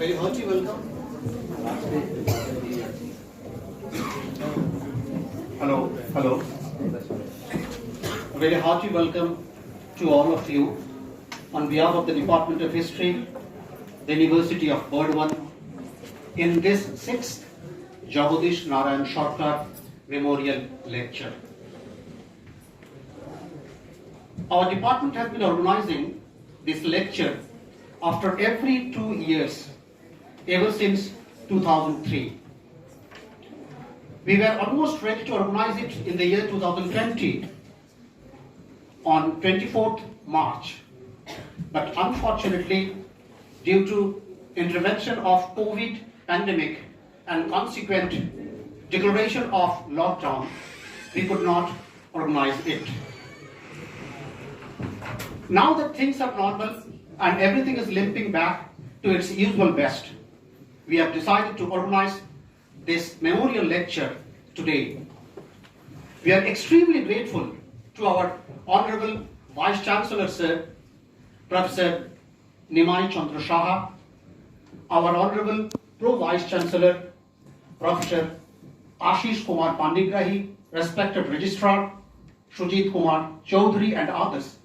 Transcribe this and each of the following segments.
Very hearty welcome. Hello. A very hearty welcome to all of you on behalf of the Department of History, the University of Burdwan, in this 6th Jagadish Narayan Sarkar Memorial Lecture. Our department has been organizing this lecture after every 2 years, ever since 2003. We were almost ready to organize it in the year 2020 on 24th March. But unfortunately, due to intervention of COVID pandemic and consequent declaration of lockdown, we could not organize it. Now that things are normal and everything is limping back to its usual best, we have decided to organize this memorial lecture today. We are extremely grateful to our Honorable Vice Chancellor Sir, Professor Nimai Chandra Shaha, our Honorable Pro Vice Chancellor, Professor Ashish Kumar Pandigrahi, respected Registrar, Sujit Kumar Chaudhary and others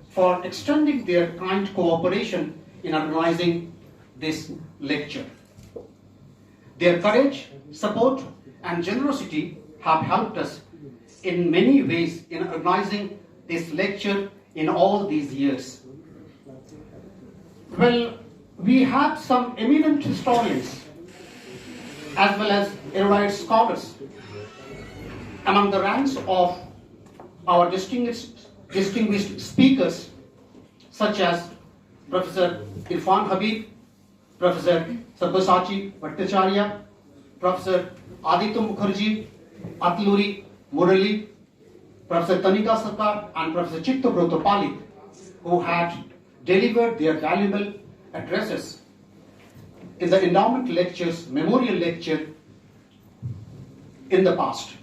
for extending their kind cooperation in organizing this lecture. Their courage, support and generosity have helped us in many ways in organizing this lecture in all these years. Well, we have some eminent historians as well as erudite scholars among the ranks of our distinguished speakers, such as Professor Irfan Habib, Professor Sabyasachi Bhattacharya, Professor Aditya Mukherjee, Atluri Murali, Professor Tanika Sarkar and Professor Chittabrata Palit, who had delivered their valuable addresses in the endowment lectures, memorial lecture in the past.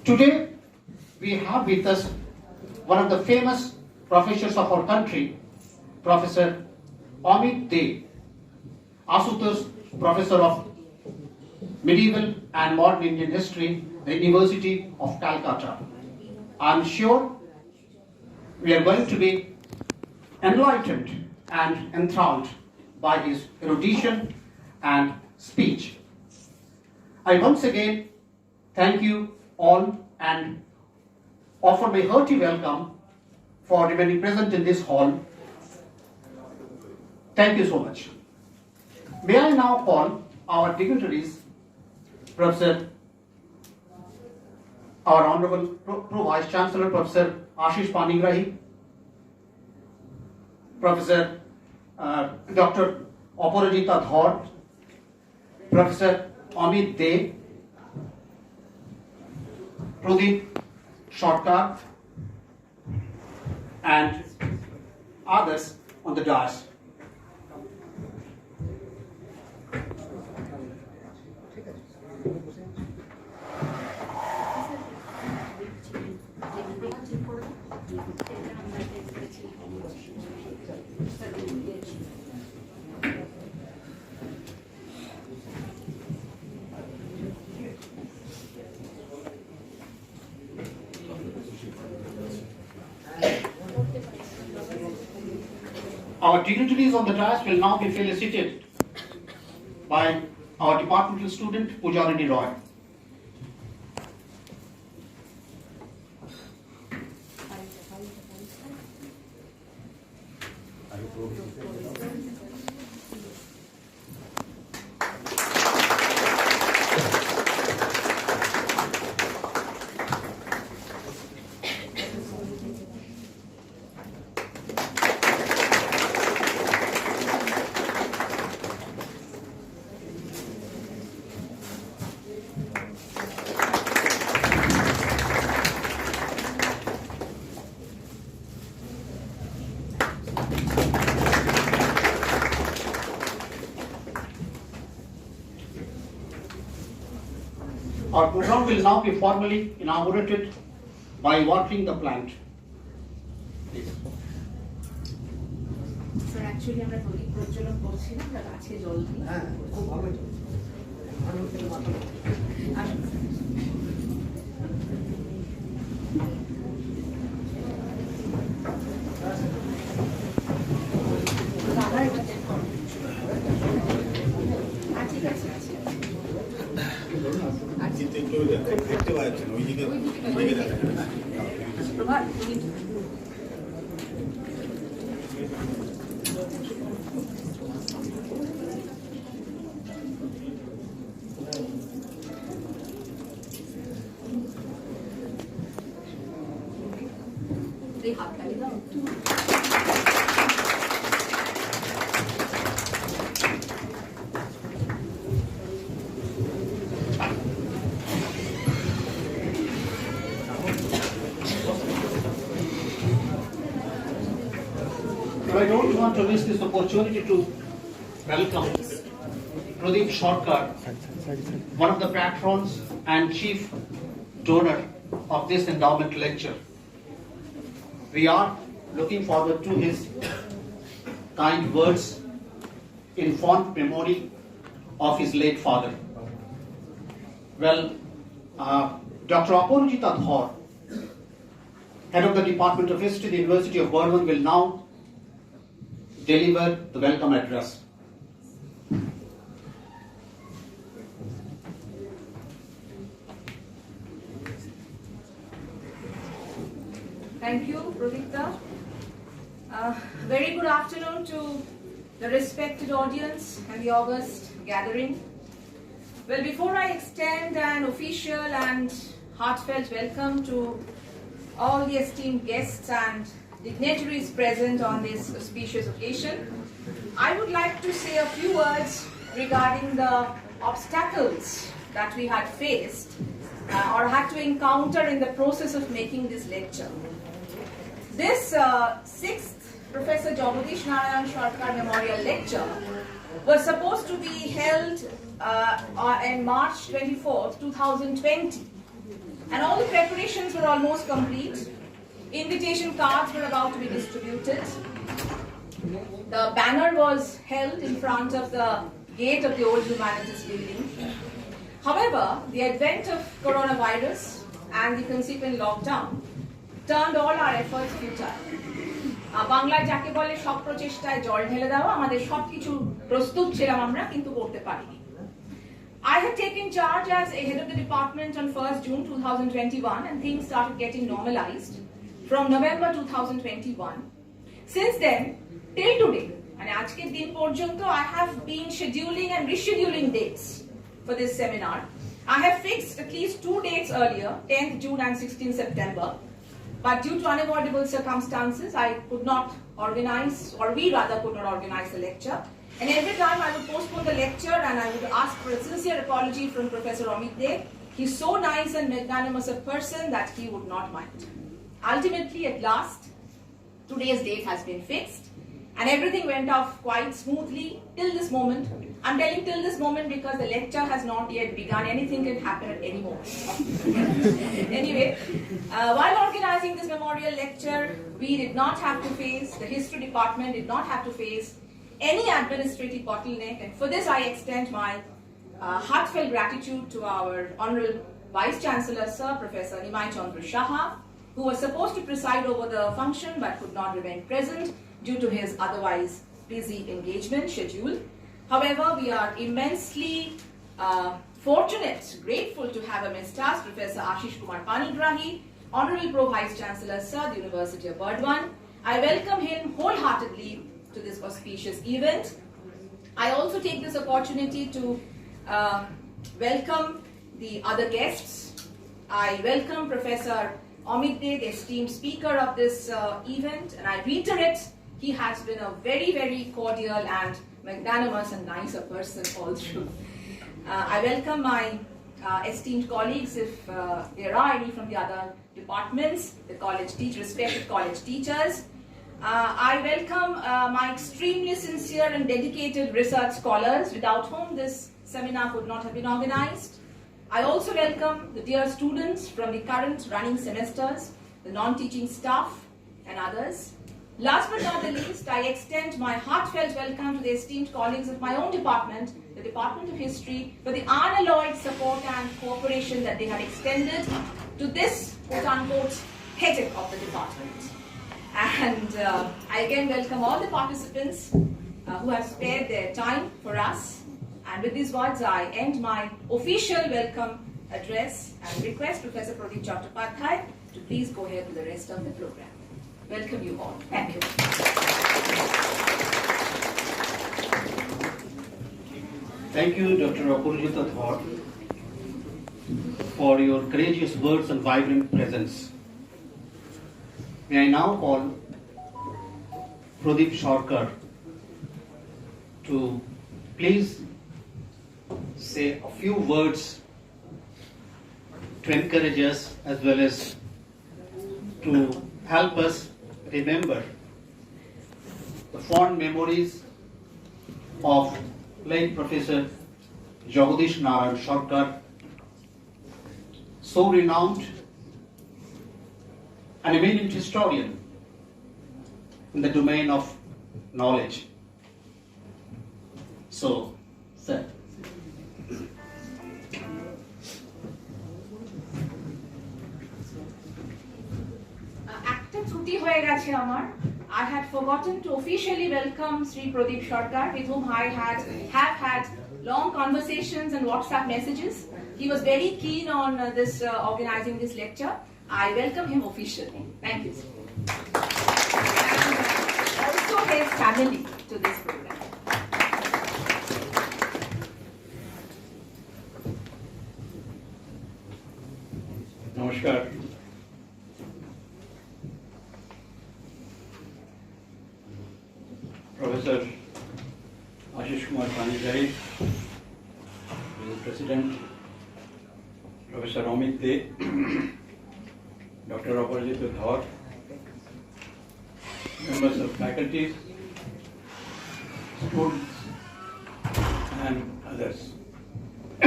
Today, we have with us one of the famous professors of our country, Professor Amit Dey, Asutosh Professor of Medieval and Modern Indian History, the University of Calcutta. I am sure we are going to be enlightened and enthralled by his erudition and speech. I once again thank you all and offer my hearty welcome for remaining present in this hall. Thank you so much. May I now call our dignitaries, our Honorable Pro Vice Chancellor, Professor Ashish Pandigrahi, Professor Dr. Aparajita Dhar, Professor Amit Dey, Pradeep Sarkar, and others on the dais. Our dignitaries on the dais will now be felicitated by our departmental student, Pujarini Roy. Our program will now be formally inaugurated by watering the plant. Please. Sir actually আমরা প্রদীপ প্রজ্বলন করছি না, আমরা গাছে জল দিই। ঠিক আছে দেখতে পাচ্ছেন ওইদিকে প্রভাত হাত খালি দাও। I don't want to miss this opportunity to welcome Pradeep Sarkar, one of the patrons and chief donor of this endowment lecture. We are looking forward to his kind words in fond memory of his late father. Well, Dr. Aparujita Dhar, head of the Department of History, the University of Burdwan, will now deliver the welcome address. Thank you, Pradipta. Very good afternoon to the respected audience and the august gathering. Well, before I extend an official and heartfelt welcome to all the esteemed guests and dignitaries present on this auspicious occasion, I would like to say a few words regarding the obstacles that we had faced or had to encounter in the process of making this lecture. This sixth Professor Jagadish Narayan Sarkar Memorial Lecture was supposed to be held on March 24th, 2020. And all the preparations were almost complete. Invitation cards were about to be distributed. The banner was held in front of the gate of the old humanities building. However, the advent of coronavirus and the consequent lockdown turned all our efforts futile. বাংলায় যাকে বলে সব প্রচেষ্টায় জল ঢেলে দেওয়া, আমাদের সবকিছু প্রস্তুত ছিলাম আমরা কিন্তু করতে পারিনি। I had taken charge as a head of the department on 1st June 2021 and things started getting normalized from November 2021. Since then, till today, and আজকের দিন পর্যন্ত, I have been scheduling and rescheduling dates for this seminar. I have fixed at least 2 dates earlier, 10th June and 16th September. But due to unavoidable circumstances, I could not organize, or we rather could not organize the lecture. And every time I would postpone the lecture and I would ask for a sincere apology from Professor Amit Dey. He's so nice and magnanimous a person that he would not mind. Ultimately, at last, today's date has been fixed and everything went off quite smoothly till this moment. I'm telling till this moment because the lecture has not yet begun. Anything can happen at any moment. Anyway, while organizing this memorial lecture, we did not have to face, the history department did not have to face any administrative bottleneck, and for this I extend my heartfelt gratitude to our Honorable Vice Chancellor Sir Professor Nimai Chandra Shaha, who was supposed to preside over the function but could not remain present due to his otherwise busy engagement schedule. However, we are immensely fortunate, grateful to have amidst us Professor Ashish Kumar Panigrahi, Honorable Pro Vice Chancellor Sir, the University of Burdwan. I welcome him wholeheartedly to this auspicious event. I also take this opportunity to welcome the other guests. I welcome Professor Amit Dey, the esteemed speaker of this event, and I reiterate, he has been a very, very cordial and magnanimous and nice a person all through. I welcome my esteemed colleagues, if there are any from the other departments, the college teachers, respected college teachers. I welcome my extremely sincere and dedicated research scholars, without whom this seminar could not have been organized. I also welcome the dear students from the current running semesters, the non-teaching staff and others. Last but not the least, I extend my heartfelt welcome to the esteemed colleagues of my own department, the Department of History, for the unalloyed support and cooperation that they have extended to this quote-unquote headache of the department. And I again welcome all the participants who have spared their time for us. And with these words, I end my official welcome address and request Professor Pradeep Chattopadhyay to please go ahead with the rest of the program. Welcome you all. Thank you. Thank you, Dr. Apurjita Dhar, for your courageous words and vibrant presence. May I now call Pradeep Sarkar to please say a few words to encourage us as well as to help us remember the fond memories of late Professor Jagadish Narayan Sarkar, so renowned, an eminent historian in the domain of knowledge. So, sir. I had forgotten to officially welcome Sri Pradeep Sarkar, with whom I have had long conversations and WhatsApp messages. He was very keen on organizing this lecture. I welcome him officially. Thank you. And also his family to this program. Namaskar. Professor Ashish Kumar Panijai, President, Professor Amit Dey, Dr. Apurjita Dhar, members of faculty, students, and others. I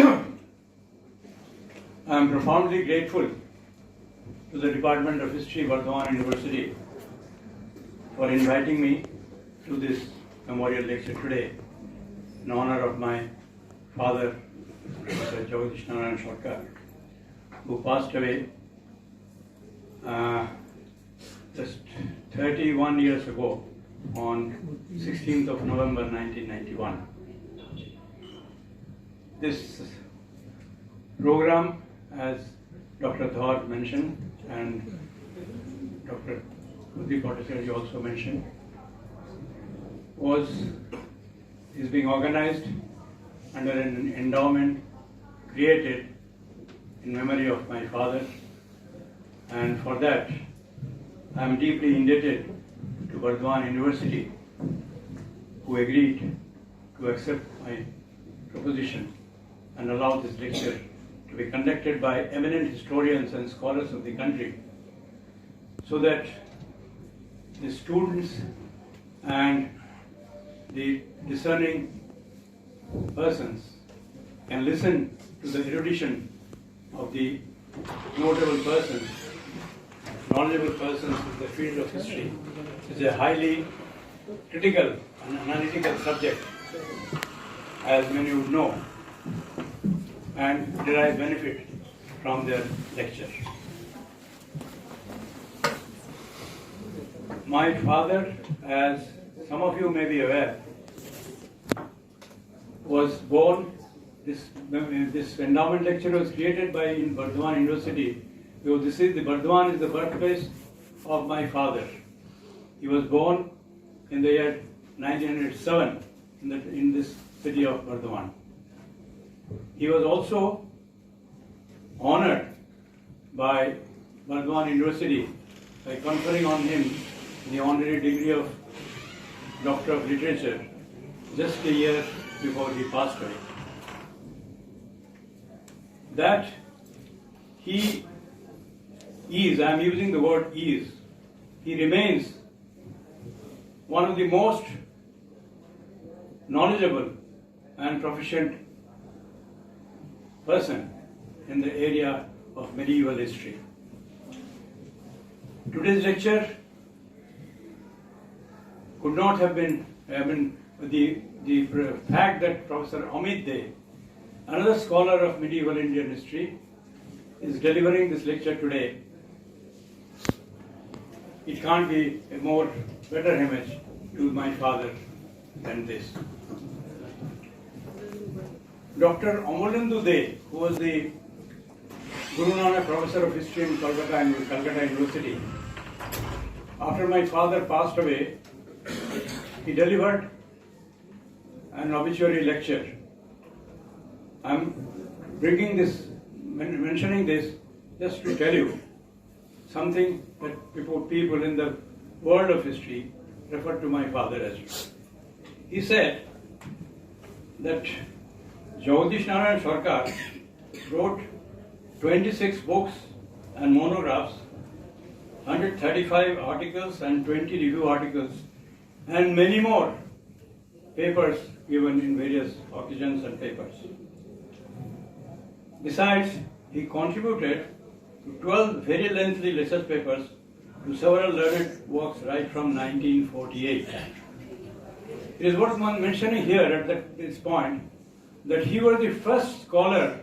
am profoundly grateful to the Department of History, Burdwan University, for inviting me to this memorial lecture today in honor of my father, Professor Jagadish Narayan Sarkar, who passed away just 31 years ago on 16th of November 1991. This program, as Dr. Dhar mentioned and Dr. Pradeep Chattopadhyay also mentioned, is being organized under an endowment created in memory of my father, and for that I am deeply indebted to Burdwan University, who agreed to accept my proposition and allow this lecture to be conducted by eminent historians and scholars of the country, so that the students and the discerning persons can listen to the erudition of the notable persons, knowledgeable persons in the field of history. It's a highly critical and analytical subject, as many would know, and derive benefit from their lecture. My father, as some of you may be aware, was born, this endowment lecture was created by in Burdwan University, because the Burdwan is the birthplace of my father. He was born in the year 1907 in this city of Burdwan. He was also honored by Burdwan University by conferring on him the honorary degree of Doctor of Literature just a year before he passed away. That he is, I am using the word is, he remains one of the most knowledgeable and proficient person in the area of medieval history. Today's lecture could not have been, the fact that Professor Amit Dey, another scholar of medieval Indian history, is delivering this lecture today. It can't be a better image to my father than this. Dr. Amolendu Dey, who was the Guru Nanak Professor of History in Calcutta University, after my father passed away, he delivered an obituary lecture. I'm mentioning this just to tell you something that people in the world of history refer to my father as well. He said that Jagadish Narayan Sarkar wrote 26 books and monographs, 135 articles and 20 review articles, and many more papers given in various occasions and papers. Besides, he contributed to 12 very lengthy research papers to several learned works right from 1948. It is worth mentioning here at this point that he was the first scholar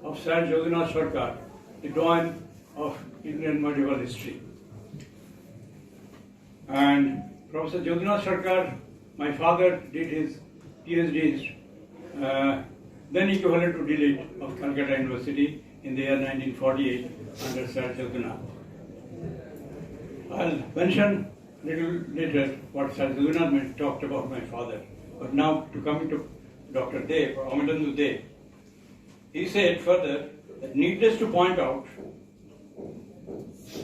of Sir Jagadish Sarkar, the dawn of Indian medieval history. And Professor Jagadish Sarkar, my father, did his PhD, then equivalent to D.Litt of Calcutta University in the year 1948 under Sir Jagadish. I'll mention a little later what Sir Jagadish talked about my father. But now coming to Dr. Dey, or Amolendu Dey, he said further that needless to point out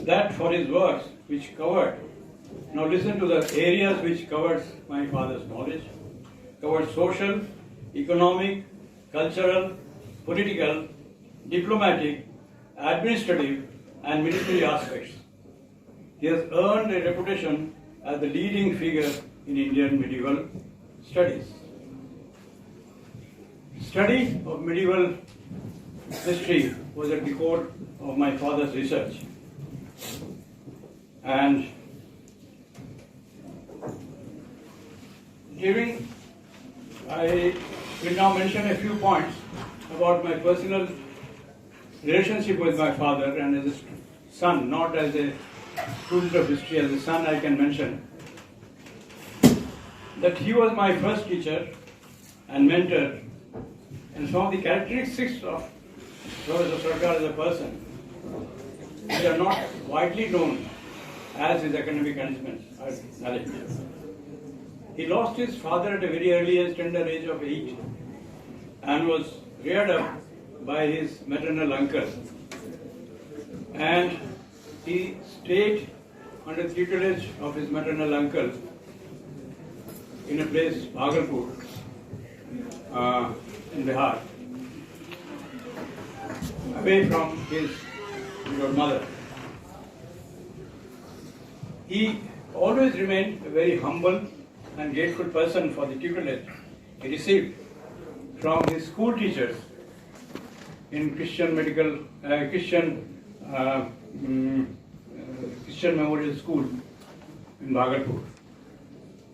that for his works which covered, now listen to the areas which covers my father's knowledge, covered social, economic, cultural, political, diplomatic, administrative and military aspects. He has earned a reputation as the leading figure in Indian medieval studies. Study of medieval history was at the core of my father's research. And I will now mention a few points about my personal relationship with my father and as a son, not as a student of history, as a son I can mention that he was my first teacher and mentor, and some of the characteristics of Professor Sarkar as a person which are not widely known as his academic knowledge. He lost his father at a very early age, tender age of 8, and was reared up by his maternal uncle. And he stayed under the tutelage of his maternal uncle in a place, Bhagalpur, in Bihar, away from his mother. He always remained a very humble and grateful person for the tutelage he received from his school teachers in Christian Memorial School in Bhagalpur,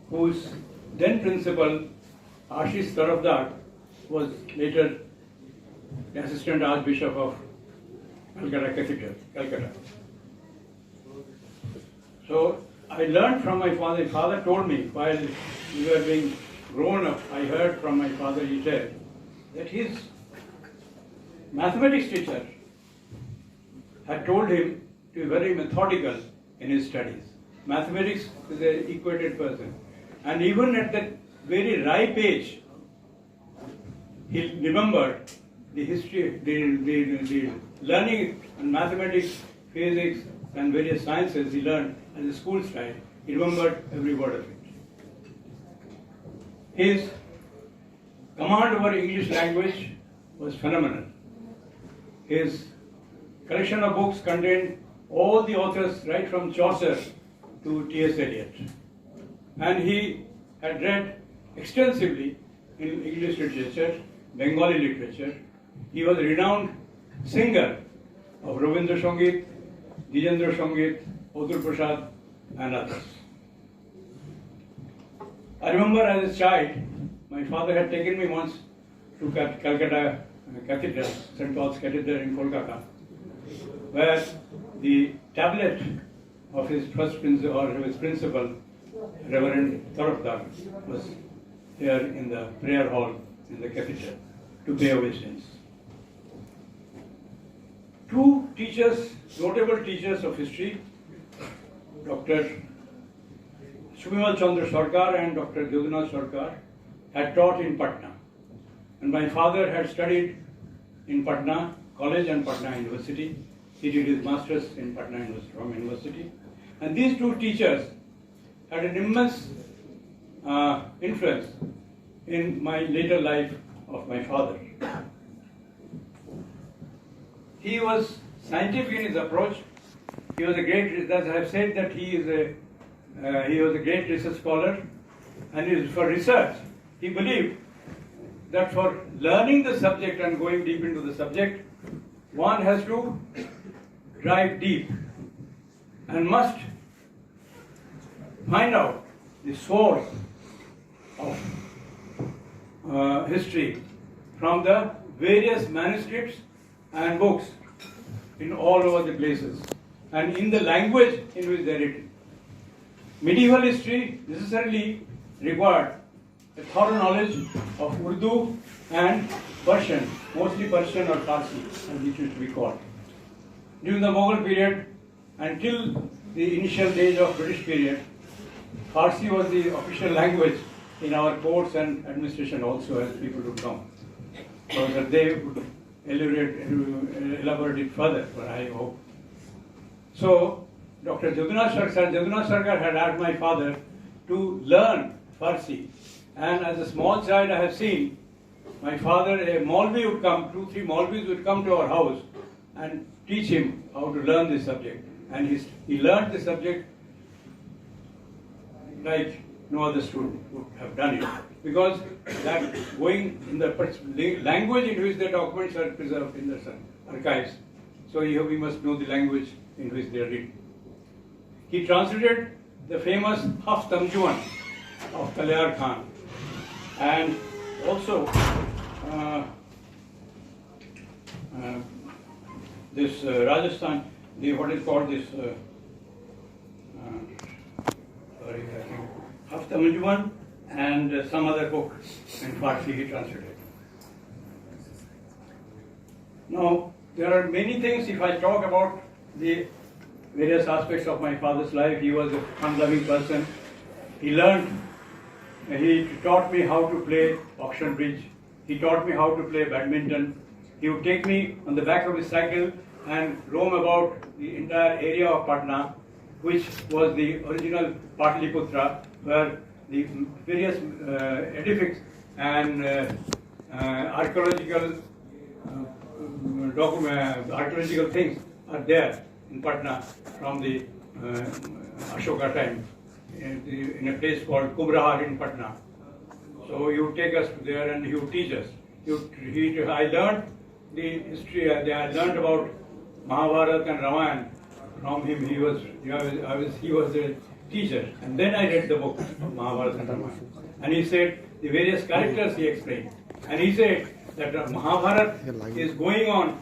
whose then principal Ashish Tarafdar was later the Assistant Archbishop of Calcutta Cathedral, Calcutta. So I learned from my father. My father told me while we were being grown up, I heard from my father, he said, that his mathematics teacher had told him to be very methodical in his studies. Mathematics is an equated person. And even at that very ripe age, he remembered the history, the learning in mathematics, physics, and various sciences he learned as a school child. He remembered every word of it. His command over English language was phenomenal. His collection of books contained all the authors right from Chaucer to T.S. Eliot. And he had read extensively in English literature, Bengali literature. He was a renowned singer of Rabindra Sangit, Dijendra Sangit, Odur Prasad and others. I remember as a child, my father had taken me once to Calcutta Cathedral, St. Paul's Cathedral in Kolkata, where the tablet of his first principal, or his principal, Reverend Sarkar, was here in the prayer hall in the cathedral to pay obeisance. Two teachers, notable teachers of history, Dr. Subhajit Sarkar and Dr. Jagadish Sarkar, had taught in Patna. And my father had studied in Patna College and Patna University. He did his master's in Patna University. And these two teachers had an immense influence in my later life of my father. He was scientific in his approach. He was a great, as I have said, that he was a great research scholar, and for research, he believed that for learning the subject and going deep into the subject, one has to dive deep and must find out the source of history from the various manuscripts and books in all over the places and in the language in which they are written. Medieval history necessarily required a thorough knowledge of Urdu and Persian, mostly Persian or Farsi, as it used to be called. During the Mughal period until the initial days of British period, Farsi was the official language in our courts and administration also, as people would know. So that they would elaborate it further, but I hope. So Dr. Jagadish Sarkar had asked my father to learn Farsi. And as a small child, I have seen my father, a Maulvi would come, 2-3 Maulvis would come to our house and teach him how to learn this subject. And he learned the subject like no other student would have done it. Because that going in the language in which the documents are preserved in the archives, so we must know the language in which they are written. He translated the famous Hafs Tamjuan of Talyar Khan, and also this Rajasthan, what is called this, Hafs Tamjuan, and some other book in Farsi he translated. Now, there are many things. If I talk about the various aspects of my father's life, he was a fun-loving person. He taught me how to play auction bridge. He taught me how to play badminton. He would take me on the back of his cycle and roam about the entire area of Patna, which was the original Patliputra, where the various edifices and archaeological things are there in Patna from the Ashoka time in a place called Kubrahar in Patna. So he would take us there and he would teach us. I learned the history. I learned about Mahabharata and Ramayana from him. He was a teacher, and then I read the book of Mahabharata and Ramayana. And he said the various characters he explained, and he said that Mahabharata is going on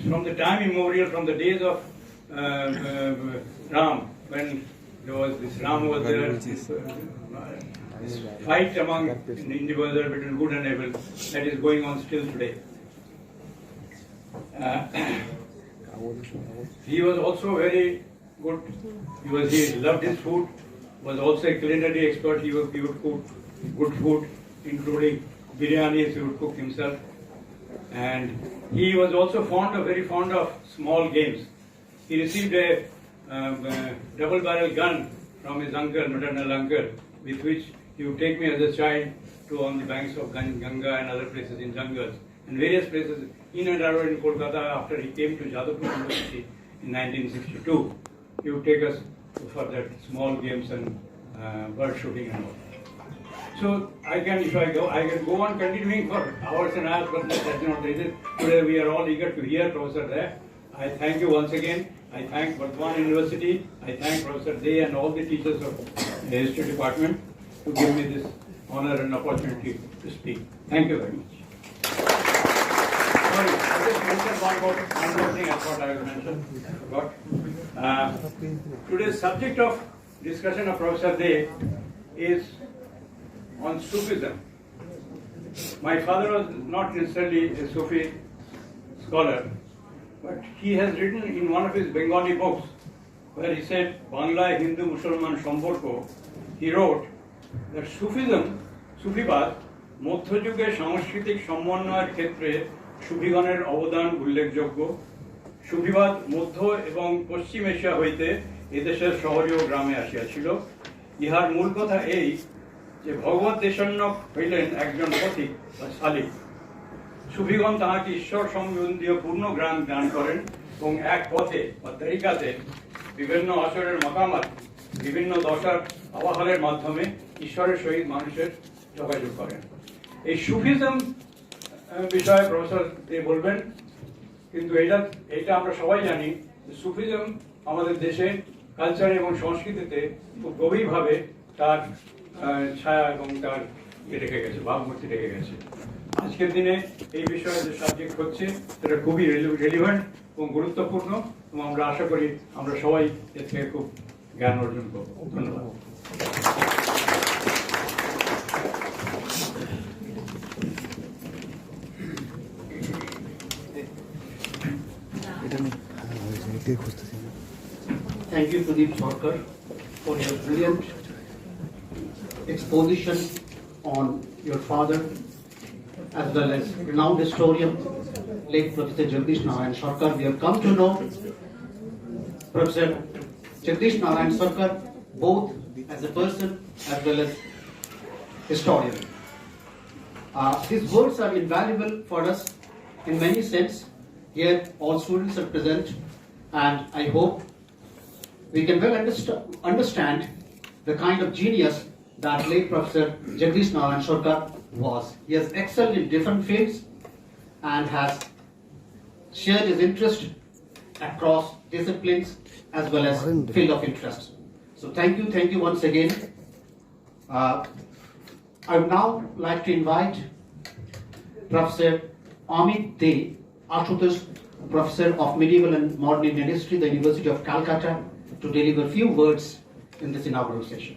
from the time immemorial, from the days of Ram, when there was this Ram was there, this fight among individuals between good and evil that is going on still today. He was also very good. He loved his food. Was also a culinary expert. He would cook good food, including biryanis. He would cook himself, and he was also very fond of small games. He received a double-barrel gun from his uncle, maternal uncle, with which he would take me as a child to on the banks of Ganga and other places in jungles and various places in and around in Kolkata. After he came to Burdwan University in 1962, he would take us for that small games and bird shooting and all. So I can go on continuing for hours and hours, but that's not the reason. Today we are all eager to hear Professor Dey. I thank you once again. I thank Burdwan University. I thank Professor Dey and all the teachers of the history department. to give me this honor and opportunity to speak. Thank you very much. Sorry, I just mentioned one more thing I thought I would mention. I forgot. Today's subject of discussion of Professor Dey is on Sufism. My father was not necessarily a Sufi scholar, but he has written in one of his Bengali books where he said, Bangla Hindu Musalman Samporko, he wrote that Sufism, Sufibad, মধ্যযুগে সাংস্কৃতিক সমন্বয়ের ক্ষেত্রে সুফিগণের অবদান উল্লেখযোগ্য। সুফিবাদ মধ্য এবং পশ্চিম Asia হইতে এদেশের শহরীয় গ্রামে আসিয়াছিল। ইহার মূল কথা এই যে ভগবত দেশান্নক হইলেন একজন পথিক বা শালিক। সুফিগণ তাহাকে ঈশ্বর সম্বন্ধীয় পূর্ণ জ্ঞান দান করেন এবং এক পথে বা তরিকাতে বিভিন্ন আসরের মকামাত বিভিন্ন দশার আবাহনের মাধ্যমে ঈশ্বরের সহিত মানুষের যোগাযোগ করেন। এই সুফিজম বিষয়ে প্রফেসর দে বলবেন, কিন্তু এটা আমরা সবাই জানি যে সুফিজম আমাদের দেশে কালচার এবং সংস্কৃতিতে খুব গভীরভাবে তার ছায়া এবং তার রেখে গেছে, ভাবমূর্তি রেখে গেছে। আজকের দিনে এই বিষয়ে যে সাবজেক্ট হচ্ছে সেটা খুবই রেলিভেন্ট এবং গুরুত্বপূর্ণ, এবং আমরা আশা করি আমরা সবাই এর থেকে খুব জ্ঞান অর্জন করব। ধন্যবাদ। Thank you, Sarkar, for your brilliant exposition on your father, as well as renowned historian, late Professor Jagadish Narayan Sarkar. We have come to know Professor Jagadish Narayan Sarkar both as a person as well as historian. His words are invaluable for us in many sense. Here all students are present, and I hope we can well understand the kind of genius that late Professor Jagadish Narayan Sarkar was. He has excelled in different fields and has shared his interest across disciplines as well as field of interest. So thank you once again. I would now like to invite Professor Amit Dey, Ashutosh, Professor of Medieval and Modern Indian History, the University of Calcutta, to deliver a few words in this inaugural session.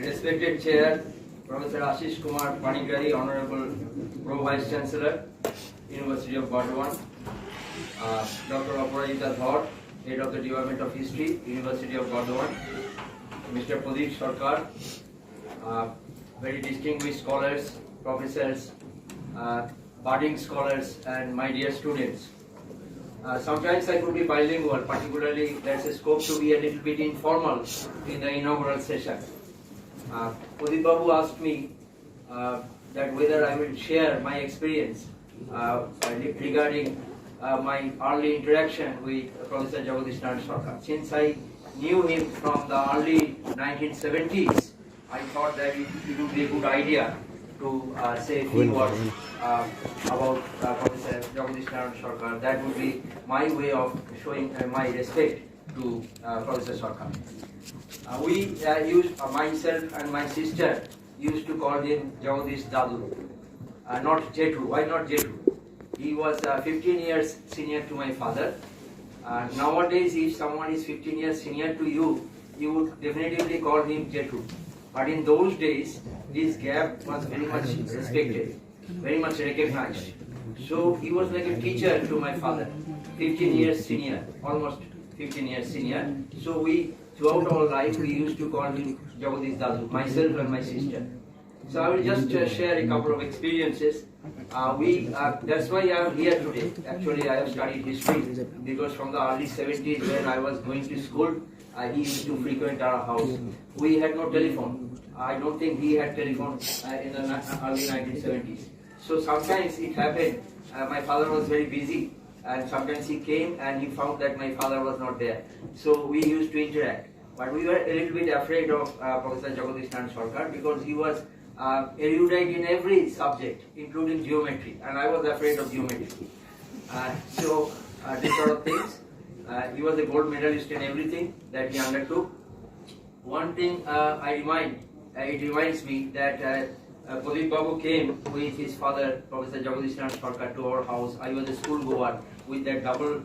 Respected Chair, Professor Ashish Kumar Panikari, Honorable Pro Vice Chancellor, University of Burdwan, Dr. Aparajita Dhar, Head of the Department of History, University of Burdwan, Mr. Pradeep Sarkar, very distinguished scholars, professors, budding scholars, and my dear students. Sometimes I could be bilingual, particularly there's a scope to be a little bit informal in the inaugural session. Pradeep Babu asked me that whether I will share my experience regarding my early interaction with Professor Jagadish Narayan Sarkar. Since I knew him from the early 1970s, I thought that it would be a good idea to say a few words about Professor Jagadish Narayan Sarkar. That would be my way of showing my respect to Professor Sarkar. We used, myself and my sister used to call him Jagadish Dadu, not Jetu. Why not Jetu? He was 15 years senior to my father. Nowadays, if someone is 15 years senior to you, you would definitively call him Jetu. But in those days, this gap was very much respected, very much recognized. So he was like a teacher to my father, 15 years senior, almost 15 years senior. So we, throughout our life, we used to call him Jagadish Dadu, myself and my sister. So I will just share a couple of experiences. That's why I am here today. Actually, I have studied history because from the early 70s when I was going to school, he used to frequent our house. We had no telephone. I don't think he had telephone in the early 1970s. So sometimes it happened, my father was very busy, and sometimes he came and he found that my father was not there. So we used to interact. But we were a little bit afraid of Professor Jagadish Narayan Sarkar because he was erudite in every subject, including geometry, and I was afraid of geometry. These sort of things. He was a gold medalist in everything that he undertook. One thing it reminds me that Pradip Babu came with his father, Professor Jagadish Sarkar, to our house. I was a schoolgoer with that double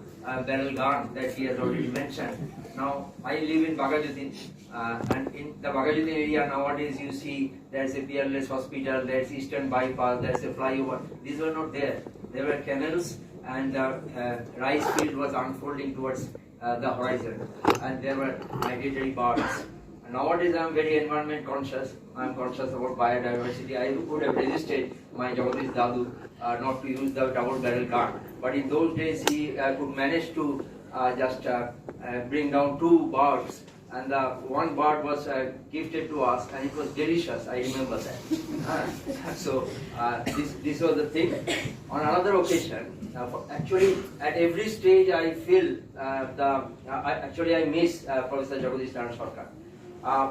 barrel gun that he has already mentioned. Now, I live in Bagajuddin, and in the Bagajuddin area nowadays you see there's a Peerless Hospital, there's Eastern Bypass, there's a flyover. These were not there. There were canals, and the rice field was unfolding towards the horizon, and there were migratory birds. Nowadays I am very environment conscious. I am conscious about biodiversity. I would have resisted my Jagadish Dadu not to use the double barrel gun. But in those days he could manage to just bring down 2 birds, and the one bird was gifted to us, and it was delicious. I remember that. So this was the thing. On another occasion, actually at every stage I feel I miss Professor Jagadish Sarkar.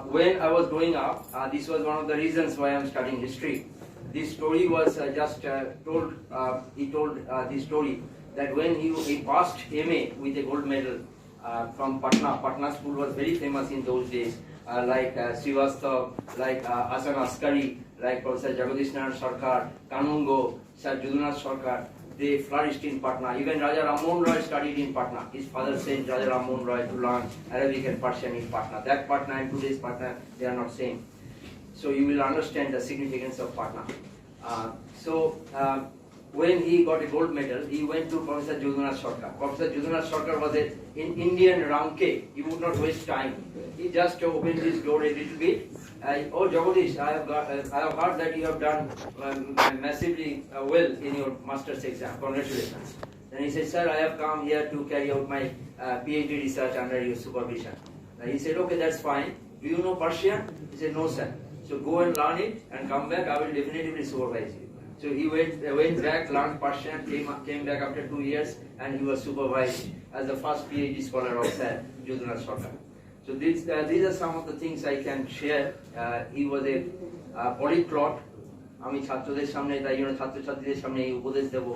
When I was growing up, this was one of the reasons why I am studying history. This story was told. He told this story that when he passed MA with a gold medal from Patna. Patna school was very famous in those days, like Srivastav, like Hasan Askari, like Professor Jagadish Sarkar, Kanungo, Sir Judunath Sarkar. They flourished in Patna. Even Raja Rammohn Roy studied in Patna. His father sent Raja Rammohn Roy to learn Arabic and Persian in Patna. That Patna and today's Patna, they are not same. So you will understand the significance of Patna. When he got a gold medal, he went to Professor Judunath Sarkar. Professor Judunath Sarkar was an Indian Ramke. He would not waste time. He just opened his door a little bit. Oh Jagadish, I have heard that you have done massively well in your master's exam. Congratulations. Then he said, sir, I have come here to carry out my PhD research under your supervision. He said, okay, that's fine. Do you know Persian? He said, no, sir. So go and learn it and come back. I will definitely supervise you. So he went back, learned Persian, came back after 2 years, and he was supervised as the first PhD scholar of Sir Judunath Sarkar. So these are some of the things I can share. He was a polyglot. আমি ছাত্রদের সামনে তাই জন্য ছাত্রছাত্রীদের সামনে এই উপদেশ দেব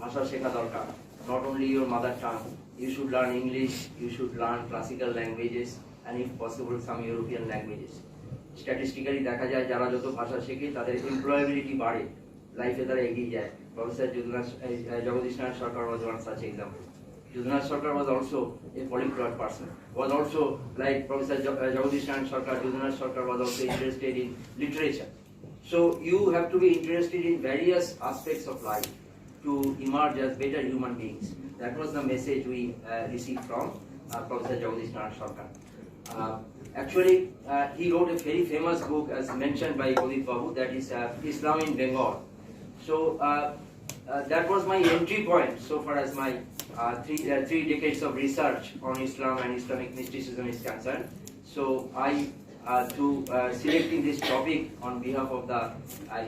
ভাষা শেখা দরকার. Not only your mother tongue, you should learn English, you should learn classical languages, and if possible some European languages. Statistically দেখা যায় যারা যত ভাষা শেখে তাদের employability বাড়ে, লাইফে তারা এগিয়ে যায়. Professor Jagadish Sarkar was one such example. Judunath Sarkar was also a polyglot person. Was also like Professor Jagadish Sarkar. Judunath Sarkar was also interested in literature. So you have to be interested in various aspects of life to emerge as better human beings. That was the message we received from Professor Jagadish Sarkar. Actually, he wrote a very famous book, as mentioned by Pradip Babu, that is Islam in Bengal. So that was my entry point so far as my 3 decades of research on Islam and Islamic mysticism is concerned. So selecting this topic on behalf of the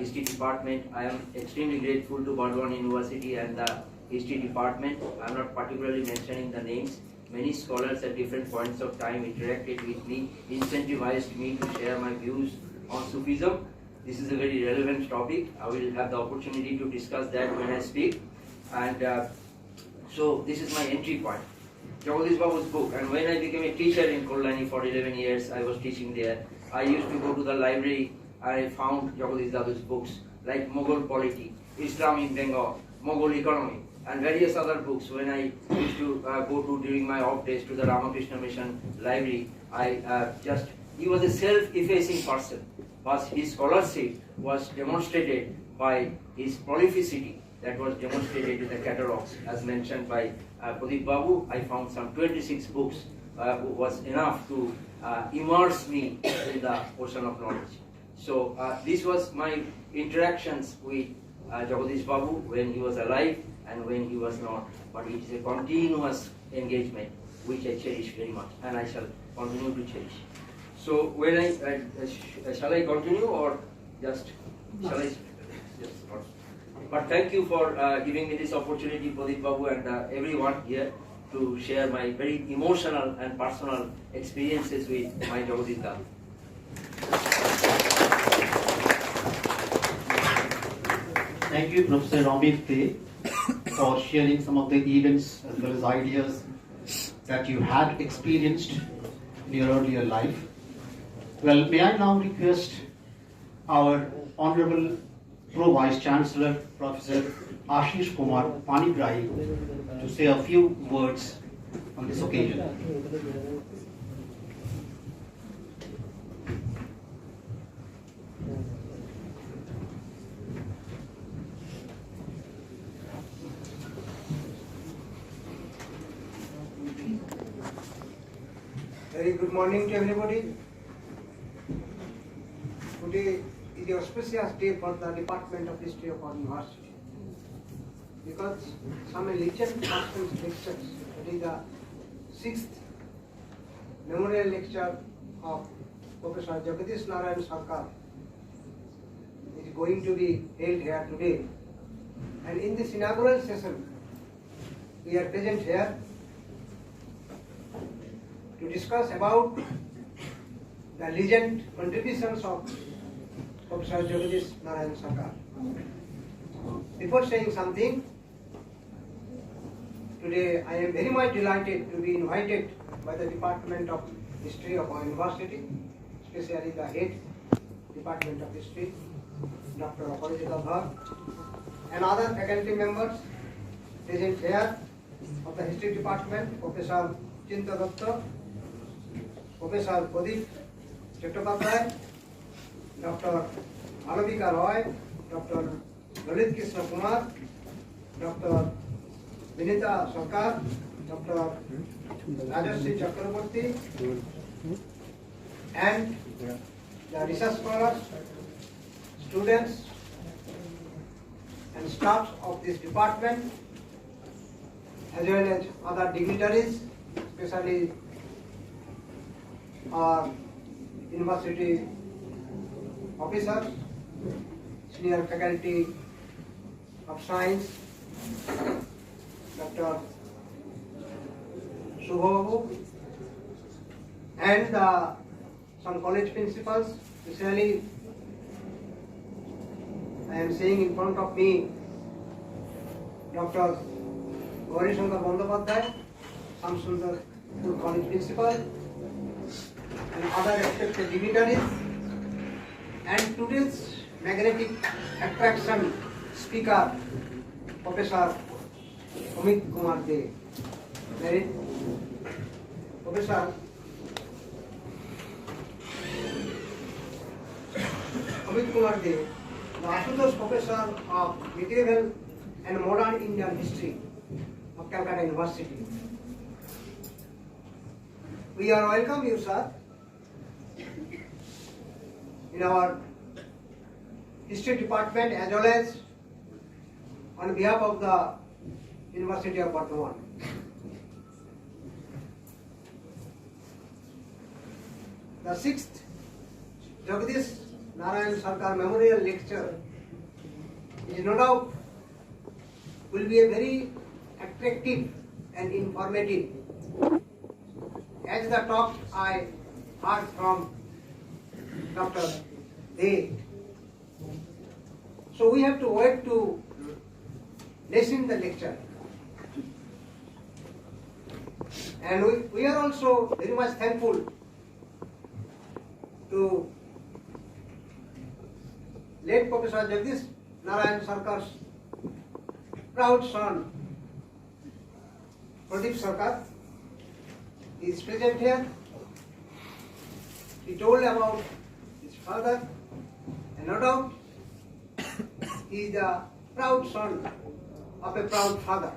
history department, I am extremely grateful to Burdwan University and the history department. I am not particularly mentioning the names. Many scholars at different points of time interacted with me, incentivized me to share my views on Sufism. This is a very relevant topic. I will have the opportunity to discuss that when I speak. And so this is my entry point. Jagadish Babu's book. And when I became a teacher in Kollani for 11 years, I was teaching there. I used to go to the library. I found Jagadish Babu's books like Mughal polity, Islam in Bengal, Mughal economy, and various other books. When I used to go to during my off days to the Ramakrishna Mission library, he was a self-effacing person. But his scholarship was demonstrated by his prolificity that was demonstrated in the catalogs. As mentioned by Pradip Babu, I found some 26 books was enough to immerse me in the ocean of knowledge. So this was my interactions with Jagadish Babu when he was alive and when he was not. But it is a continuous engagement which I cherish very much, and I shall continue to cherish. So when shall I continue or just shall I? Yes. But thank you for giving me this opportunity, Pradip Babu, and everyone here to share my very emotional and personal experiences with my Jagadish Dadu. Thank you, Professor Amit Dey, for sharing some of the events as well as ideas that you had experienced in your earlier life. Well, may I now request our Honorable Pro Vice Chancellor, Professor Ashish Kumar Panigrahi, to say a few words on this occasion. Very good morning to everybody. Today is the auspicious day for the Department of History of our university, because some legend conference lectures. Today is the 6th memorial lecture of Professor Jagadish Narayan Sarkar is going to be held here today. And in this inaugural session, we are present here to discuss about the legend contributions of Professor Jagadish Narayan Sarkar. Before saying something, today I am very much delighted to be invited by the Department of History of our university, especially the head Department of History, Dr. Prof. and other faculty members present here of the History Department, Professor Chinta Datta, Professor Pradip Chattopadhyay, Dr. Alavika Roy, Dr. Lalit Krishna Kumar, Dr. Vinita Sarkar, Dr. Rajashri Chakraborty, and the research scholars, students, and staffs of this department, as well as other dignitaries, especially our university officers, senior faculty of science, Dr. Subhajit, and some college principals, especially I am seeing in front of me Dr. Gaurishankar Bandyopadhyay, Samsundar College principal, and other respected dignitaries, and today's magnetic attraction speaker, Professor Amit Dey. Merit Professor Amit Dey, the Ashutosh Professor of Medieval and Modern Indian History of Calcutta University. We are welcome you, sir, in our History Department as well as on behalf of the University of Burdwan. The 6th Jagadish Narayan Sarkar Memorial Lecture is no doubt will be a very attractive and informative, as the talk I heard from Dr. Dey. So we have to wait to listen the lecture. And we are also very much thankful to late Professor Jagadish Narayan Sarkar's proud son, Pradip Sarkar. He is present here. He told about his father, and no doubt he is the proud son of a proud father.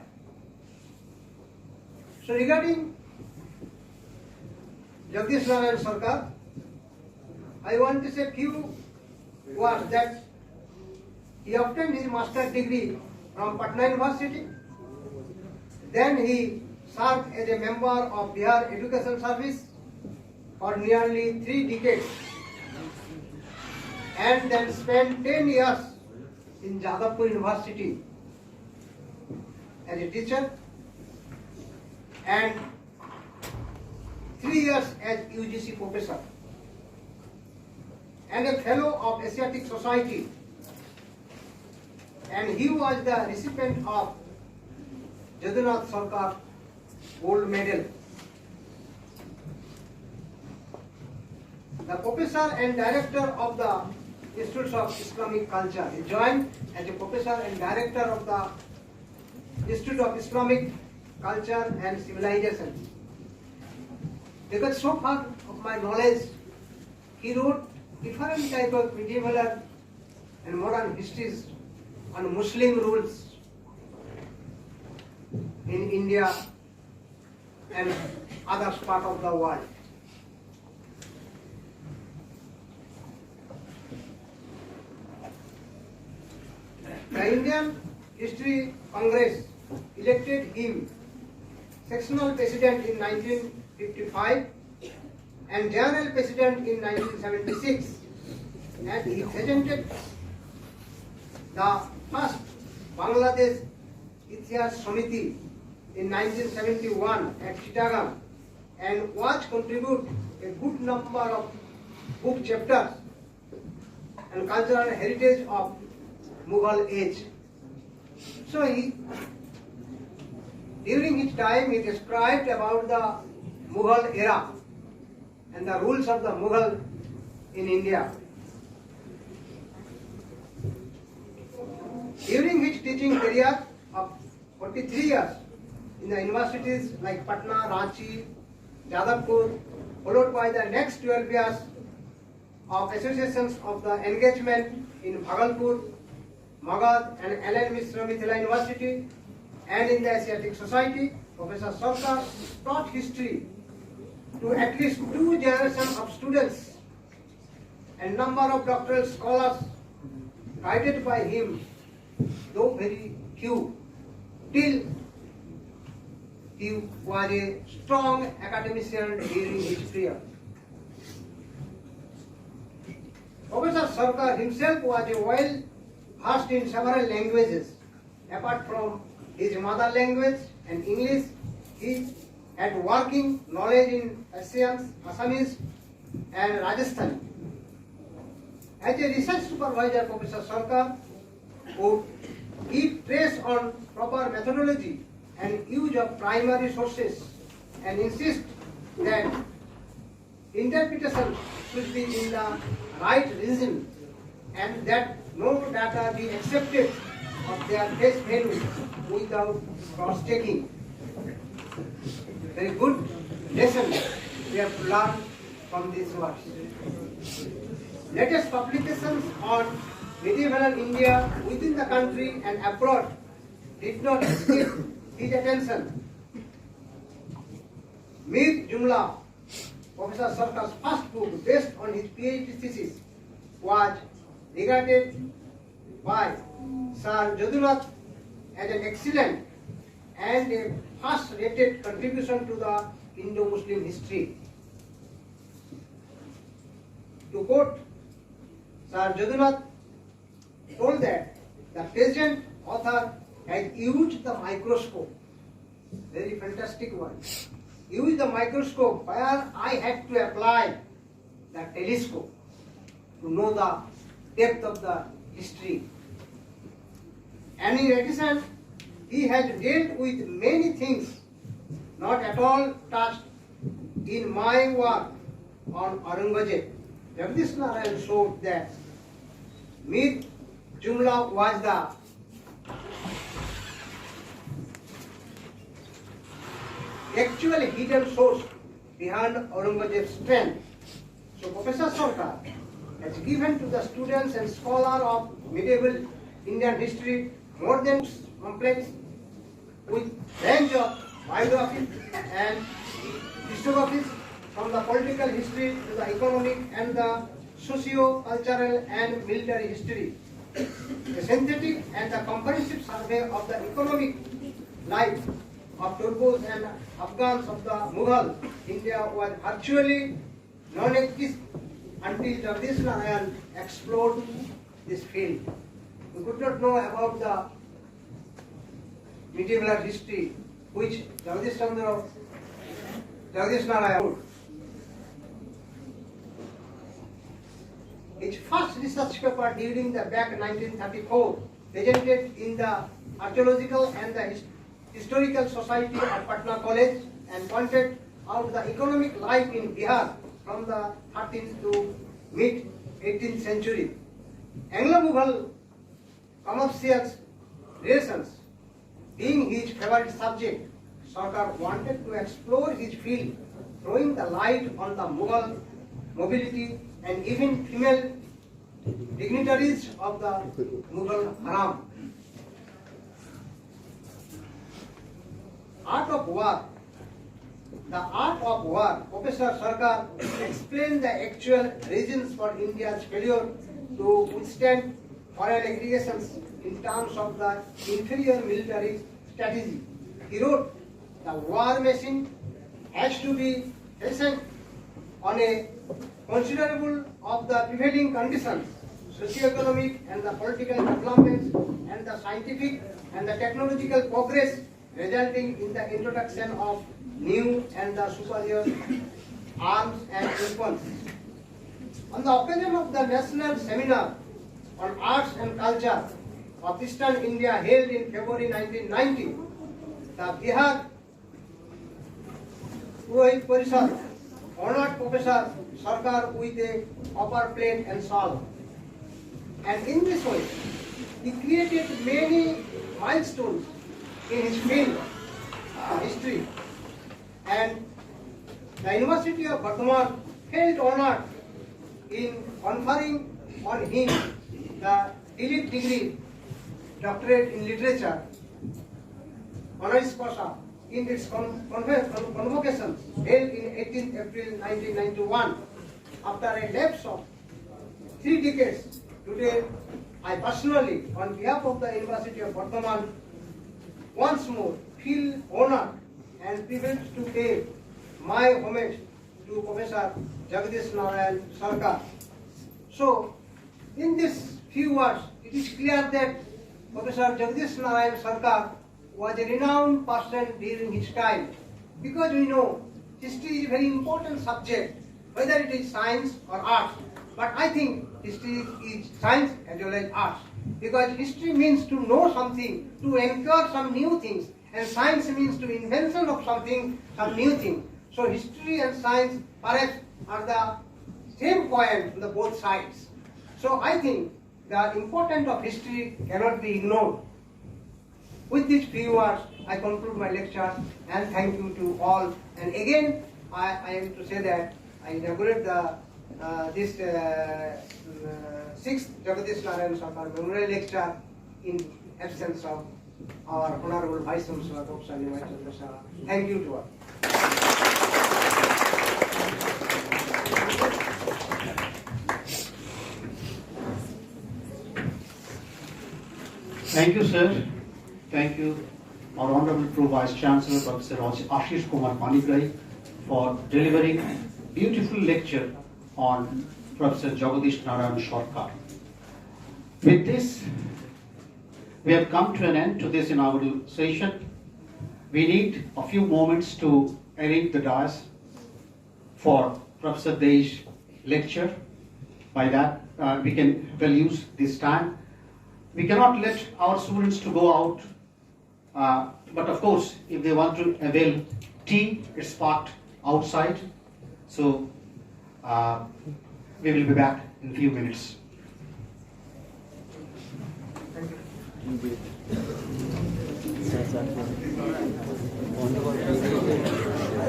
So regarding Jagadish Narayan Sarkar, I want to say a few words that he obtained his master's degree from Patna University. Then he served as a member of Bihar Education Service for nearly 3 decades, and then spent 10 years in Jagadish University as a teacher and 3 years as UGC professor and a fellow of Asiatic Society, and he was the recipient of Jagannath Sarkar Gold Medal the professor and director of the Institute of Islamic Culture. He joined as a professor and director of the Institute of Islamic Culture and Civilization. Because so far of my knowledge, he wrote different type of medieval and modern histories on Muslim rules in India and other part of the world. The Indian History Congress elected him sectional president in 1955 and general president in 1976, and he presented the first Bangladesh Itihas Samiti in 1971 at Chittagong and was contribute a good number of book chapters and cultural heritage of Mughal age. So during his time he described about the Mughal era and the rules of the Mughal in India. During his teaching career of 43 years in the universities like Patna, Ranchi, Jadavpur, followed by the next 12 years of associations of the engagement in Bhagalpur, Magad and Alan Mishra Mithila University and in the Asiatic Society, Professor Sarkar taught history to at least 2 generations of students and number of doctoral scholars guided by him, though very few, till he was a strong academician during his period. Professor Sarkar himself was a well-versed in several languages. Apart from his mother language and English, he had working knowledge in Persian, Assamese and Rajasthani. As a research supervisor, Professor Sarkar would give trace on proper methodology and use of primary sources and insist that interpretation should be in the right region and that no data be accepted of their face value without cross-checking. Very good lesson we have to learn from these works. Latest publications on medieval India within the country and abroad did not escape his attention. Mir Jumla, Professor Sarkar's first book based on his PhD thesis, was regarded by Sir Jagadish as an excellent and a first-rated contribution to the Indo-Muslim history. To quote, Sir Jagadish told that the present author has used the microscope, very fantastic one, used the microscope where I had to apply the telescope to know the depth of the history. And in addition, he has dealt with many things not at all touched in my work on Aurangzeb. Jagadish Narayan showed that Mir Jumla was the actual hidden source behind Aurangzeb's strength. So Professor Sarkar has given to the students and scholars of medieval Indian history more than complex with range of biographies and historiographies from the political history to the economic and the socio-cultural and military history. A synthetic and the comprehensive survey of the economic life of Turkos and Afghans of the Mughal India was virtually non-existent until Jagadish Narayan explored this field. We could not know about the medieval history which Jagadish Narayan wrote. His first research paper during the back 1934 presented in the Archaeological and the Historical Society of Patna College and pointed out the economic life in Bihar from the 13th to mid 18th century. Anglo-Mughal commercial relations being his favorite subject, Sarkar wanted to explore his field, throwing the light on the Mughal mobility and even female dignitaries of the Mughal Haram. Art of War. The Art of War, Professor Sarkar explained the actual reasons for India's failure to withstand foreign aggressions in terms of the inferior military strategy. He wrote, the war machine has to be hastened on a considerable of the prevailing conditions, socio-economic and the political developments and the scientific and the technological progress resulting in the introduction of new and the superior arms and weapons. On the occasion of the National Seminar on Arts and Culture of Eastern India held in February 1990, the Bihar Purohit Parishad honored Professor Sarkar with a copper plate and shawl. And in this way, he created many milestones in his field of history. And the University of Burdwan felt honored in conferring on him the elite degree, Doctorate in Literature, honoris causa, in its convocations held in 18th April 1991. After a lapse of 3 decades, today I personally, on behalf of the University of Burdwan, once more feel honored and privileged to pay my homage to Professor Jagadish Narayan Sarkar. So, in these few words, it is clear that Professor Jagadish Narayan Sarkar was a renowned person during his time, because we know history is a very important subject, whether it is science or arts. But I think history is science as well as arts, because history means to know something, to incur some new things, and science means to invention of something, some new thing. So history and science perhaps are the same coin on the both sides. So I think the importance of history cannot be ignored. With these few words, I conclude my lecture and thank you to all. And again, I am to say that I inaugurate this 6th Jagadish Narayan Sarkar Memorial Lecture in absence of our Honorable Vice Chancellor, Professor Narayan. Thank you to all. Thank you, sir. Thank you, our Honorable Pro Vice Chancellor, Professor Ashish Kumar Panigrahi, for delivering a beautiful lecture on Professor Jagadish Narayan Sarkar. With this, we have come to an end to this inaugural session. We need a few moments to arrange the dais for Professor Dey's lecture. By that, we can well use this time. We cannot let our students to go out, but of course, if they want to avail tea, it's parked outside. So, we will be back in a few minutes.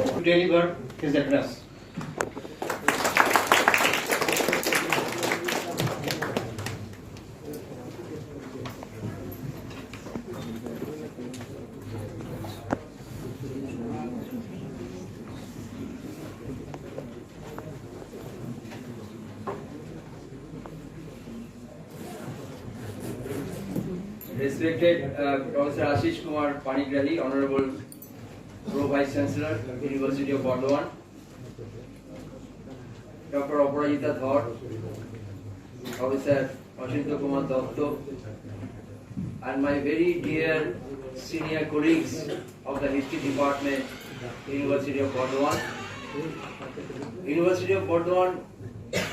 To deliver his address. Respected Professor Ashish Kumar Panigrahi, Honorable Pro Vice Chancellor, University of Burdwan, Dr. Aparajita Dhar, Professor Ashita Kumar Datta, and my very dear senior colleagues of the History Department, University of Burdwan. University of Burdwan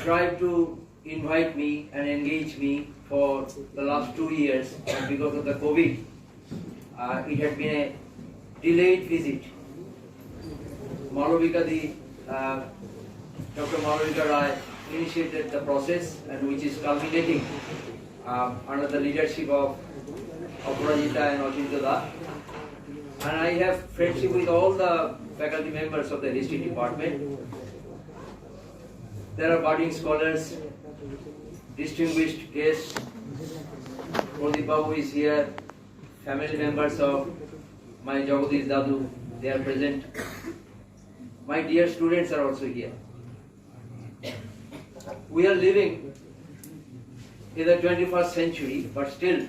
tried to invite me and engage me for the last 2 years, and because of the COVID, it had been a delayed visit. Malavika Di Dr. Malavika Rai initiated the process and which is culminating under the leadership of Aparajita and Ochintya Da. And I have friendship with all the faculty members of the history department. There are budding scholars, distinguished guests. Pradip Babu is here, family members of my Jagadish Dadu, they are present. My dear students are also here. We are living in the 21st century, but still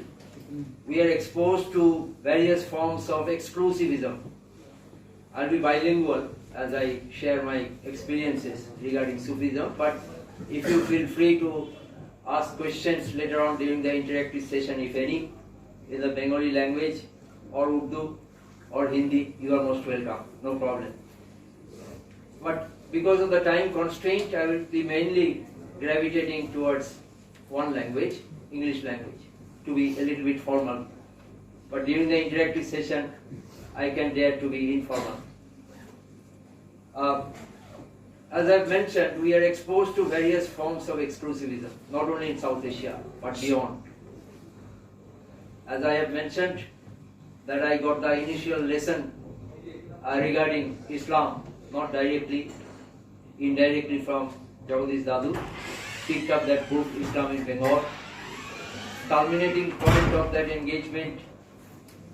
we are exposed to various forms of exclusivism. I'll be bilingual as I share my experiences regarding Sufism, but if you feel free to ask questions later on during the interactive session, if any, in the Bengali language or Urdu or Hindi, you are most welcome, no problem. But because of the time constraint, I will be mainly gravitating towards one language, English language, to be a little bit formal. But during the interactive session, I can dare to be informal. As I've mentioned, we are exposed to various forms of exclusivism, not only in South Asia, but beyond. As I have mentioned, that I got the initial lesson regarding Islam, not directly, indirectly from Jagadish Dadu, picked up that book, Islam in Bengal. Culminating point of that engagement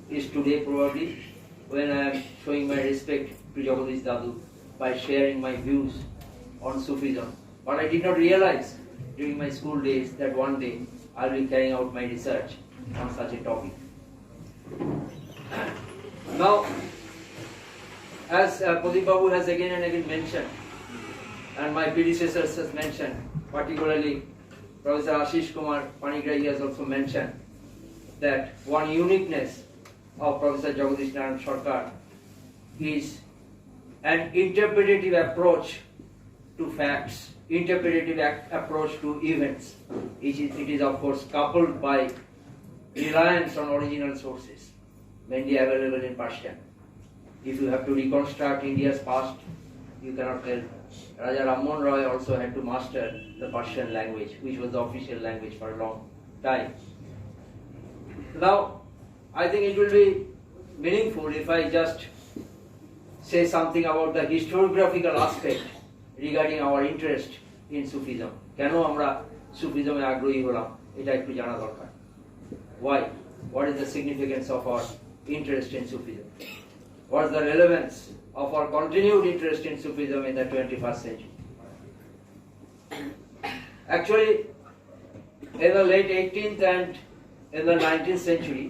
is today probably, when I am showing my respect to Jagadish Dadu by sharing my views on Sufism. But I did not realize during my school days that one day I will be carrying out my research on such a topic. Now, as Pradip Babu has again and again mentioned, and my predecessors has mentioned, particularly Professor Ashish Kumar Panigrahi has also mentioned, that one uniqueness of Professor Jagadish Narayan Sarkar is an interpretative approach to facts, interpretative approach to events. It is of course coupled by reliance on original sources, mainly available in Persian. If you have to reconstruct India's past, you cannot tell. Raja Rammohn Roy also had to master the Persian language, which was the official language for a long time. Now, I think it will be meaningful if I just say something about the historiographical aspect regarding our interest in Sufism. Keno amra Sufism e agrohi holam, eta ekটু জানা দরকার. Why? What is the significance of our interest in Sufism? What is the relevance of our continued interest in Sufism in the 21st century? Actually, in the late 18th and in the 19th century,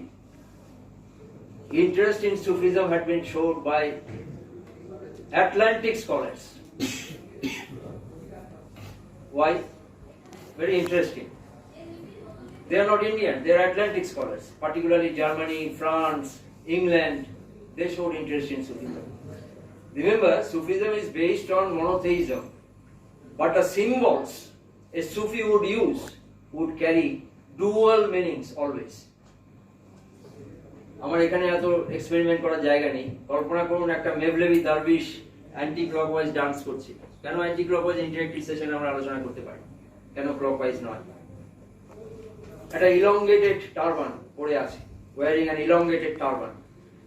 interest in Sufism had been shown by Atlantic scholars. Why? Very interesting. They are not Indian, they are Atlantic scholars, particularly Germany, France, England. They showed interest in Sufism. Remember, Sufism is based on monotheism, but the symbols a Sufi would use would carry dual meanings always. আমার এখানে এত experiment করার জায়গা নেই। কল্পনা করুন একটা Mevlevi দারবিশ anti clockwise dance করছে। কেন অ্যান্টি ক্লকওয়াইজ ইন্টারেক্টিভ সেশনে আমরা আলোচনা করতে পারি, কেন ক্লকওয়াইজ নয়? একটা ইলংগেটেড টারবান পরে আছে, wearing an elongated turban.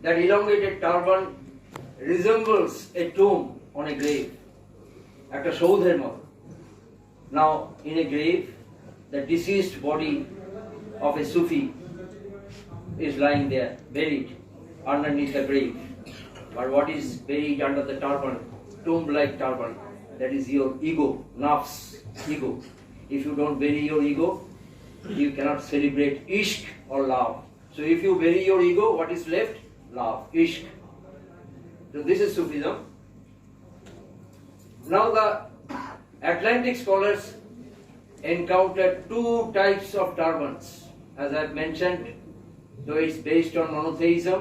That elongated turban resembles a tomb on a grave, একটা সৌধের মতো। Now, in a grave, the deceased body of a Sufi is lying there, buried underneath the grave. But what is buried under the turban, tomb-like turban? That is your ego, nafs, ego. If you don't bury your ego, you cannot celebrate ishq or love. So if you bury your ego, what is left? Love, ishq. So this is Sufism. Now the Atlantic scholars encountered two types of turbans. As I have mentioned, though it's based on monotheism,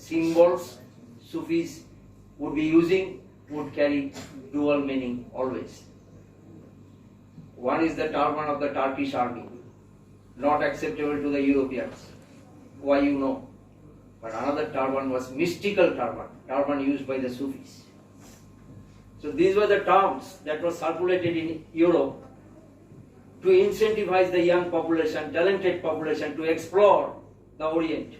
symbols Sufis would be using would carry dual meaning always. One is the turban of the Turkish army, not acceptable to the Europeans. Why, you know? But another turban was mystical turban used by the Sufis. So these were the terms that were circulated in Europe to incentivize the young population, talented population to explore the Orient.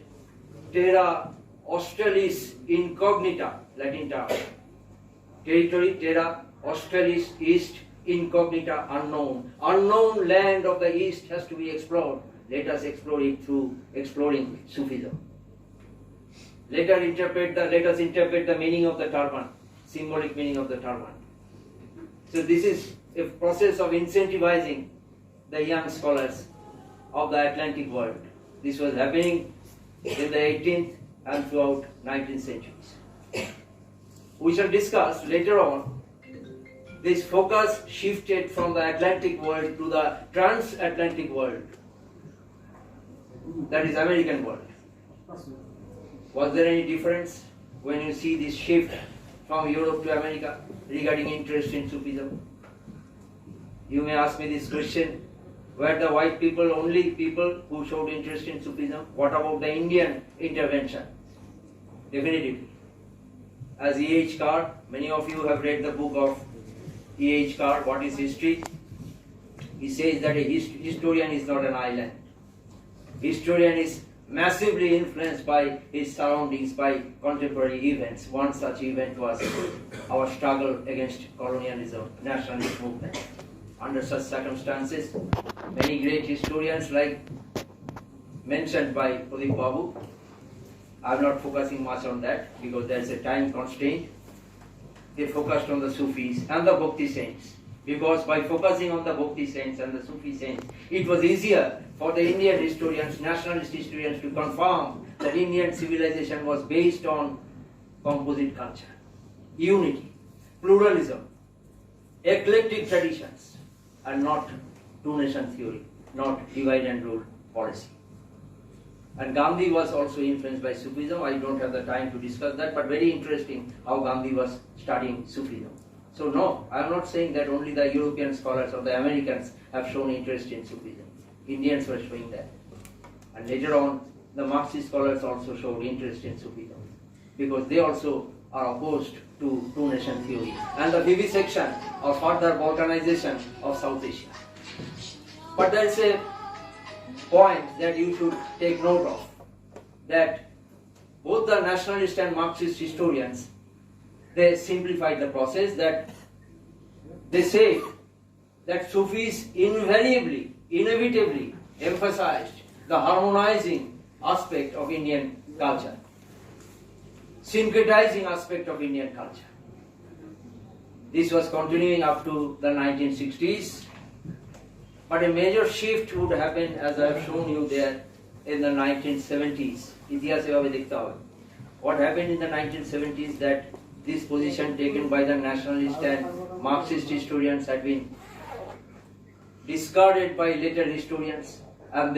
Terra australis incognita, Latin term. Territory, terra australis, east, incognita, unknown. Unknown land of the east has to be explored. Let us explore it through exploring Sufism. Let us interpret the meaning of the turban, symbolic meaning of the turban. So this is a process of incentivizing the young scholars of the Atlantic world. This was happening in the 18th and throughout 19th centuries. We shall discuss later on, this focus shifted from the Atlantic world to the transatlantic world, that is American world. Was there any difference when you see this shift from Europe to America regarding interest in Sufism? You may ask me this question, were the white people only people who showed interest in Sufism? What about the Indian intervention? Definitively. As E.H. Carr, many of you have read the book of E.H. Carr, What is History? He says that a historian is not an island. Historian is massively influenced by his surroundings, by contemporary events. One such event was our struggle against colonialism, nationalist movement. Under such circumstances, many great historians like mentioned by Pradip Babu, I am not focusing much on that because there is a time constraint. They focused on the Sufis and the Bhakti saints, because by focusing on the Bhakti saints and the Sufi saints, it was easier for the Indian historians, nationalist historians, to confirm that Indian civilization was based on composite culture, unity, pluralism, eclectic traditions, and not two-nation theory, not divide and rule policy. And Gandhi was also influenced by Sufism. I don't have the time to discuss that, but very interesting how Gandhi was studying Sufism. So no, I am not saying that only the European scholars or the Americans have shown interest in Sufism. Indians were showing that. And later on, the Marxist scholars also showed interest in Sufism, because they also are opposed to two-nation theory and the vivisection or further Balkanization of South Asia. But there is a point that you should take note of, that both the nationalist and Marxist historians, they simplified the process, that they say that Sufis invariably, inevitably emphasized the harmonizing aspect of Indian culture, syncretizing aspect of Indian culture. This was continuing up to the 1960s, but a major shift would happen, as I have shown you there, in the 1970s. What happened in the 1970s, that this position taken by the nationalist and Marxist historians had been discarded by later historians, and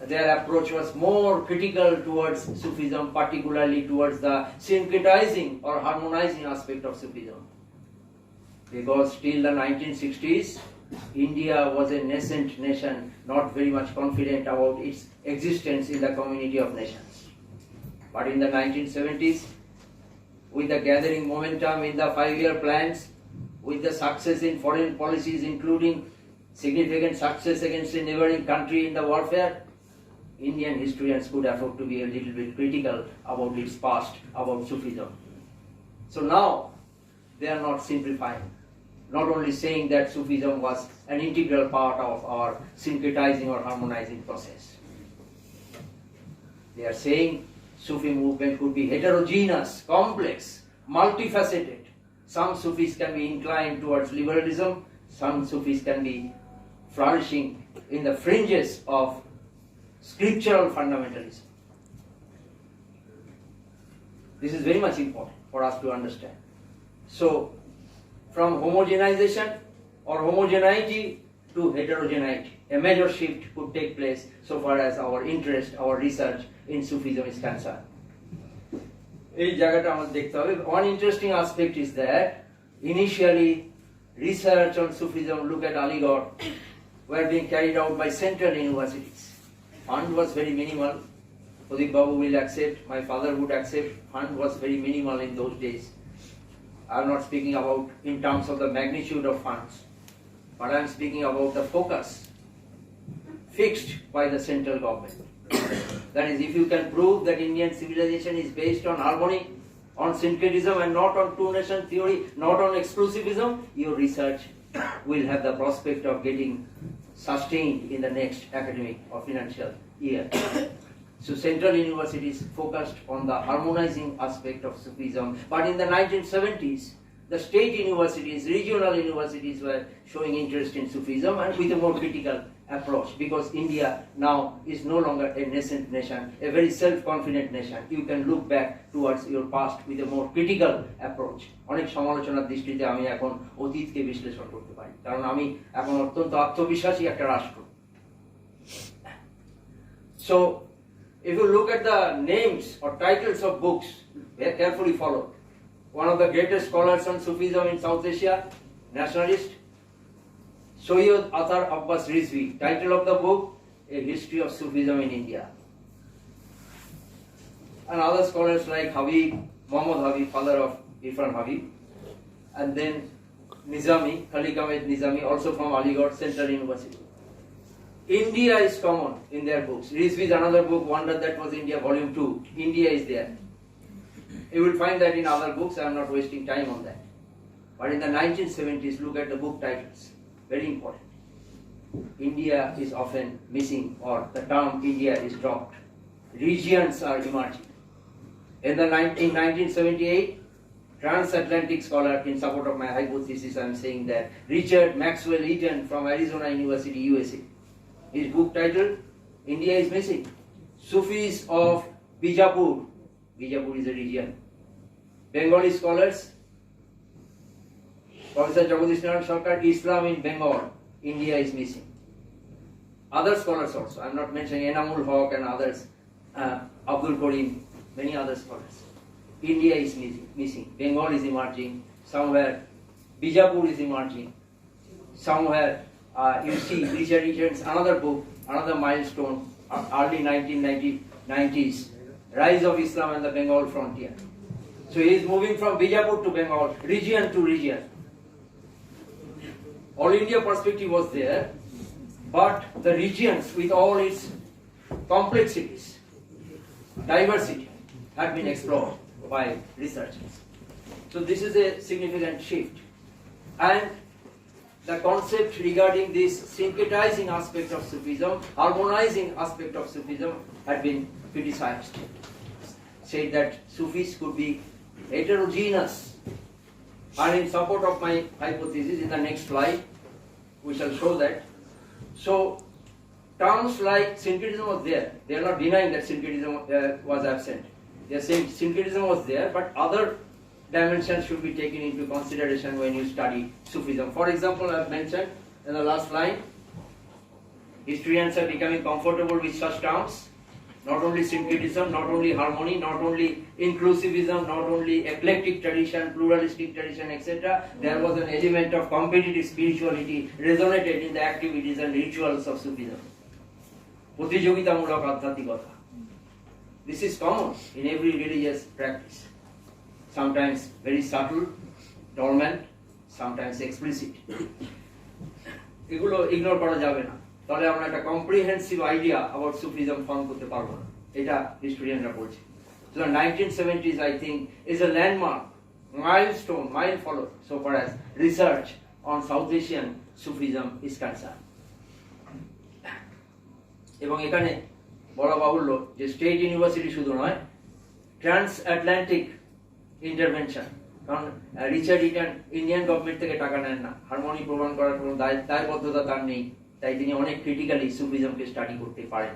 their approach was more critical towards Sufism, particularly towards the syncretizing or harmonizing aspect of Sufism. Because till the 1960s, India was a nascent nation, not very much confident about its existence in the community of nations. But in the 1970s, with the gathering momentum in the 5-year plans, with the success in foreign policies, including significant success against a neighboring country in the warfare, Indian historians could afford to be a little bit critical about its past, about Sufism. So now, they are not simplifying, not only saying that Sufism was an integral part of our syncretizing or harmonizing process. They are saying Sufi movement could be heterogeneous, complex, multifaceted. Some Sufis can be inclined towards liberalism, some Sufis can be flourishing in the fringes of scriptural fundamentalism. This is very much important for us to understand. So, from homogenization or homogeneity to heterogeneity, a major shift could take place so far as our interest, our research in Sufism is concerned. One interesting aspect is that initially research on Sufism, look at Aligarh, were being carried out by central universities. Fund was very minimal. Pradip Babu will accept, my father would accept, fund was very minimal in those days. I'm not speaking about in terms of the magnitude of funds, but I'm speaking about the focus fixed by the central government. That is, if you can prove that Indian civilization is based on harmony, on syncretism and not on two-nation theory, not on exclusivism, your research will have the prospect of getting sustained in the next academic or financial year. So central universities focused on the harmonizing aspect of Sufism, but in the 1970s, the state universities, regional universities were showing interest in Sufism and with a more critical approach, because India now is no longer a nascent nation, a very self-confident nation. You can look back towards your past with a more critical approach. অনেক সমালোচনার দৃষ্টিতে আমি এখন অতীতকে বিশ্লেষণ করতে পারি, কারণ আমি এখন অত্যন্ত আত্মবিশ্বাসী একটা রাষ্ট্র। So, if you look at the names or titles of books, they are carefully followed. One of the greatest scholars on Sufism in South Asia, nationalist, Sayyid Athar Abbas Rizvi. Title of the book, A History of Sufism in India. And other scholars like Habib, Muhammad Habib, father of Irfan Habib. And then Nizami, Khalik Ahmed Nizami, also from Aligarh Central University. India is common in their books. Rizvi's another book, Wonder That Was India, Volume 2. India is there. You will find that in other books. I am not wasting time on that. But in the 1970s, look at the book titles. Very important. India is often missing, or the term India is dropped. Regions are emerging. In 1978, transatlantic scholar, in support of my hypothesis, I am saying that Richard Maxwell Eaton from Arizona University, USA. His book title, India is Missing. Sufis of Bijapur. Bijapur is a region. Bengali scholars, Professor Jagadish Sarkar, Islam in Bengal, India is missing. Other scholars also, I am not mentioning Enamul Haq and others, Abdul Karim, many other scholars. India is missing. Bengal is emerging. Somewhere Bijapur is emerging. Somewhere you see Richard Eaton's another book, another milestone, early 1990s, Rise of Islam and the Bengal Frontier. So he is moving from Bijapur to Bengal, region to region. All India perspective was there, but the regions with all its complexities, diversity, had been explored by researchers. So this is a significant shift. And the concept regarding this syncretizing aspect of Sufism, harmonizing aspect of Sufism, had been criticized. Said that Sufis could be heterogeneous. And in support of my hypothesis, in the next slide, we shall show that. So, terms like syncretism was there. They are not denying that syncretism was absent. They are saying syncretism was there, but other dimensions should be taken into consideration when you study Sufism. For example, I have mentioned in the last line, historians are becoming comfortable with such terms. Not only syncretism, not only harmony, not only inclusivism, not only eclectic tradition, pluralistic tradition, etc. There was an element of competitive spirituality resonated in the activities and rituals of Sufism. প্রতিযোগিতামূলক আধ্যাত্মিকতা. This is common in every religious practice. Sometimes very subtle, dormant, sometimes explicit. এগুলো ignore করা যাবে না, তাহলে আমরা একটা comprehensive idea about Sufism form করতে পারবো না, এটা হিস্টোরিয়ানরা বলছে। So the 1970s, I think, is a landmark, milestone, mile followed so far as research on South Asian Sufism is concerned. এবং এখানে বলা বাহুল্য যে স্টেট ইউনিভার্সিটি শুধু নয়, ট্রান্সআটলান্টিক ইন্টারভেনশন, কারণ রিচার্ড ইটন ইন্ডিয়ান গভর্নমেন্ট থেকে টাকা নেন না, হারমোনি প্রমাণ করার কোনো দায়বদ্ধতা তার নেই, তাই তিনি অনেক ক্রিটিক্যালি সুফিজমকে স্টাডি করতে পারেন।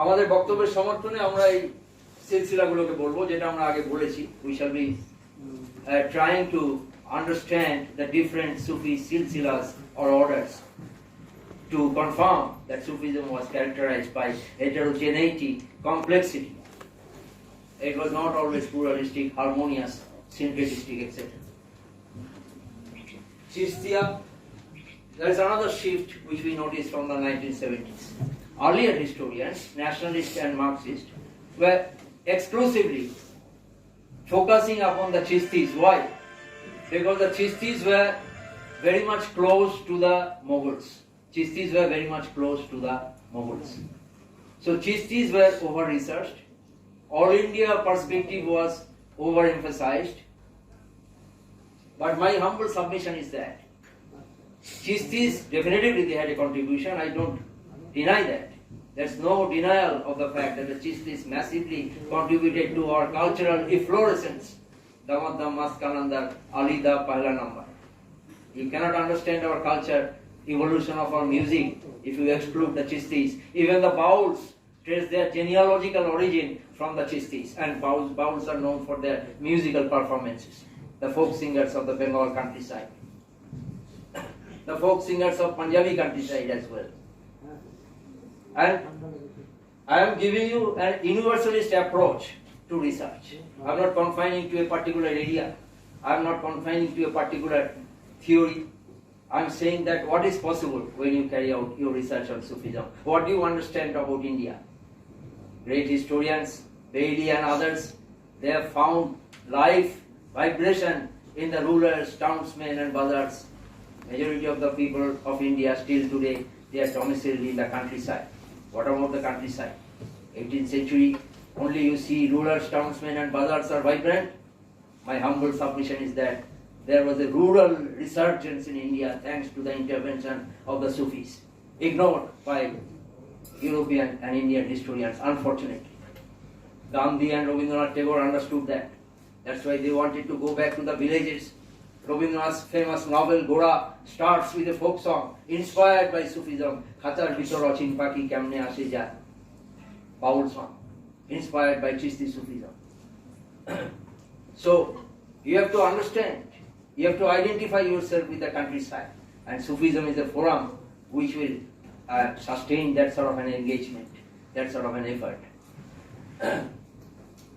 আমাদের বক্তব্যের সমর্থনে আমরা এই সিলসিলাগুলোকে বলবো, যেটা আমরা আগে বলেছি। We shall be trying to understand the different Sufi silsilahs or orders to confirm that Sufism was characterized by heterogeneity, complexity. It was not always pluralistic, harmonious, syncretistic, etc. Chishtiya, there is another shift which we noticed from the 1970s. Earlier historians, nationalists and Marxists, were exclusively focusing upon the Chistis. Why? Because the Chistis were very much close to the Mughals. Chistis were very much close to the Mughals. So Chistis were over-researched. All India perspective was overemphasized. But my humble submission is that Chistis, definitely they had a contribution, I don't deny that. There's no denial of the fact that the Chistis massively contributed to our cultural efflorescence. Damadam Maskanandar, Alida Pahla number. You cannot understand our culture, evolution of our music, if you exclude the Chistis. Even the Bauls trace their genealogical origin from the Chistis, and Bauls are known for their musical performances. The folk singers of the Bengal countryside, the folk singers of Punjabi countryside as well. And I am giving you an universalist approach to research. I am not confining to a particular area. I am not confining to a particular theory. I am saying that what is possible when you carry out your research on Sufism. What do you understand about India? Great historians, Bailey and others, they have found life, vibration in the rulers, townsmen and bazaars. Majority of the people of India still today, they are domiciled in the countryside. What about the countryside? 18th century, only you see rulers, townsmen and bazaars are vibrant. My humble submission is that there was a rural resurgence in India thanks to the intervention of the Sufis, ignored by European and Indian historians, unfortunately. Gandhi and Rabindranath Tagore understood that. That's why they wanted to go back to the villages. Rabindranath's famous novel Gora starts with a folk song inspired by Sufism. Khatar Bitor Achin Paki Kamne Ashe Ja. Baul song, inspired by Chisti Sufism. So, you have to understand, you have to identify yourself with the countryside. And Sufism is a forum which will sustain that sort of an engagement, that sort of an effort.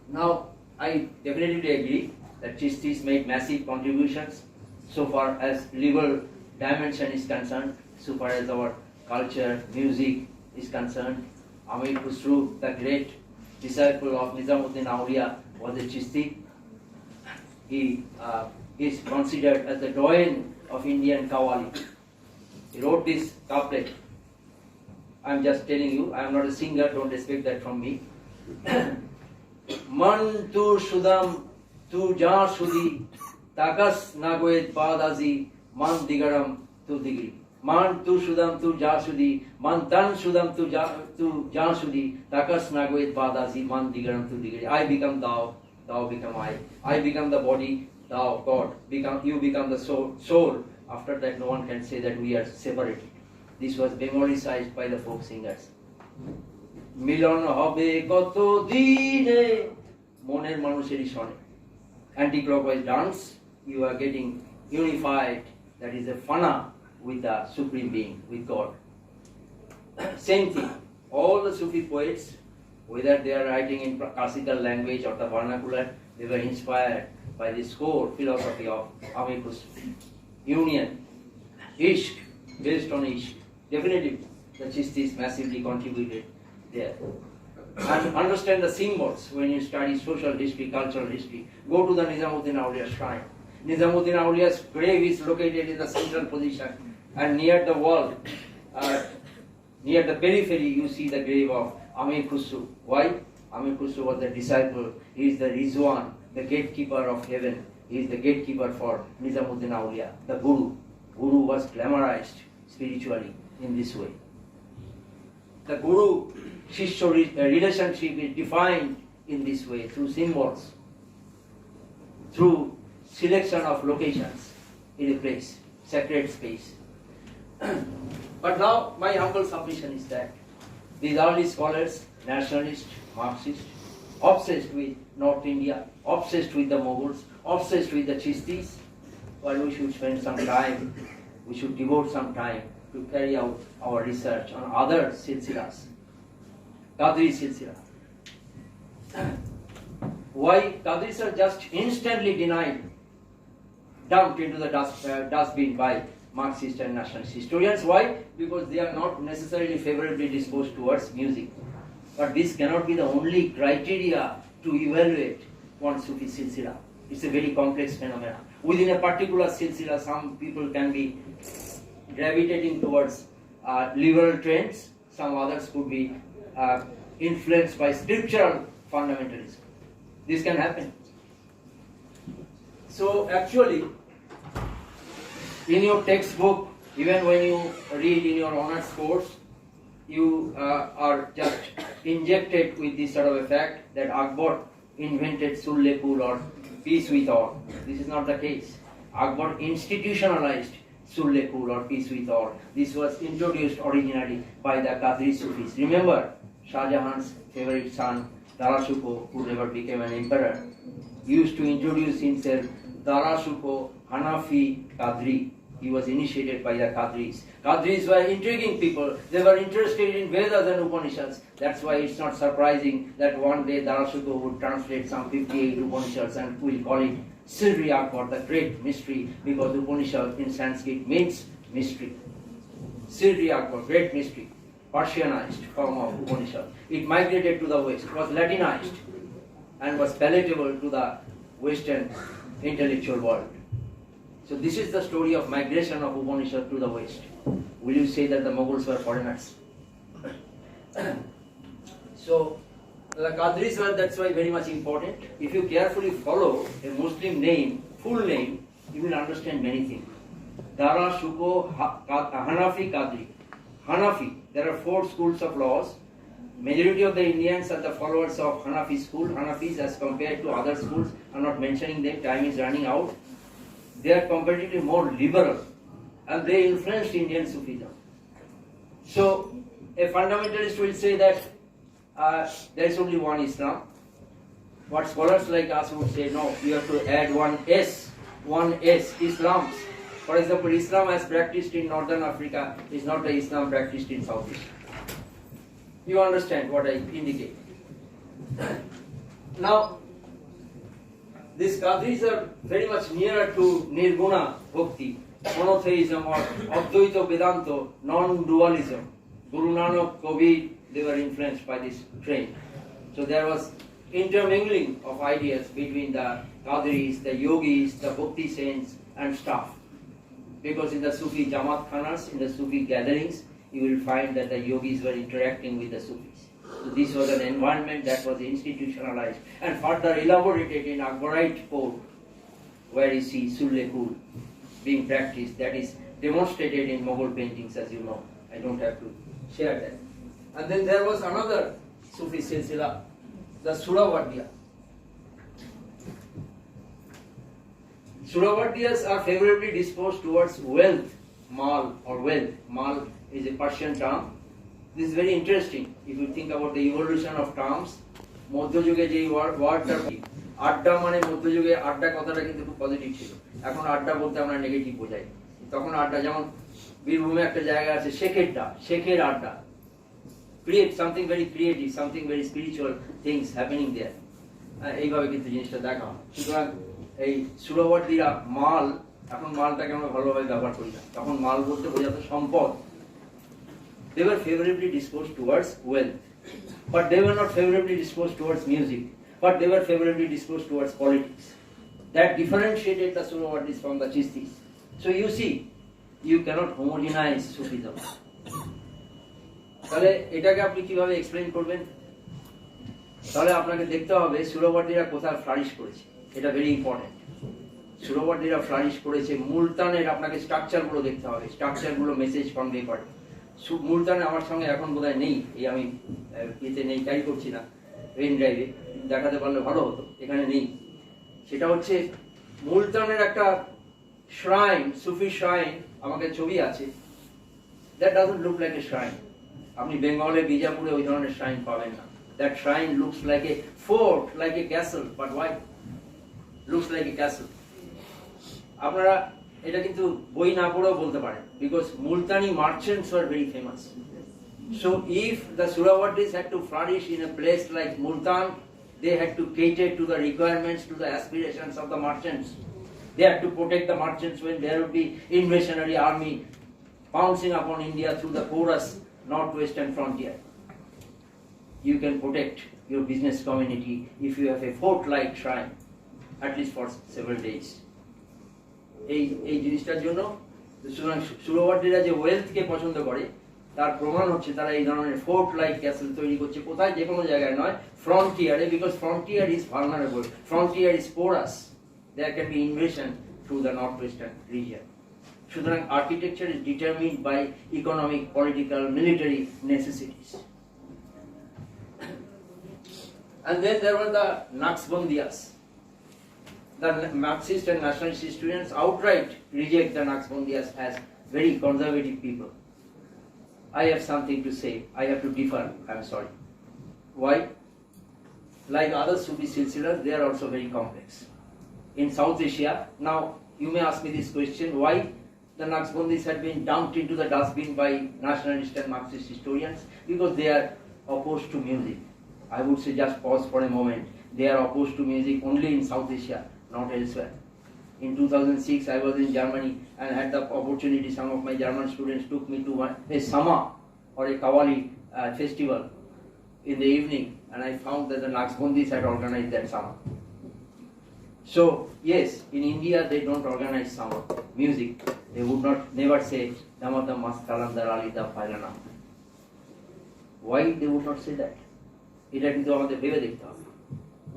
Now, I definitely agree that Chistis made massive contributions so far as liberal dimension is concerned, so far as our culture, music is concerned. Amir Khusru, the great disciple of Nizamuddin Auliya, was a Chisti. He is considered as the doyen of Indian Qawwali. He wrote this couplet. I am just telling you, I am not a singer, don't expect that from me. Man tu shudam tu ja shudi takas nagoet padazi man digaram tu digri. Man tu shudam tu ja shudi man tan shudam tu ja shudi takas nagoet padazi man digaram tu digri. I become thou, thou become I become the body, thou God, you become the soul. After that, no one can say that we are separated. This was Bengalicized by the folk singers. Milon hobe koto dine moner manusheri shone. Anti-clockwise dance, you are getting unified, that is a fana with the Supreme Being, with God. Same thing, all the Sufi poets, whether they are writing in classical language or the vernacular, they were inspired by this core philosophy of Amir Khusru. Union, Ishq, based on Ishq. Definitely, the Chistis massively contributed there. And understand the symbols when you study social history, cultural history. Go to the Nizamuddin Auliya shrine. Nizamuddin Auliya's grave is located in the central position, and near the wall, near the periphery, you see the grave of Amir Khusru. Why? Amir Khusru was the disciple. He is the Rizwan, the gatekeeper of heaven. He is the gatekeeper for Nizamuddin Auliya, the Guru. Guru was glamorized spiritually in this way. The Guru-Shishya relationship is defined in this way, through symbols, through selection of locations in a place, sacred space. But now my humble submission is that these early scholars, nationalists, Marxists, obsessed with North India, obsessed with the Mughals, obsessed with the Chistis, well, we should spend some time, we should devote some time to carry out our research on other silsilahs, Qadri silsilah. Why Qadris are just instantly denied, dumped into the dustbin by Marxist and nationalist historians? Why? Because they are not necessarily favorably disposed towards music. But this cannot be the only criteria to evaluate one Sufi silsila. It's a very complex phenomenon. Within a particular silsila, some people can be gravitating towards liberal trends, some others could be influenced by scriptural fundamentalism. This can happen. So actually, in your textbook, even when you read in your honors course, you are just injected with this sort of a fact that Akbar invented Sulle-Kul or peace with all. This is not the case. Akbar institutionalized Sulle-Kul or peace with all. This was introduced originally by the Qadri Sufis. Remember, Shah Jahan's favorite son, Darashuko, who never became an emperor, used to introduce himself Darashuko Hanafi Qadri. He was initiated by the Qadris. Qadris were intriguing people. They were interested in Vedas and Upanishads. That's why it's not surprising that one day Darashuko would translate some 58 Upanishads and we'll call it Sirri Akbar, the great mystery, because Upanishad in Sanskrit means mystery. Sirri Akbar, great mystery, Persianized form of Upanishad. It migrated to the West, was Latinized, and was palatable to the Western intellectual world. So this is the story of migration of Upanishad to the West. Will you say that the Mughals were foreigners? So the Qadris were, that's why, very much important. If you carefully follow a Muslim name, full name, you will understand many things. Dara Shuko Hanafi Qadri. Hanafi, there are 4 schools of laws. Majority of the Indians are the followers of Hanafi school. Hanafis, as compared to other schools, I'm not mentioning them, time is running out. They are comparatively more liberal and they influenced Indian Sufism. So a fundamentalist will say that there is only one Islam. What scholars like us would say, no, you have to add one S, Islams. For example, Islam as practiced in Northern Africa is not the Islam practiced in South Asia. You understand what I indicate. Now, these Qadris are very much nearer to Nirguna Bhakti, monotheism or Advaita Vedanta, non-dualism. Guru Nanak, Kabir, they were influenced by this trend. So there was intermingling of ideas between the Qadris, the yogis, the Bhakti saints and staff. Because in the Sufi Jamaat Khanas, in the Sufi gatherings, you will find that the yogis were interacting with the Sufis. So this was an environment that was institutionalized and further elaborated in Akbarite court, where you see Sulle-Kul being practiced. That is demonstrated in Mughal paintings, as you know. I don't have to share that. And then there was another Sufi silsila, the Suravardhiya. Suravardhiyas are favorably disposed towards wealth, mal or wealth. Mal is a Persian term. This is very interesting. If you think about the evolution of terms, মধ্যযুগে যে ওয়ার্ডটা আড্ডা মানে মধ্যযুগে আড্ডা কথাটা কিন্তু খুব পজিটিভ ছিল। এখন আড্ডা বলতে আমরা নেগেটিভ বোঝাই। তখন আড্ডা যেমন বীরভূমে একটা জায়গা আছে শেখের আড্ডা। Create something very creative, something very spiritual things happening there. এইভাবে কিন্তু জিনিসটা দেখা হয়। সুতরাং এই সুরবর্তীরা মাল, এখন মালটাকে আমরা ভালোভাবে ব্যবহার করি না। তখন মাল বলতে বোঝাতো সম্পদ। They were favorably disposed towards wealth, but they were not favorably disposed towards music, but they were favorably disposed towards politics. That differentiated the Suravardis from the Chistis. So you see, you cannot homogenize Sufism. তাহলে এটাকে আপনি কিভাবে explain করবেন? তাহলে আপনাকে দেখতে হবে সুরবর্তীরা কোথায় ফ্লারিশ করেছে। এটা ভেরি ইম্পর্টেন্ট। সুরবর্তীরা ফ্লারিশ করেছে মুলতানের, আপনাকে স্ট্রাকচারগুলো দেখতে হবে। স্ট্রাকচারগুলো মেসেজ কনভে করে। মুলতানে আমার সঙ্গে এখন বোধহয় নেই, এই আমি এতে নেই, ক্যারি করছি না পেন ড্রাইভে, দেখাতে পারলে ভালো হতো, এখানে নেই। সেটা হচ্ছে মুলতানের একটা শ্রাইন, সুফি শ্রাইন, আমাকে ছবি আছে। That doesn't look like a shrine. আপনি বেঙ্গলে বিজাপুরে ওই ধরনের শ্রাইন পাবেন না। That shrine looks like a fort, like a castle, but why looks like a castle. আপনারা এটা কিন্তু বই না পড়েও বলতে পারেন, because Multani merchants were very famous. So if the Suhrawardis had to flourish in a place like Multan, they had to cater to the requirements, to the aspirations of the merchants. They had to protect the merchants when there would be invasionary army pouncing upon India through the porous northwestern frontier. you can protect your business community if you have a fort-like shrine, at least for several days. এই জিনিসটার জন্য সুতরাং সুরবার্ডীরা যে ওয়েলথকে পছন্দ করে তার প্রমাণ হচ্ছে তারা এই ধরনের ফোর্ট লাইক ক্যাসেল তৈরি করছে, কোথায়? যে কোনো জায়গায় নয়, ফ্রন্টিয়ারে, because frontier is vulnerable, frontier is porous, there can be invasion through the north western region. সুতরাং architecture is determined by economic, political, military necessities. And then there were the Naqshbandiyas. The Marxist and nationalist students outright reject the Naqshbandiyas as very conservative people. I have something to say. I have to differ. I'm sorry. Why? Like other Sufi Silsilahs, they are also very complex. In South Asia, now you may ask me this question: why the Naqshbandis had been dumped into the dustbin by nationalist and Marxist historians? Because they are opposed to music. I would say just pause for a moment. They are opposed to music only in South Asia, not elsewhere. In 2006, I was in Germany and had the opportunity, some of my German students took me to a Sama or a Qawwali festival in the evening, and I found that the Naqshbandis had organized that Sama. So, yes, in India they don't organize Sama music. They would never say, Damata Mas Kalandar Ali Da Pailana. Why they would not say that? এটা কিন্তু আমাদের ভেবে দেখতে হবে,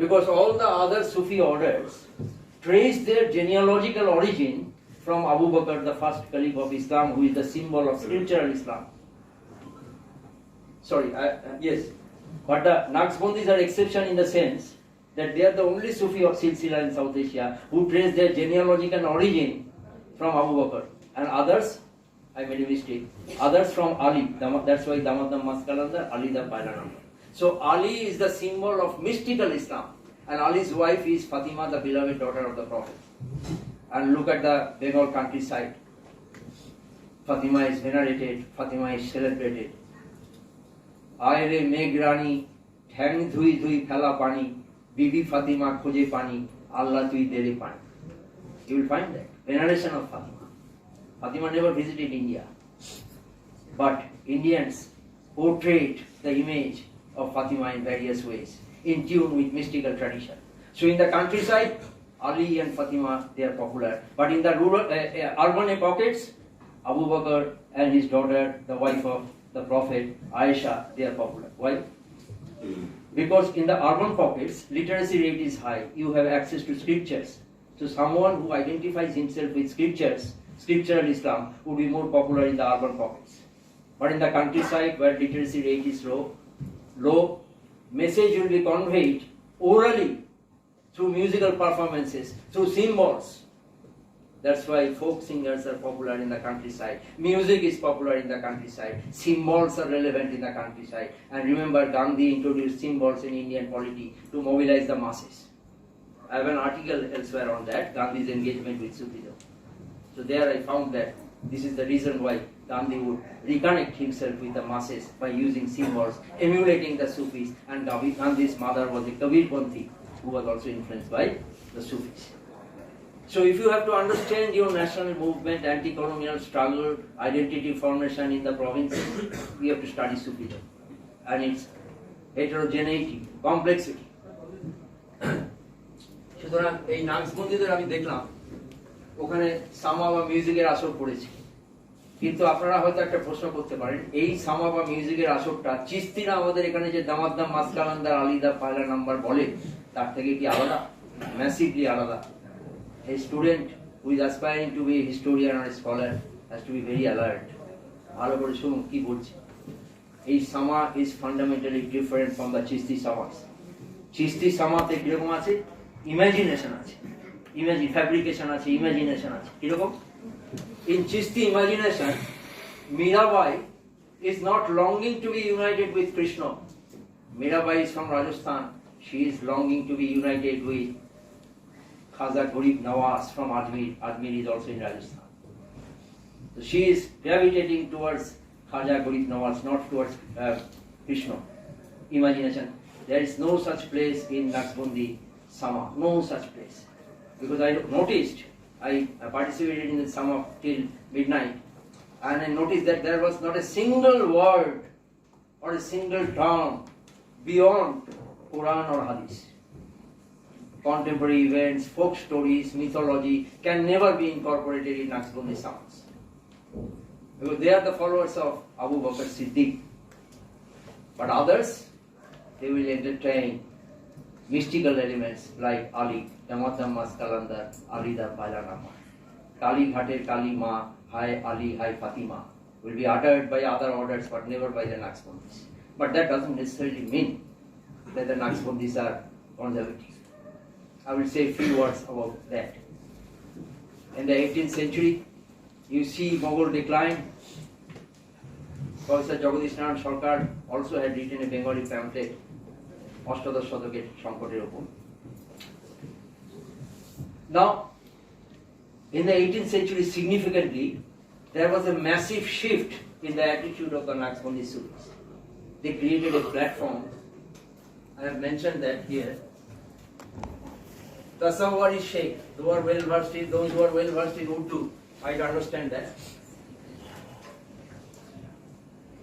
because all the other Sufi orders trace their genealogical origin from Abu Bakr, the first caliph of Islam, who is the symbol of scriptural Islam. Sorry, yes, but the Naqshbandis are exception in the sense that they are the only Sufi of Silsila in South Asia who trace their genealogical origin from Abu Bakr, and others, I made a mistake, others from Ali. That's why Damadam Maskalandar, Ali the Pailanam. So Ali is the symbol of mystical Islam, and Ali's wife is Fatima, the beloved daughter of the Prophet. And look at the Bengal countryside. Fatima is venerated, Fatima is celebrated. Aire Meghrani, Thang Dhui Dhui Phala Pani, Bibi Fatima Khoje Pani, Allah Tui Dele Pani. You will find that veneration of Fatima. Fatima never visited India, but Indians portrayed the image of Fatima in various ways, in tune with mystical tradition. So in the countryside, Ali and Fatima, they are popular. But in the rural, urban pockets, Abu Bakr and his daughter, the wife of the Prophet, Aisha, they are popular. Why? Because in the urban pockets, literacy rate is high. You have access to scriptures. So someone who identifies himself with scriptures, scriptural Islam, would be more popular in the urban pockets. But in the countryside, where literacy rate is low, message will be conveyed orally through musical performances, through symbols. That's why folk singers are popular in the countryside. Music is popular in the countryside. Symbols are relevant in the countryside. And remember, Gandhi introduced symbols in Indian polity to mobilize the masses. I have an article elsewhere on that, Gandhi's engagement with Sufism. So there I found that this is the reason why Gandhi would reconnect himself with the masses by using symbols, emulating the Sufis, and Gandhi's mother was a Kabirpanthi who was also influenced by the Sufis. So if you have to understand your national movement, anti-colonial struggle, identity formation in the provinces, you have to study Sufism and its heterogeneity, complexity. সুতরাং এই নাক্সবন্দীদের আমি দেখলাম ওখানে সামা বা মিউজিকের আসর পড়েছে, কিন্তু আপনারা হয়তো একটা প্রশ্ন করতে পারেন, এই সামা বা মিউজিকের আসরটা চিস্তিরা আমাদের এখানে যে দামাদ্দাম মাসকালান্দার আলিদা পায়লা নাম্বার বলে তার থেকে কি আলাদা? ম্যাসিভলি আলাদা। A student who is aspiring to be a historian or a scholar has to be very alert. ভালো করে শুনুন কি বলছি। এই সামা is fundamentally different from the Chishti samas. Chishti সামাতে কিরকম আছে? ইমাজিনেশন আছে, ফ্যাব্রিকেশন আছে, ইমাজিনেশন আছে। কিরকম? In Chisti imagination, Mirabai is not longing to be united with Krishna. Mirabai is from Rajasthan. She is longing to be united with Khaja Gharib Nawaz from Ajmer. Ajmer is also in Rajasthan. So she is gravitating towards Khaja Gharib Nawaz, not towards Krishna. Imagination. There is no such place in Naqshbandi Sama, no such place. Because I noticed, I participated in the Sama till midnight, and I noticed that there was not a single word or a single term beyond Quran or Hadith. Contemporary events, folk stories, mythology can never be incorporated in Naqshbandi sounds. Because they are the followers of Abu Bakr Siddiq. But others, they will entertain mystical elements like Ali, Yamatam Maskalandar, Ali da Bailanama. Kali Ghater Kali Ma, Hai Ali, Hai Fatima will be uttered by other orders but never by the Naqshbandis. But that doesn't necessarily mean that the Naqshbandis are conservative. I will say a few words about that. In the 18th century, you see Mughal decline. Professor Jagadish Sarkar also had written a Bengali pamphlet, Ashtadash Shataket Sankoter Opor. Now, in the 18th century, significantly, there was a massive shift in the attitude of the Naqshbandi Sufis. They created a platform. I have mentioned that here. Tasawwari Sheikh, those who are well versed in Urdu, might understand that.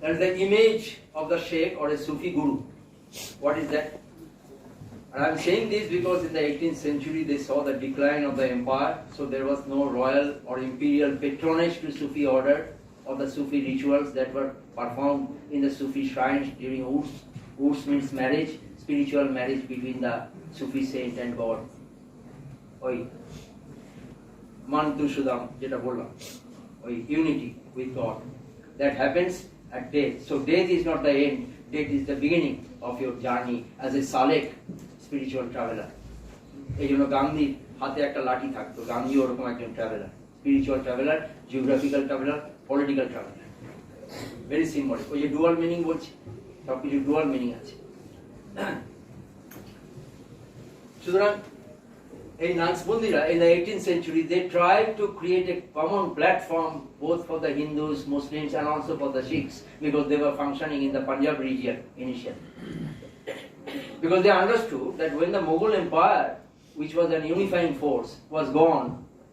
That is the image of the Sheikh or a Sufi Guru. What is that? And I am saying this because in the 18th century they saw the decline of the empire, so there was no royal or imperial patronage to Sufi order or the Sufi rituals that were performed in the Sufi shrines during Urs. Urs means marriage, spiritual marriage between the Sufi saint and God. Oi, Mantu Shudam, jeta bolla. Oi, unity with God. That happens at death. So death is not the end, death is the beginning of your journey as a Salek, spiritual traveler. এই জন্য গান্ধীর হাতে একটা লাঠি থাকতো, গান্ধী ওরকম একজন traveller, spiritual traveller, geographical traveller, political traveller, very symbolic. ওই যে ডুয়াল মিনিং বলছি, সবকিছু ডুয়াল মিনিং আছে। সুতরাং এই Naqshbandira in the 18th century, they tried to create a common platform both for the Hindus, Muslims and also for the Sikhs, because they were functioning in the Punjab region initially. Because they understood that when the Mughal Empire, which was an unifying force, was gone,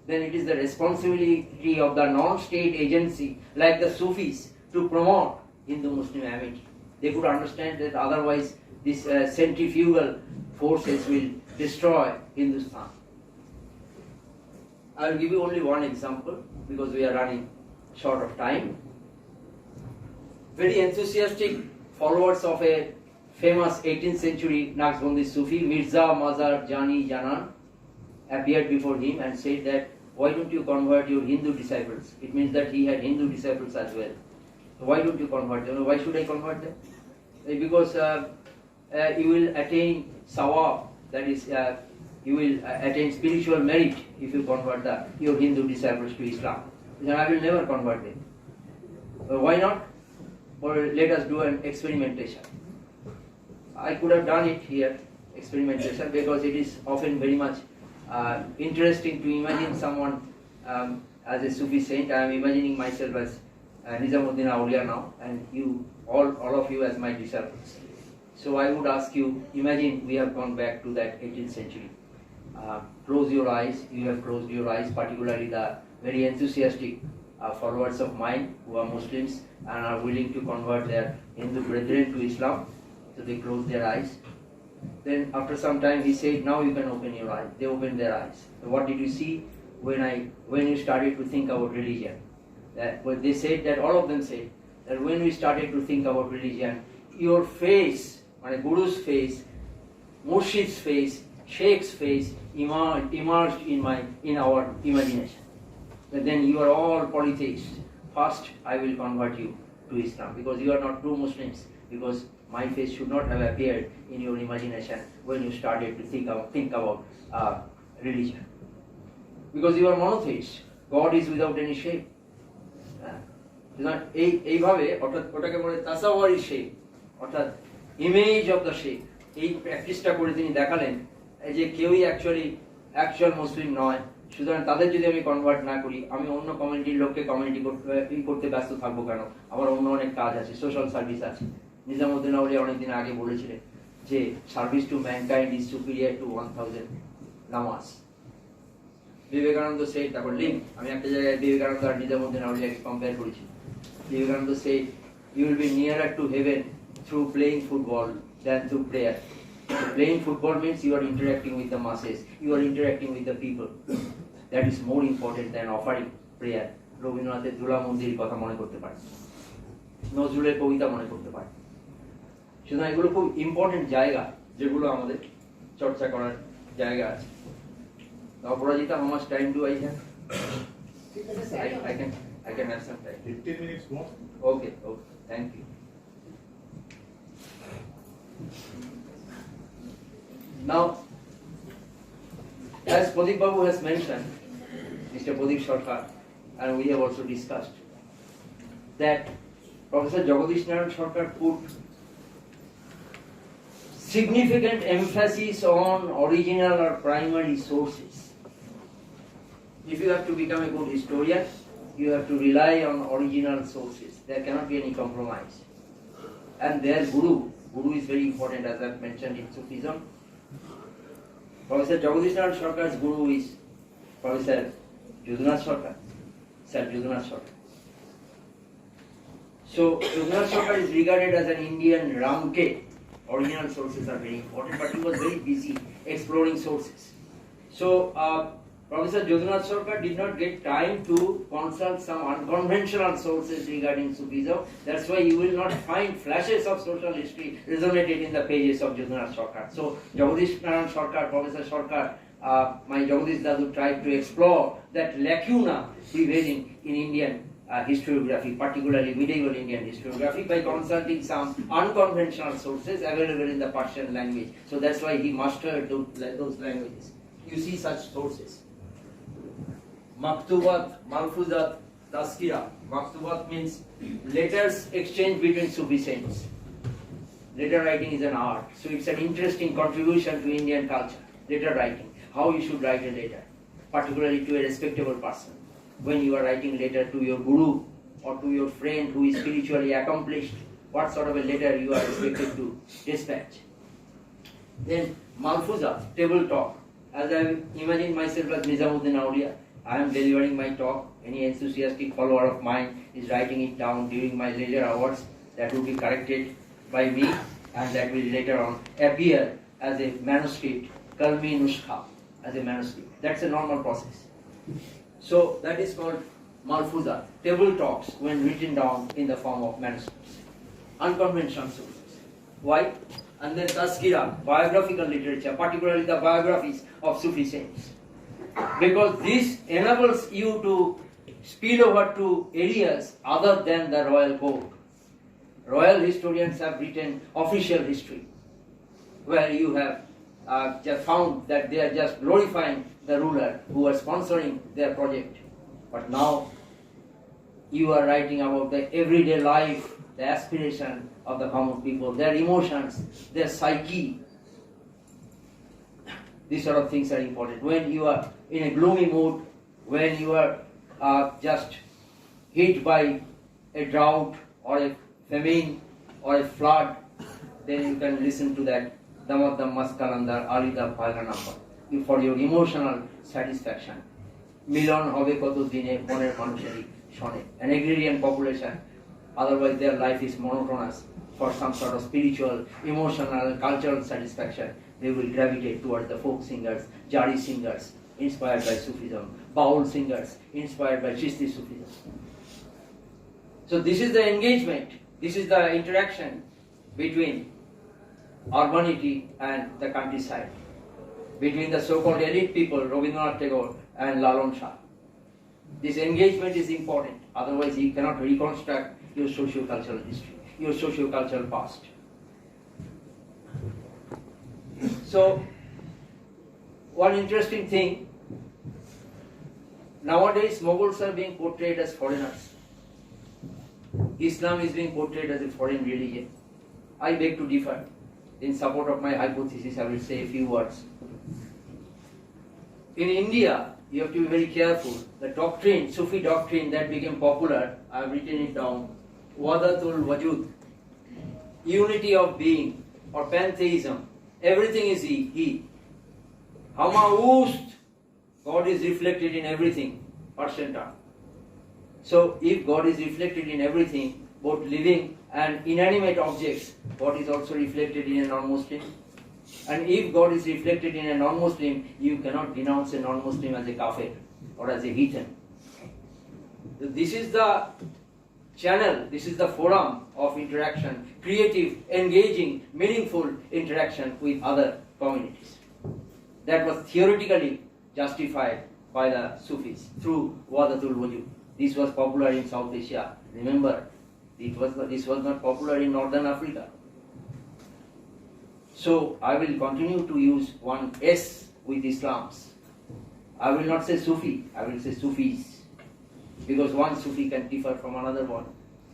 then it is the responsibility of the non-state agency like the Sufis to promote Hindu-Muslim amity. They could understand that otherwise these centrifugal forces will destroy Hindustan. I will give you only one example because we are running short of time. Very enthusiastic followers of a famous 18th century Naqshbandi Sufi, Mirza Mazar Jani Janan, appeared before him and said that, why don't you convert your Hindu disciples? It means that he had Hindu disciples as well. So why don't you convert them? Why should I convert them? Because you will attain sawab, that is, you will attain spiritual merit if you convert your Hindu disciples to Islam. Then I will never convert them. Why not? Or let us do an experimentation. I could have done it here, experimentation, because it is often very much interesting to imagine someone as a Sufi saint. I am imagining myself as Nizamuddin Auliya now, and you, all of you as my disciples. So I would ask you, imagine we have gone back to that 18th century. Close your eyes, you have closed your eyes, particularly the very enthusiastic followers of mine who are Muslims and are willing to convert their Hindu brethren to Islam. So they closed their eyes. Then after some time he said, now you can open your eyes. They opened their eyes. So what did you see when you started to think about religion? Well, they said that, all of them said that when we started to think about religion, your face, my Guru's face, Murshid's face, Sheikh's face emerged in our imagination. But then you are all polytheists. First, I will convert you to Islam because you are not true Muslims. Because my face should not have appeared in your imagination when you started to think about religion. Because you are monotheist. God is without any shape. এইভাবে ওটাকে বলে তাসাওয়ারি shape, অর্থাৎ image of the shape. এই প্র্যাকটিসটা করে তিনি দেখালেন যে কেউই অ্যাকচুয়াল মুসলিম নয়, সুতরাং তাদের যদি আমি কনভার্ট না করি, আমি অন্য কমিউনিটির লোককে কমিউনিটি করতে ব্যস্ত থাকবো কেন? আমার অন্য অনেক কাজ আছে, সোশ্যাল সার্ভিস আছে। নিজামুদ্দিন আউলিয়া অনেকদিন আগে বলেছিলেন যে service to mankind is superior to 1000 নামাজ। বিবেকানন্দ সেড, তারপর লিঙ্ক, আমি একটা জায়গায় বিবেকানন্দ আর নিজামুদ্দিন আউলিয়াকে কম্পেয়ার করেছি। Vivekananda said, you will be nearer to heaven through playing football than through prayer. So playing football means you are interacting with the masses, you are interacting with the people. That is more important than offering prayer. রবীন্দ্রনাথের ধুলা মন্দির কথা মনে করতে পারে, নজরুলের কবিতা মনে করতে পারে। সুতরাং এগুলো খুব ইম্পর্টেন্ট জায়গা যেগুলো আমাদের চর্চা করার জায়গা আছে। অপরাজিতা, how much time do I have? I can have some time. 15 minutes more. Okay, thank you. Now, as Pradeep Babu has mentioned, Mr. Pradeep Sarkar, and we have also discussed that Professor Jagadish Sarkar put significant emphasis on original or primary sources. If you have to become a good historian, you have to rely on original sources. There cannot be any compromise. And their guru is very important, as I've mentioned in Sufism. Professor Jagadish Sarkar's guru is Professor Jagadish Sarkar, Sir Jagadish Sarkar. So Jagadish Sarkar is regarded as an Indian Ramke. Original sources are very important, but he was very busy exploring sources. So Professor Jagadish Sarkar did not get time to consult some unconventional sources regarding Sufism. That's why you will not find flashes of social history resonated in the pages of Jagadish Sarkar. So Jagadish Sarkar, Professor Sarkar, my Jagadish Dadu tried to explore that lacuna prevailing in Indian historiography, particularly medieval Indian historiography, by consulting some unconventional sources available in the Persian language. So that's why he mastered those languages. You see such sources. Maktubat, Malfuzat, Taskira. Maktubat means letters exchanged between Sufi saints. Letter writing is an art, so it's an interesting contribution to Indian culture. Letter writing, how you should write a letter, particularly to a respectable person. When you are writing letter to your guru or to your friend who is spiritually accomplished, what sort of a letter you are expected to dispatch. Then Malfuza, table talk. As I imagine myself as Nizamuddin Aulia, I am delivering my talk. Any enthusiastic follower of mine is writing it down during my leisure hours. That will be corrected by me, and that will later on appear as a manuscript, Kalmi Nushka, as a manuscript. That's a normal process. So that is called Malfuza, table talks when written down in the form of manuscripts. Unconventional sources. Why? And then Taskira, biographical literature, particularly the biographies of Sufi saints. Because this enables you to spill over to areas other than the royal court. Royal historians have written official history, where you have just found that they are just glorifying the ruler who are sponsoring their project. But now you are writing about the everyday life, the aspiration of the common people, their emotions, their psyche. These sort of things are important. When you are in a gloomy mood, when you are just hit by a drought or a famine or a flood, then you can listen to that Damadam Maskalandar Alida Paganamba for your emotional satisfaction. Milon hobe koto dine moner manuseri shone. An agrarian population, otherwise their life is monotonous. For some sort of spiritual, emotional, cultural satisfaction, they will gravitate towards the folk singers, Jari singers, inspired by Sufism, Baul singers, inspired by Chishti Sufism. So this is the engagement, this is the interaction between urbanity and the countryside, between the so-called elite people, Rabindranath Tagore and Lalon Shah. This engagement is important, otherwise you cannot reconstruct your socio-cultural history, your socio-cultural past. So, one interesting thing, nowadays Mughals are being portrayed as foreigners. Islam is being portrayed as a foreign religion. I beg to differ. In support of my hypothesis, I will say a few words. In India, you have to be very careful. The doctrine, Sufi doctrine that became popular, I have written it down, Wadatul Wajud, unity of being or pantheism. Everything is He. Hamaust, God is reflected in everything, Persian term. So if God is reflected in everything, both living and inanimate objects, God is also reflected in a non-Muslim. And if God is reflected in a non-Muslim, you cannot denounce a non-Muslim as a kafir or as a heathen. So this is the channel, this is the forum of interaction, creative, engaging, meaningful interaction with other communities. That was theoretically justified by the Sufis through Wahdatul Wujud. This was popular in South Asia. Remember, this was not popular in Northern Africa. So I will continue to use one S with Islams. I will not say Sufi, I will say Sufis. Because one Sufi can differ from another one.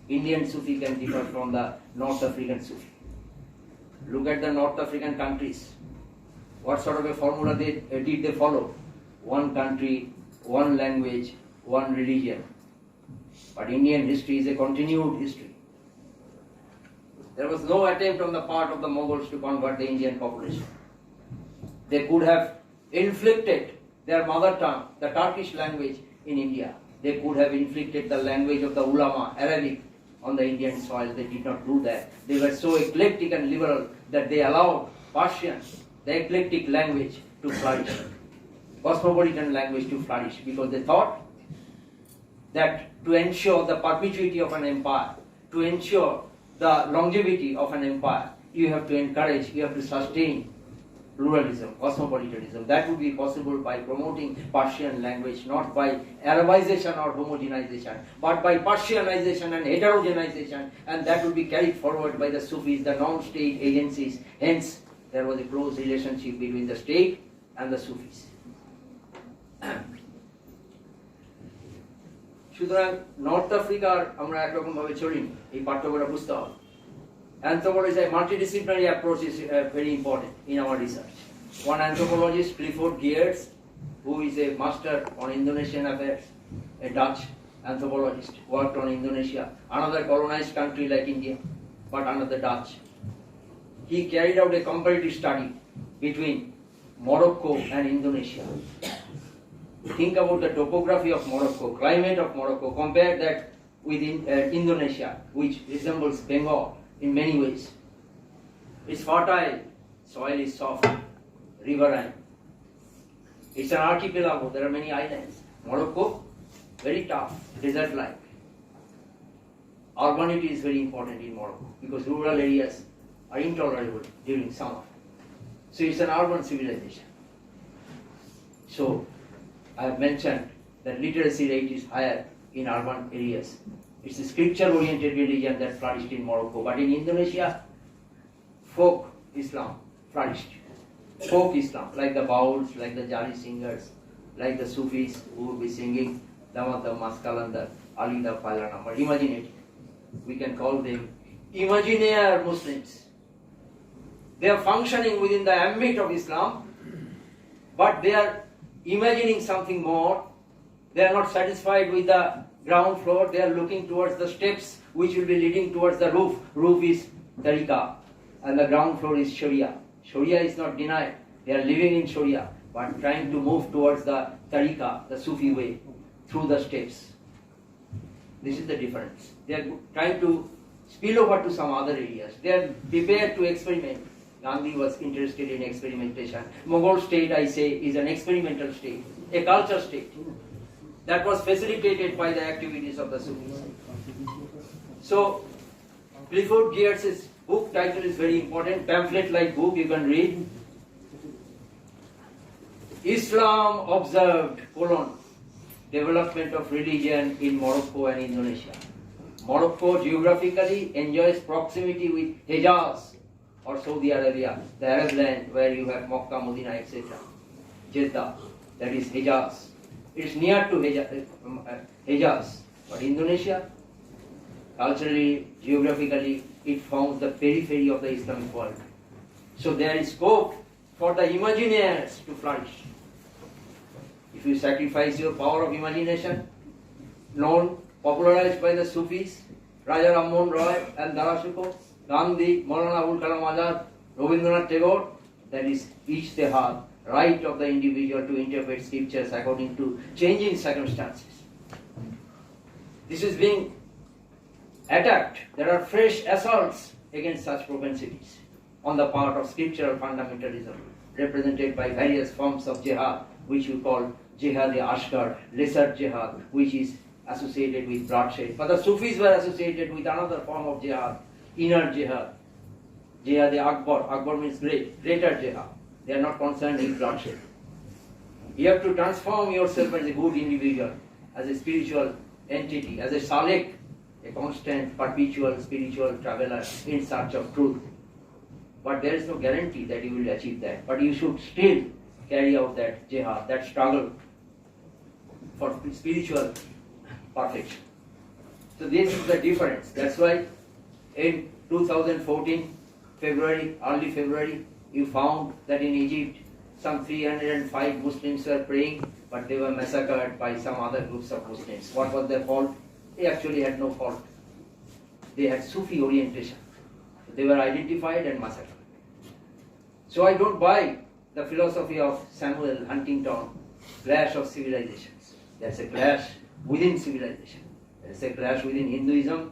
Indian Sufi can differ from the North African Sufi. Look at the North African countries. What sort of a formula did they follow? One country, one language, one religion. But Indian history is a continued history. There was no attempt on the part of the Mongols to convert the Indian population. They could have inflicted their mother tongue, the Turkish language, in India. They could have inflicted the language of the ulama, Arabic, on the Indian soil. They did not do that. They were so eclectic and liberal that they allowed Persian, the eclectic language, to flourish, cosmopolitan language to flourish, because they thought that to ensure the perpetuity of an empire, to ensure the longevity of an empire, you have to encourage, you have to sustain pluralism, cosmopolitanism. That would be possible by promoting Persian language, not by Arabization or homogenization, but by Persianization and heterogenization, and that would be carried forward by the Sufis, the non-state agencies. Hence, there was a close relationship between the state and the Sufis. সুতরাং north আফ্রিকার আমরা একরকম ভাবে চলি এই পাঠ্যক্রমটা বুঝতে হবে anthropology multidisciplinary approach is very important in our research. One anthropologist, Clifford Geertz, who is a master on Indonesian affairs, a Dutch anthropologist, worked on Indonesia, another colonized country like India, but under the Dutch. He carried out a comparative study between Morocco and Indonesia. Think about the topography of Morocco, climate of Morocco, compare that with Indonesia, which resembles Bengal in many ways. It's fertile, soil is soft, riverine. It's an archipelago, there are many islands. Morocco, very tough, desert-like. Urbanity is very important in Morocco because rural areas are intolerable during summer. So it's an urban civilization. So I have mentioned that literacy rate is higher in urban areas. It's a scripture-oriented religion that flourished in Morocco. But in Indonesia, folk Islam flourished. Folk Islam, like the bowls, like the jari singers, like the Sufis who will be singing Damata Maskalanda, Alida Pala number. Imagine it. We can call them imaginaire Muslims. They are functioning within the ambit of Islam, but they are imagining something more. They are not satisfied with the ground floor, they are looking towards the steps which will be leading towards the roof. Roof is Tariqa and the ground floor is Sharia. Sharia is not denied, they are living in Sharia but trying to move towards the Tariqa, the Sufi way, through the steps. This is the difference. They are trying to spill over to some other areas. They are prepared to experiment. Gandhi was interested in experimentation. Mughal state, I say, is an experimental state, a culture state that was facilitated by the activities of the Sufis. So, Clifford Geertz's book title is very important, pamphlet-like book you can read. Islam Observed, Development of Religion in Morocco and Indonesia. Morocco geographically enjoys proximity with Hejaz or Saudi Arabia, the Arab land where you have Makkah, Medina, etc. Jeddah, that is Hejaz. It's near to Hejaz, but Indonesia, culturally, geographically, it forms the periphery of the Islamic world. So there is scope for the imaginaires to flourish. If you sacrifice your power of imagination, known, popularized by the Sufis, Raja Rammohn Roy and Darashuko, Gandhi, Maulana Abul Kalam Azad, Rabindranath Tagore, that is ijtihad, right of the individual to interpret scriptures according to changing circumstances. This is being attacked. There are fresh assaults against such propensities on the part of scriptural fundamentalism, represented by various forms of jihad, which we call jihad-e-ashgar, lesser jihad, which is associated with bloodshed. But the Sufis were associated with another form of jihad, inner jihad, jihad-e-akbar. Akbar means great, greater jihad. They are not concerned with bloodshed. You have to transform yourself as a good individual, as a spiritual entity, as a salik, a constant, perpetual spiritual traveler in search of truth. But there is no guarantee that you will achieve that. But you should still carry out that jihad, that struggle for spiritual perfection. So this is the difference. That's why in 2014, February, early February, you found that in Egypt some 305 Muslims were praying, but they were massacred by some other groups of Muslims. What was their fault? They actually had no fault. They had Sufi orientation. They were identified and massacred. So I don't buy the philosophy of Samuel Huntington, clash of civilizations. There's a clash within civilization. There's a clash within Hinduism.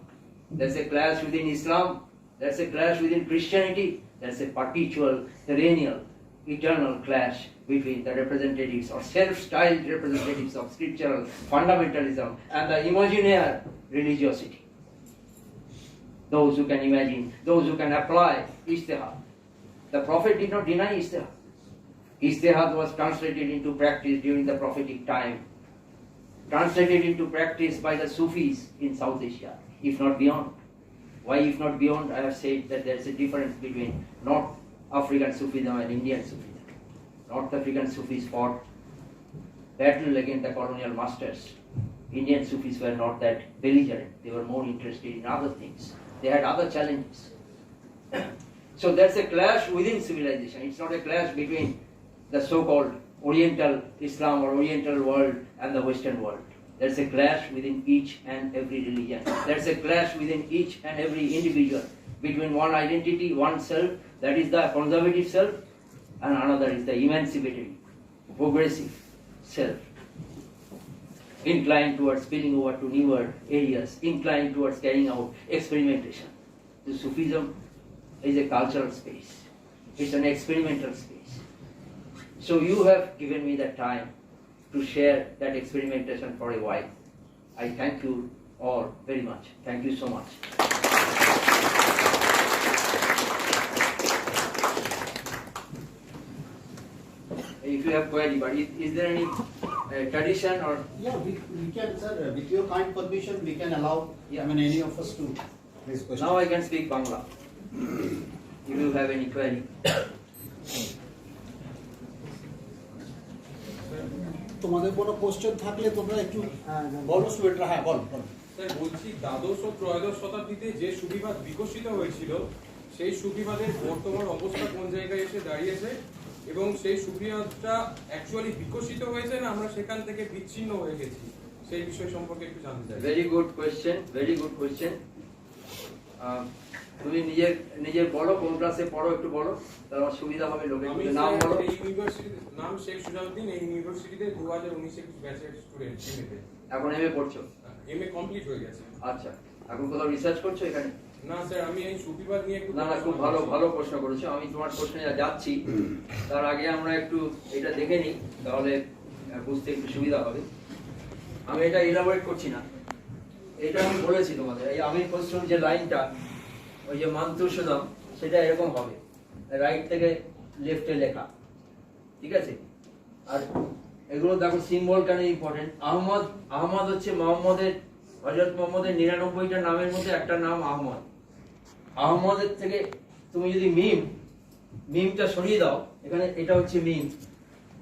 There's a clash within Islam. There's a clash within Christianity. There's a perpetual, perennial, eternal clash between the representatives or self-styled representatives of scriptural fundamentalism and the imaginaire religiosity. Those who can imagine, those who can apply ijtihad. The Prophet did not deny ijtihad. Ijtihad was translated into practice during the prophetic time, translated into practice by the Sufis in South Asia, if not beyond. Why if not beyond? I have said that there is a difference between North African Sufism and Indian Sufism. North African Sufis fought battle against the colonial masters. Indian Sufis were not that belligerent. They were more interested in other things. They had other challenges. So there's a clash within civilization. It's not a clash between the so-called Oriental Islam or Oriental world and the Western world. There's a clash within each and every religion. There's a clash within each and every individual, between one identity, one self, that is the conservative self, and another is the emancipatory, progressive self, inclined towards spilling over to newer areas, inclined towards carrying out experimentation. The Sufism is a cultural space. It's an experimental space. So you have given me the time to share that experimentation for a while. I thank you all very much. Thank you so much. If you have query, but is there any tradition or? Yeah, we can, sir, with your kind permission, we can allow, I mean, any of us to raise questions. Now I can speak Bangla. If you have any query. তোমাদের কোনো question থাকলে তোমরা একটু বলো স্টুডেন্টরা। হ্যাঁ, বল। Sir বলছি দ্বাদশ ও ত্রয়োদশ শতাব্দীতে যে সুফিবাদ বিকশিত হয়েছিল সেই সুফিবাদের বর্তমান অবস্থা কোন জায়গায় এসে দাঁড়িয়েছে এবং সেই সুফিবাদটা অ্যাকচুয়ালি বিকশিত হয়েছে না আমরা সেখান থেকে বিচ্ছিন্ন হয়ে গেছি, সেই বিষয় সম্পর্কে একটু জানতে চাই। Very good question, very good question. তুমি নিজের বলো, কোন ক্লাসে পড়ো একটু বলো, তাহলে সুবিধা হবে লোকের। নাম বলো। এই ইউনিভার্সিটি নাম শেখ সুজাউদ্দিন, এই ইউনিভার্সিটিতে 2019 ব্যাচের স্টুডেন্ট, এমএতে। এখন এমএ পড়ছো? এমএ কমপ্লিট হয়ে গেছে। আচ্ছা, এখন কোথাও রিসার্চ করছো এখানে? না স্যার, আমি এই সুফিবাদ নিয়ে একটু। না, খুব ভালো প্রশ্ন করেছো। আমি তোমার প্রশ্নে যাচ্ছি, তার আগে আমরা একটু এটা দেখে নিই, তাহলে বুঝতে একটু সুবিধা হবে। আমি এটা ইলাবোরেট করছি না, এটা আমি বলেছি তোমাদের। এই আমির খসরুর যে লাইনটা, ওই যে মান্তুসুদম, সেটা এরকম হবে, রাইট থেকে লেফটে লেখা, ঠিক আছে? আর এগুলো দেখো সিম্বল কেন ইম্পর্টেন্ট। আহমদ হচ্ছে মোহাম্মদের, হযরত মোহাম্মদের 99টা নামের মধ্যে একটা নাম আহমদ। আহমদের থেকে তুমি যদি মিমটা সরিয়ে দাও, এখানে এটা হচ্ছে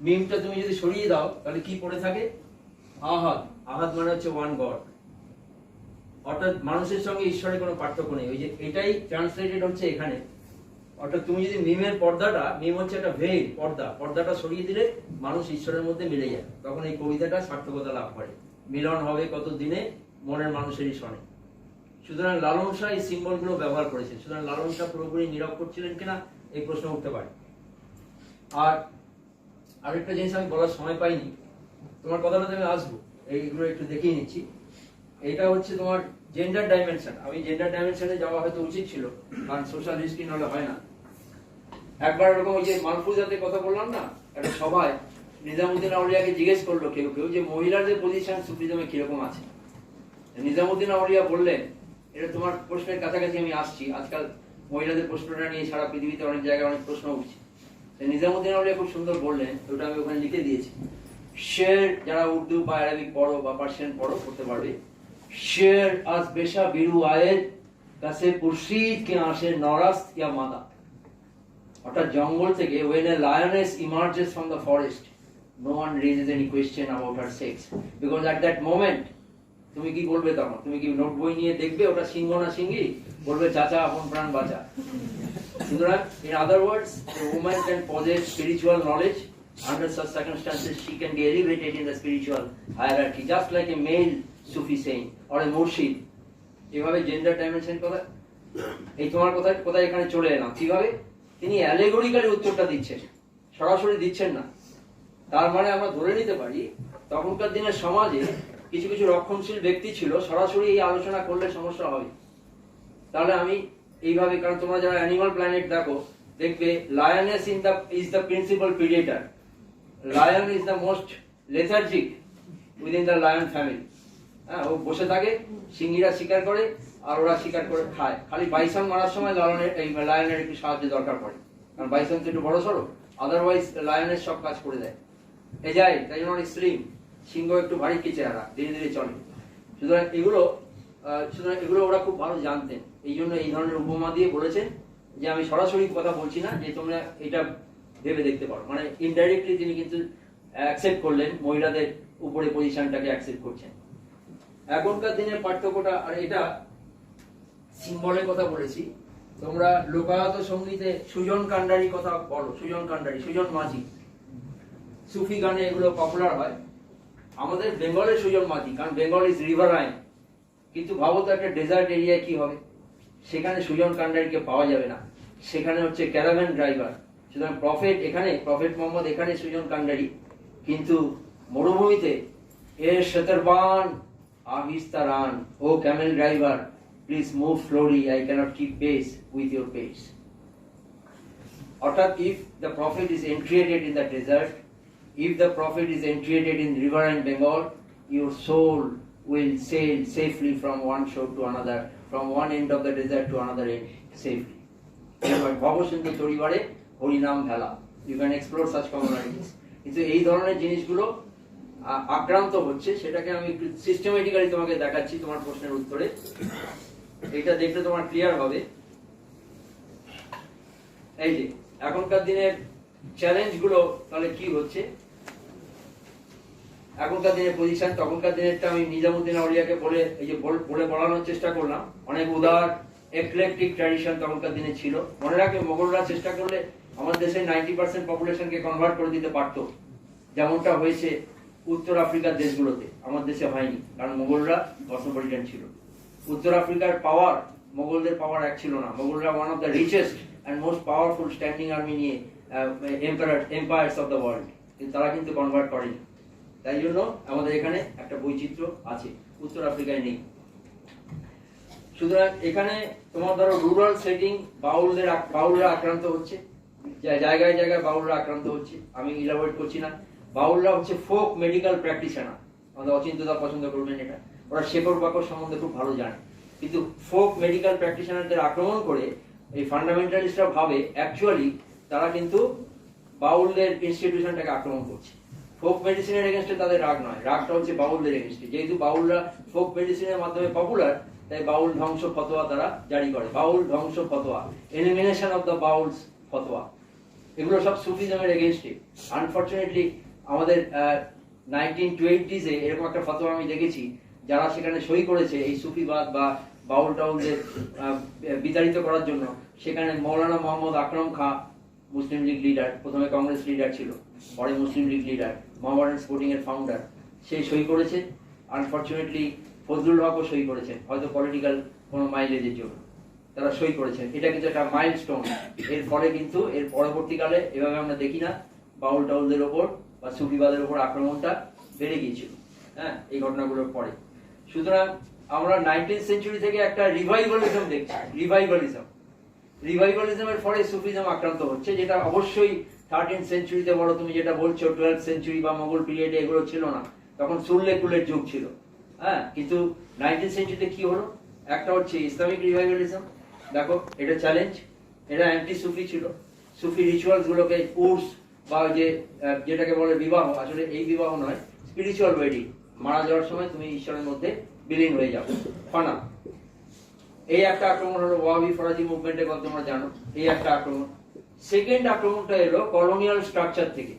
মিমটা তুমি যদি সরিয়ে দাও, তাহলে কি পড়ে থাকে? আহাদ মানে হচ্ছে ওয়ান গড, অর্থাৎ মানুষের সঙ্গে ঈশ্বরের কোনো পার্থক্য নেই। ওই যে এটাই ট্রান্সলেটেড হচ্ছে এখানে। অর্থাৎ তুমি যদি মিমের পর্দাটা, মিম হচ্ছে একটা ভেল, পর্দাটা সরিয়ে দিলে মানুষ ঈশ্বরের মধ্যে মিলে যায়, তখন এই কবিতাটা সার্থকতা লাভ করে। মিলন হবে কত দিনে মনের মানুষেরই শোনে। সুতরাং লালন শাহ এই সিম্বলগুলো ব্যবহার করেছেন। সুতরাং লালন শাহ পুরোপুরি নিরক্ষর ছিলেন কিনা এই প্রশ্ন উঠতে পারে। আর আরেকটা জিনিস আমি বলার সময় পাইনি, তোমার কথাটাতে আমি আসবো, এইগুলো একটু দেখিয়ে নিচ্ছি। এটা হচ্ছে তোমার জেন্ডার ডাইমেনশন। আমি জেন্ডার ডাইমেনশনে যাওয়া হয়তো উচিত ছিল, কারণ সোশ্যাল হিস্ট্রি নাহলে হয় না। একবার এরকম ওই যে মালফুজাতের কথা বললাম না, একটা সভায় নিজামুদ্দিন আউলিয়াকে জিজ্ঞেস করলো কেউ কেউ যে মহিলাদের পজিশন সুফিজমে কিরকম আছে। নিজামুদ্দিন আউলিয়া বললেন, এটা তোমার প্রশ্নের কাছাকাছি আমি আসছি, আজকাল মহিলাদের প্রশ্নটা নিয়ে সারা পৃথিবীতে অনেক জায়গায় অনেক প্রশ্ন উঠছে। নিজামুদ্দিন আউলিয়া খুব সুন্দর বললেন, ওটা আমি ওখানে লিখে দিয়েছি। শের, যারা উর্দু বা আরবিক পড়ো বা পার্সিয়ান পড়ো করতে পারবে, শের আজ বেশা বিরু আয়ের কাছে পুরশিদ কে আসে নরাস্ত ইয়া মাদা। অর্থাৎ জঙ্গল থেকে when a lioness emerges from the forest, no one raises any question about her sex, because at that moment তুমি কি বলবে তখন? তুমি কি নোট বই নিয়ে দেখবে ওটা সিংহ না সিংহী? বলবে চাচা আপন প্রাণ বাঁচা। সুতরাং in other words, a woman can possess spiritual knowledge. Under such circumstances she can be elevated in the spiritual hierarchy, just like a male Sufi saint or a murshid. এভাবে জেন্ডার ডাইমেনশন কথা, এই তোমার কোথায় এখানে চলে এলাম। কিভাবে তিনি অ্যালেগরিক্যালি উত্তরটা দিচ্ছেন, সরাসরি দিচ্ছেন না। তার মানে আমরা ধরে নিতে পারি তখনকার দিনের সমাজে কিছু কিছু রক্ষণশীল ব্যক্তি ছিল, সরাসরি এই আলোচনা করলে সমস্যা হবে। তাহলে আমি এইভাবে, কারণ তোমরা যারা অ্যানিমাল প্ল্যানেট দেখো দেখবে lioness is the principal predator, lion is the most lethargic within the lion family. হ্যাঁ, ও বসে থাকে, সিংহীরা শিকার করে আর ওরা শিকার করে খায়। খালি বাইসন মারার সময় লায়নের একটু সাহায্য দরকার পড়ে, কারণ বাইসন তো একটু বড় সড়ো, আদারওয়াইজ লায়নের সব কাজ করে দেয়। এ যায়, তাই জন্য অনেক স্লিম, সিংহ একটু ভারী কি চেহারা, ধীরে ধীরে চলে। সুতরাং এগুলো ওরা খুব ভালো জানতেন। এই জন্য এই ধরনের উপমা দিয়ে বলেছেন যে আমি সরাসরি কথা বলছি না, যে তোমরা এটা ভেবে দেখতে পারো। মানে ইনডাইরেক্টলি তিনি কিন্তু অ্যাকসেপ্ট করলেন, মহিলাদের উপরে পজিশনটাকে অ্যাকসেপ্ট করছেন। এখনকার দিনের পার্থক্যটা, আর এটা সিম্বলের কথা বলেছি, তোমরা লোকায়ত সঙ্গীতে সুজন কান্ডারি কথা বলো, সুজন কান্ডারি, সুজন মাঝি, সুফি গানে এগুলো পপুলার হয়। আমাদের বেঙ্গলের সুজন মাঝি, কারণ বেঙ্গল ইজ রিভারাইন, কিন্তু ভাবো তো একটা ডেজার্ট এরিয়ায় কি হবে, সেখানে সুজন কান্ডারিকে পাওয়া যাবে না, সেখানে হচ্ছে ক্যারাভ্যান ড্রাইভার। সুতরাং প্রফেট মোহাম্মদ এখানে সুজন কান্ডারি, কিন্তু মরুভূমিতে এর শেতরবান আহিস্তারান, O camel driver please move slowly, I can't keep pace with your pace. অর্থাৎ if the prophet is entreated in the desert, if the prophet is entreated in riverine Bengal, your soul will sail safely from one shore to another, from one end of the desert to another end safely. ভবসিন্ধু তরিবারে হরিনাম ভেলা, you can explore such commonalities. কিন্তু এই ধরনের জিনিসগুলো আক্রান্ত হচ্ছে, সেটাকে আমি একটু সিস্টেমেটিক্যালি তোমাকে দেখাচ্ছি তোমার প্রশ্নের উত্তরে। এটা দেখলে তোমার ক্লিয়ার হবে। এই যে এখনকার দিনের চ্যালেঞ্জ গুলো তাহলে কি হচ্ছে, এখনকার দিনের পজিশন, তখনকার দিনেরটা আমি নিজামুদ্দিন আউলিয়াকে বলে বলানোর চেষ্টা করলাম। অনেক উদার এক্লেকটিক ট্র্যাডিশন তখনকার দিনে ছিল। মনে রাখবে, মোগলরা চেষ্টা করলে আমাদের দেশের 90% পপুলেশনকে কনভার্ট করে দিতে পারতো, যেমনটা হয়েছে উত্তর আফ্রিকার দেশগুলোতে। আমার দেশে হয়নি, কারণ মোগলরা কসমোপলিটান ছিল। উত্তর আফ্রিকার পাওয়ার মোগলদের পাওয়ার এক ছিল না। মোগলরা one of the richest and most powerful standing army নিয়ে এম্পায়ার্স অফ দ্য ওয়ার্ল্ড, কিন্তু তারা কিন্তু কনভার্ট করেনি। তাই জন্য আমাদের এখানে একটা বৈচিত্র্য আছে, উত্তর আফ্রিকায় নেই। সুতরাং এখানে তোমার ধরো রুরাল সেটিং, বাউলরা আক্রান্ত হচ্ছে, জায়গায় জায়গায় বাউলরা আক্রান্ত হচ্ছে। আমি ইলাবোরেট করছি না। বাউলরা হচ্ছে ফোক মেডিকেল প্র্যাকটিশনার, আমাদের অচিন্তদা পছন্দ করবেন এটা। ওরা শেকড় বাকড় সম্বন্ধে খুব ভালো জানে, কিন্তু ফোক মেডিকেল প্র্যাকটিশনারদের আক্রমণ করে এই ফান্ডামেন্টালিস্টরা ভাবে অ্যাকচুয়ালি তারা কিন্তু বাউলদের ইনস্টিটিউশনটাকে আক্রমণ করছে। ফোক মেডিসিনের এগেনস্টে তাদের রাগ নয়, রাগটা হচ্ছে বাউলদের এগেনস্টে। যেহেতু বাউলরা ফোক মেডিসিনের মাধ্যমে পপুলার, তাই বাউল ধ্বংস ফতোয়া তারা জারি করে। বাউল ধ্বংস ফতোয়া, এলিমিনেশন অফ দ্য বাউলস ফতোয়া, এগুলো সব সুফিজমের এগেনস্টে। আনফর্চুনেটলি আমাদের 1920s এরকম একটা ফতোয়া আমি দেখেছি, যারা সেখানে সই করেছে এই সুফিবাদ বা বাউল টাউলদের বিতাড়িত করার জন্য, সেখানে মৌলানা মোহাম্মদ আকরম খাঁ, মুসলিম লীগ লিডার, প্রথমে কংগ্রেস লিডার ছিল, পরে মুসলিম লীগ লিডার, মোহামেডান স্পোর্টিং এর ফাউন্ডার, সেই সই করেছে। আনফর্চুনেটলি ফজলুল হকও সই করেছেন, হয়তো পলিটিক্যাল কোনো মাইলেজের জন্য তারা সই করেছেন। এটা কিন্তু একটা মাইলস্টোন। এর ফলে কিন্তু এর পরবর্তীকালে এভাবে আমরা দেখি না, বাউল টাউলদের ওপর বা সুফিবাদের ওপর আক্রমণটা বেড়ে গিয়েছিল, হ্যাঁ, এই ঘটনাগুলোর পরে। সুতরাং আমরা 19th সেঞ্চুরি থেকে একটা রিভাইভালিজম দেখছি। রিভাইভালিজমের ফলে সুফিজম আক্রান্ত হচ্ছে, যেটা অবশ্যই 13th সেঞ্চুরিতে বলো, তুমি যেটা বলছো 12th সেঞ্চুরি বা মোগল পিরিয়ডে এগুলো ছিল না, তখন সুরলে কুলের যুগ ছিল। হ্যাঁ, কিন্তু 19th সেঞ্চুরিতে কি হলো? একটা হচ্ছে ইসলামিক রিভাইভালিজম। দেখো, এটা চ্যালেঞ্জ, এটা অ্যান্টি সুফি ছিল। সুফি রিচুয়ালস গুলোকে উর্স বা যেটাকে বলে বিবাহ, আসলে এই বিবাহ নয়, স্পিরিচুয়াল ওয়েডিং, মারা যাওয়ার সময় তুমি ঈশ্বরের মধ্যে বিলীন হয়ে যাও, ফানা। এই একটা আক্রমণ হলো, ওয়াহাবি ফরাজি মুভমেন্টের কথা তোমরা জানো, এই একটা আক্রমণ। সেকেন্ড আক্রমণটা এলো কলোনিয়াল স্ট্রাকচার থেকে।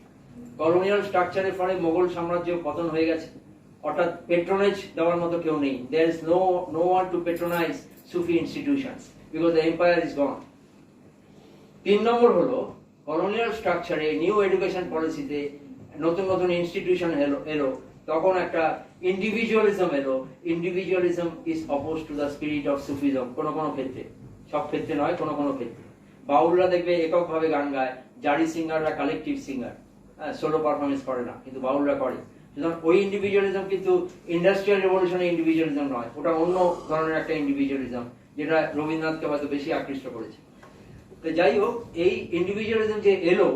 কলোনিয়াল স্ট্রাকচারের ফলে মোগল সাম্রাজ্য পতন হয়ে গেছে, অর্থাৎ পেট্রোনেজ দেওয়ার মতো কেউ নেই। There is no one to patronize Sufi institutions because the empire is gone. 3 নম্বর হলো কলোনিয়াল স্ট্রাকচারে নিউ এডুকেশন পলিসিতে নতুন নতুন ইনস্টিটিউশন এলো, তখন একটা ইন্ডিভিজুয়ালিজম এলো। Individualism is oppose to the spirit of Sufism. কোনো কোনো ক্ষেত্রে, সব ক্ষেত্রে নয়, কোনো কোনো ক্ষেত্রে। বাউলরা দেখবে এককভাবে গান গায়, জারি সিঙ্গাররা কালেকটিভ সিঙ্গার, সোলো পারফরমেন্স করে না, কিন্তু বাউলরা করে। সুতরাং ওই ইন্ডিভিজুয়ালিজম কিন্তু ইন্ডাস্ট্রিয়াল রেভলিউশনের ইন্ডিভিজুয়ালিজম নয়, ওটা অন্য ধরনের একটা ইন্ডিভিজুয়ালিজম, যেটা রবীন্দ্রনাথকে হয়তো বেশি আকৃষ্ট করেছে। তো যাই হোক, এই ইন্ডিভিজুয়ালিজম যে এলো,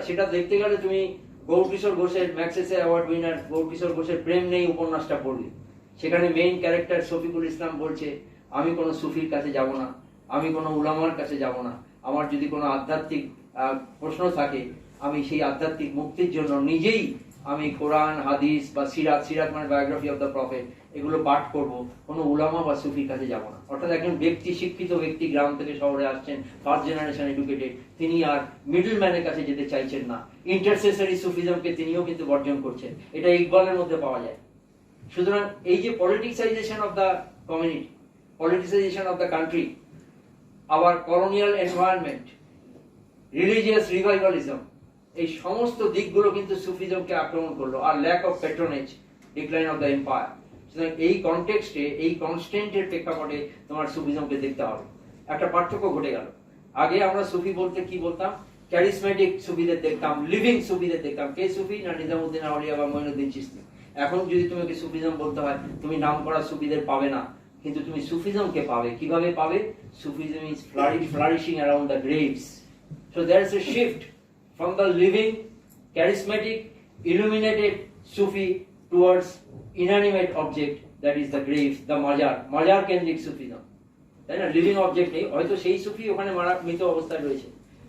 সেটা দেখতে গেলে তুমি গৌরকিশোর ঘোষের ম্যাক্সেসে অ্যাওয়ার্ড উইনার গৌরকিশোর ঘোষের প্রেম নেই উপন্যাসটা পড়লে, সেখানে মেইন ক্যারেক্টার শফিকুল ইসলাম বলছে, আমি কোনো সুফির কাছে যাব না, আমি কোনো উলামার কাছে যাব না, আমার যদি কোনো আধ্যাত্মিক প্রশ্ন থাকে, আমি সেই আধ্যাত্মিক মুক্তির জন্য নিজেই আমি কোরআন, হাদিস বা সিরাত মানে বায়োগ্রাফি অফ দ্য প্রফেট, এগুলো পাঠ করব, কোনো উলামা বা সুফির কাছে যাব না। অর্থাৎ একজন ব্যক্তি, শিক্ষিত ব্যক্তি, গ্রাম থেকে শহরে আসছেন, ফার্স্ট জেনারেশন এডুকেটেড, তিনি আর মিডল ম্যানের কাছে যেতে চাইছেন না। ইন্টারসেসরি সুফিজমকে তিনিও কিন্তু বর্জন করছেন, এটা ইকবালের মধ্যে পাওয়া যায়। সুতরাং এই যে politicization of the community, politicization of the country, আবার কলোনিয়াল এনভায়রনমেন্ট, রিলিজিয়াস রিভাইভালিজম, এই সমস্ত দিকগুলো কিন্তু সুফিজমকে আক্রমণ করলো। আর lack of patronage, decline of the empire. সুতরাং এই কনটেক্সটে, এই কনস্ট্যান্টের প্রেক্ষাপটে তোমার সুফিজমকে দেখতে হবে। একটা পার্থক্য ঘটে গেল। আগে আমরা সুফি বলতে কি বলতাম? ক্যারিসমেটিক সুফিদের দেখতাম, লিভিং সুফিদের দেখতাম। কে সুফি? না নিজামউদ্দিন আউলিয়া বা মঈনুদ্দিন চিশতি। এখন যদি তোমাকে সুফিজম বলতে হয়, তুমি নাম করা সুফিদের পাবে না, কিন্তু তুমি সুফিজমকে পাবে। কিভাবে পাবে? Sufism is flourishing around the graves. So there is a shift from the living, charismatic, illuminated Sufi towards inanimate object, that is the grave, the majar কেন্দ্রিক Sufism, তাই না? লিভিং অবজেক্ট নেই, হয়তো সেই সুফি ওখানে মৃত অবস্থায় রয়েছে।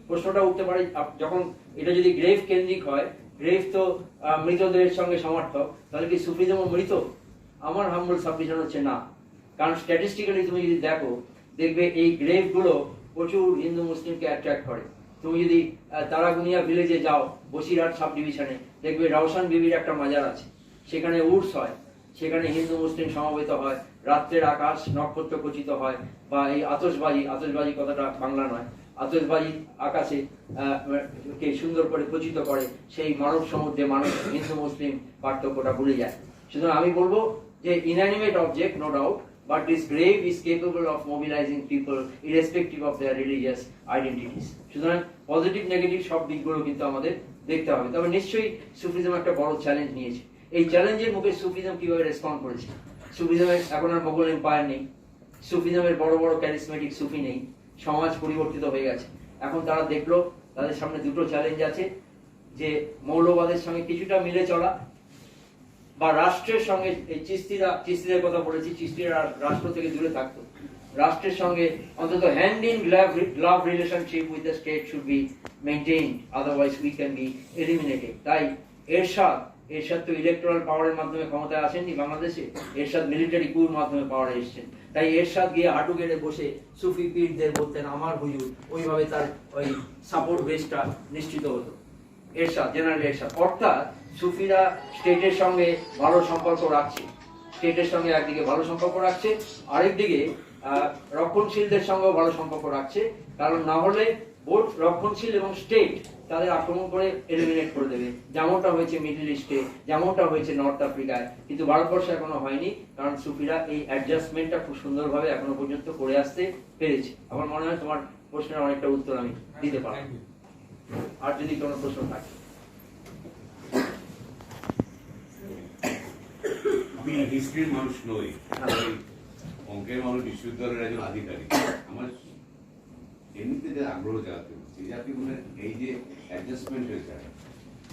প্রশ্নটা উঠতে পারে, যখন এটা যদি গ্রেভ কেন্দ্রিক হয়, গ্রেভ তো মৃতদেহের সঙ্গে সমার্থক, তাহলে কি সুফিজম মৃত? আমার হাম্বল সাবমিশন হচ্ছে না। কারণ স্ট্যাটিস্টিক্যালি তুমি যদি দেখবে এই গ্রেভ গুলো প্রচুর হিন্দু মুসলিমকে অ্যাট্রাক্ট করে। তুমি যদি তারাগুনিয়া ভিলেজে যাও, বসিরহাট সাব ডিভিশনে, দেখবে রওশন বিবির একটা মাজার আছে, সেখানে উর্স হয়, সেখানে হিন্দু মুসলিম সমবেত হয়, রাত্রের আকাশ নক্ষত্র খচিত হয়, বা এই আতশবাজি কথাটা বাংলা নয়, আতশবাজি আকাশে কে সুন্দর করে খচিত করে, সেই মানব সমুদ্রে মানুষ হিন্দু মুসলিম পার্থক্যটা ভুলে যায়। সুতরাং আমি বলবো যে inanimate object, no doubt, but this grave is capable of mobilizing people irrespective of their religious identities. সুতরাং পজিটিভ নেগেটিভ সব দিকগুলো কিন্তু আমাদের দেখতে হবে। তবে নিশ্চয়ই সুফিজম একটা বড় চ্যালেঞ্জ নিয়েছে। এই চ্যালেঞ্জের মুখে সুফিজম কিভাবে রেসপন্ড করেছে? সুফিজমের এখন আর মোগল এম্পায়ার নেই, সুফিজমের বড় বড় ক্যারিসমেটিক সুফি নেই, সমাজ পরিবর্তিত হয়ে গেছে। এখন তারা দেখলো তাদের সামনে দুটো চ্যালেঞ্জ আছে, যে মৌলবাদের সঙ্গে কিছুটা মিলে চলা, বা রাষ্ট্রের সঙ্গে, এই চিস্তিদের কথা বলেছি, চিস্তিরা রাষ্ট্র থেকে দূরে থাকতো, রাষ্ট্রের সঙ্গে অন্তত hand in glove relationship with the state should be maintained, otherwise we can be eliminated. তাই এরশাদ তো ইলেকট্রাল পাওয়ারের মাধ্যমে ক্ষমতায় আসেননি বাংলাদেশে, এরশাদ মিলিটারি কুর মাধ্যমে পাওয়ারে এসেছেন। তাই এরশাদ গিয়ে হাঁটু গেড়ে বসে সুফি পীরদের বলতেন আমার হুজুর, ওইভাবে তার ওই সাপোর্ট বেসটা নিশ্চিত হতো। এরশাদ, জেনারেল এরশাদ, অর্থাৎ সুফিরা স্টেটের সঙ্গে ভালো সম্পর্ক রাখছে, স্টেটের সঙ্গে একদিকে ভালো সম্পর্ক রাখছে, আরেকদিকে রক্ষণশীলদের সঙ্গেও ভালো সম্পর্ক রাখছে। কারণ না হলে বোথ রক্ষণশীল এবং স্টেট তাদের আক্রমণ করে এলিমিনেট করে দেবে, যেমনটা হয়েছে মিডল ইস্টে, যেমনটা হয়েছে নর্থ আফ্রিকায়। কিন্তু ভারতবর্ষে এখনো হয়নি, কারণ সুফিরা এই অ্যাডজাস্টমেন্টটা খুব সুন্দরভাবে এখনো পর্যন্ত করে আসতে পেরেছে। আমার মনে হয় তোমার প্রশ্নের অনেকটা উত্তর আমি দিতে পারব। আর যদি কোনো প্রশ্ন থাকে। আমি আমি হিস্ট্রির মানুষ নই, অঙ্কের মানুষ, বিশ্ববিদ্যালয়ের একজন আধিকারিক। আমার এমনিতে যে আগ্রহ জাগাতে হচ্ছে যে আপনি এই যে অ্যাডজাস্টমেন্টের জায়গা,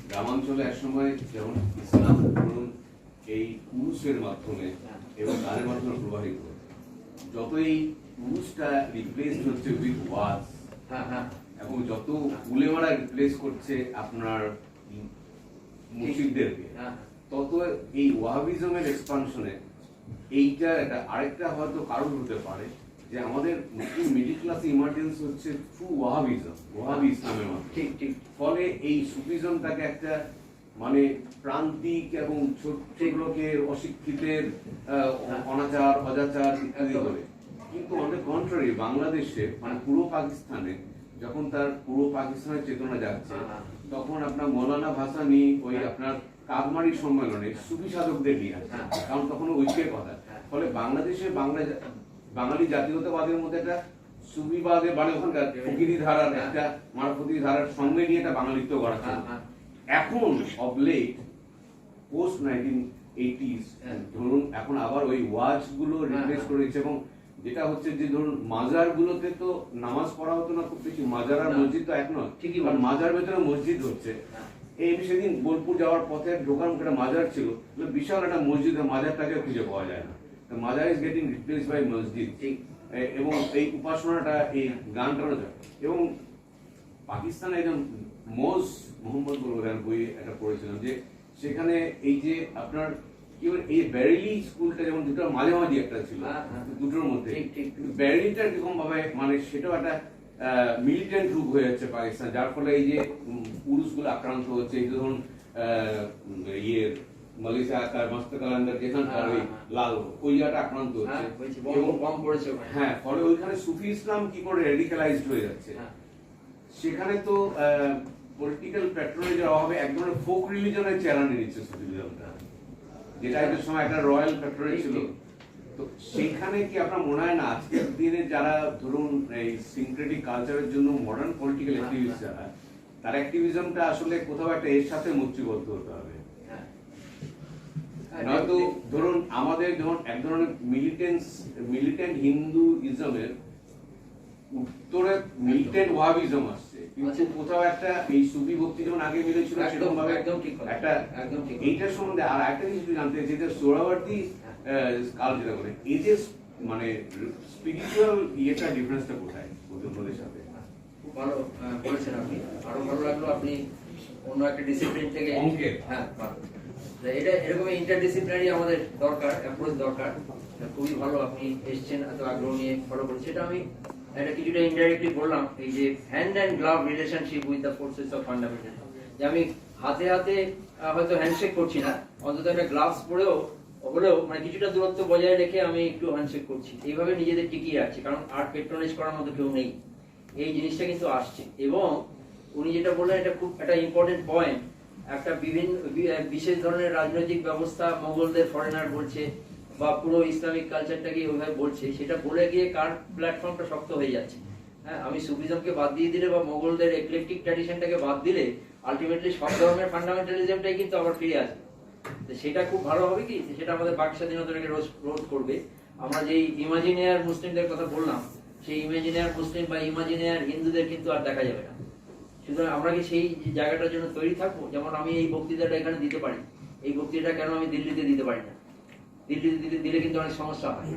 গ্রামাঞ্চলে একসময় যেমন ইসলাম ধরুন এই পুরুষের মাধ্যমে এবং তাদের মাধ্যমে প্রবাহিত, যত এই পুরুষটা রিপ্লেস হচ্ছে উইথ ওয়াজ, এবং যত উলেমারা রিপ্লেস করছে আপনার মুসলিমদেরকে, তত এই ওয়াহাবিজমের এক্সপানশনে এইটা আরেকটা হয়তো কারণ হতে পারে যে আমাদের মুসলিম মিডিল ক্লাস ইমার্জেন্স হচ্ছে থ্রু ওয়াহাবিজম, ওয়াহাবি ইসলামের মাধ্যমে। ঠিক ঠিক। ফলে এই সুফিজমটাকে একটা মানে প্রান্তিক এবং ছোটগুলোকে অশিক্ষিতের অনাচার অজাচার ইত্যাদি করে, কিন্তু আমাদের কন্ট্রারি বাংলাদেশে মানে পূর্ব পাকিস্তানে যখন তার পূর্ব পাকিস্তানের চেতনা যাচ্ছে, তখন আপনার মৌলানা ভাসানী ওই আপনার কাকমারি সম্মেলনে সুফি সাধকদের নিয়ে আসছে, কারণ তখন ঐক্যের কথা। ফলে বাংলাদেশে বাঙালি জাতীয়তাবাদের মধ্যে একটা সুফিবাদের মানে ওখানকার ফকিরি ধারার একটা মারফতি ধারার সঙ্গে নিয়ে একটা বাঙালিত্ব গড়া ছিল। এখন অব লেট পোস্ট 1980s ধরুন এখন আবার ওই ওয়াজ গুলো রিপ্লেস করেছে, এবং যেটা হচ্ছে যে ধরুন মাজার গুলোতে তো নামাজ পড়া হতো না খুব বেশি, মাজার আর মসজিদ তো এক নয়, ঠিকই মাজার ভেতরে মসজিদ হচ্ছে। এই সেদিন বোলপুর যাওয়ার পথে ঢোকার মুখে একটা মাজার ছিল, বিশাল একটা মসজিদ, মাজারটাকে খুঁজে পাওয়া যায় না, মাজার ইজ গেটিং রিপ্লেস বাই মসজিদ। এবং এই উপাসনাটা এই গানটা, এবং পাকিস্তানে একজন মোহাম্মদ বই একটা পড়েছিলাম যে সেখানে এই যে আপনার কি এই ব্যারেলি স্কুলটা যেমন দুটো মাঝামাঝি একটা ছিল দুটোর মধ্যে, কিন্তু ব্যারেলিটা কিরকম ভাবে মানে সেটাও একটা মিলিটেন্ট রূপ হয়ে যাচ্ছে পাকিস্তান, যার ফলে এই যে পুরুষগুলো আক্রান্ত হচ্ছে, এই ধরুন ইয়ের মালয়েশিয়া আকার মাস্তাকালান্দার যেখানকার ওই লাল ওই জায়গাটা আক্রান্ত হচ্ছে, হ্যাঁ, ফলে ওইখানে সুফি ইসলাম কি করে রেডিক্যালাইজড হয়ে যাচ্ছে। সেখানে তো পলিটিক্যাল প্যাট্রোনেজের অভাবে এক ধরনের ফোক রিলিজনের চেহারা নিয়ে নিচ্ছে সুফিজমটা, যেটা একটা সময় একটা রয়্যাল প্যাট্রোনেজ ছিল। তো সেখানে কি আপনার মনে হয় না আজকের দিনে যারা ধরুন এই সিনক্রেটিক কালচারের জন্য মডার্ন পলিটিক্যাল অ্যাক্টিভিস্ট যারা, তার অ্যাক্টিভিজমটা আসলে কোথাও একটা এর সাথে মুক্তিবদ্ধ হতে হবে, নয়তো ধরুন আমাদের যেমন এক ধরনের মিলিটেন্ট হিন্দুইজমের উত্তরে মিলিটেন্ট ওয়াহাবিজম আসছে, কিন্তু কোথাও একটা এই সুফি ভক্তি যেমন আগে মিলেছিল সেরকম ভাবে একটা এইটার সম্বন্ধে। আর একটা জিনিস জানতে চাই যে সোহরাওয়ার্দী কাল যেটা বলে এই যে মানে স্পিরিচুয়াল ইয়েটা ডিফারেন্সটা কোথায় ওদের সাথে? খুব ভালো বলেছেন আপনি, আরো ভালো লাগলো আপনি অন্য একটা ডিসিপ্লিন থেকে অঙ্কের, হ্যাঁ এটা এরকম ইন্টারডিসিপ্লিনারি আমাদের দরকার, অ্যাপ্রোচ দরকার। খুবই ভালো আপনি এসছেন, এত আগ্রহ নিয়ে ফলো করছেন। সেটা আমি এটা কিছুটা ইনডাইরেক্টলি বললাম, এই যে hand and glove relationship with the forces of fundamentalism, যে আমি হাতে হাতে হয়তো হ্যান্ডশেক করছি না, অন্তত একটা গ্লাভস পরেও হলেও মানে কিছুটা দূরত্ব বজায় রেখে আমি একটু হ্যান্ডশেক করছি, এইভাবে নিজেদের টিকিয়ে রাখছি, কারণ আর পেট্রোনাইজ করার মতো কেউ নেই। এই জিনিসটা কিন্তু আসছে, এবং উনি যেটা বললেন এটা খুব একটা ইম্পর্টেন্ট পয়েন্ট। একটা বিশেষ ধরনের রাজনৈতিক ব্যবস্থা মোগলদের ফরেনার বলছে, বা পুরো ইসলামিক কালচারটাকে ওইভাবে বলছে, সেটা বলে গিয়ে কার প্ল্যাটফর্মটা শক্ত হয়ে যাচ্ছে। হ্যাঁ, আমি সুফিজমকে বাদ দিয়ে দিলে বা মোগলদের এক্লেকটিক ট্র্যাডিশনটাকে বাদ দিলে আলটিমেটলি সব ধর্মের ফান্ডামেন্টালিজমটাই কিন্তু আবার ফিরে আসবে। সেটা খুব ভালো হবে কি, সেটা আমাদের বাক স্বাধীনতাকে রোধ করবে। আমরা যেই ইমাজিনিয়ার মুসলিমদের কথা বললাম, সেই ইমাজিনিয়ার মুসলিম বা ইমাজিনিয়ার হিন্দুদের কিন্তু আর দেখা যাবে না। সুতরাং আমরা কি সেই জায়গাটার জন্য তৈরি থাকবো? যেমন আমি এই বক্তৃতাটা এখানে দিতে পারি, এই বক্তৃতাটা কেন আমি দিল্লিতে দিতে পারি না? দিল্লিতে দিলে কিন্তু অনেক সমস্যা হয়।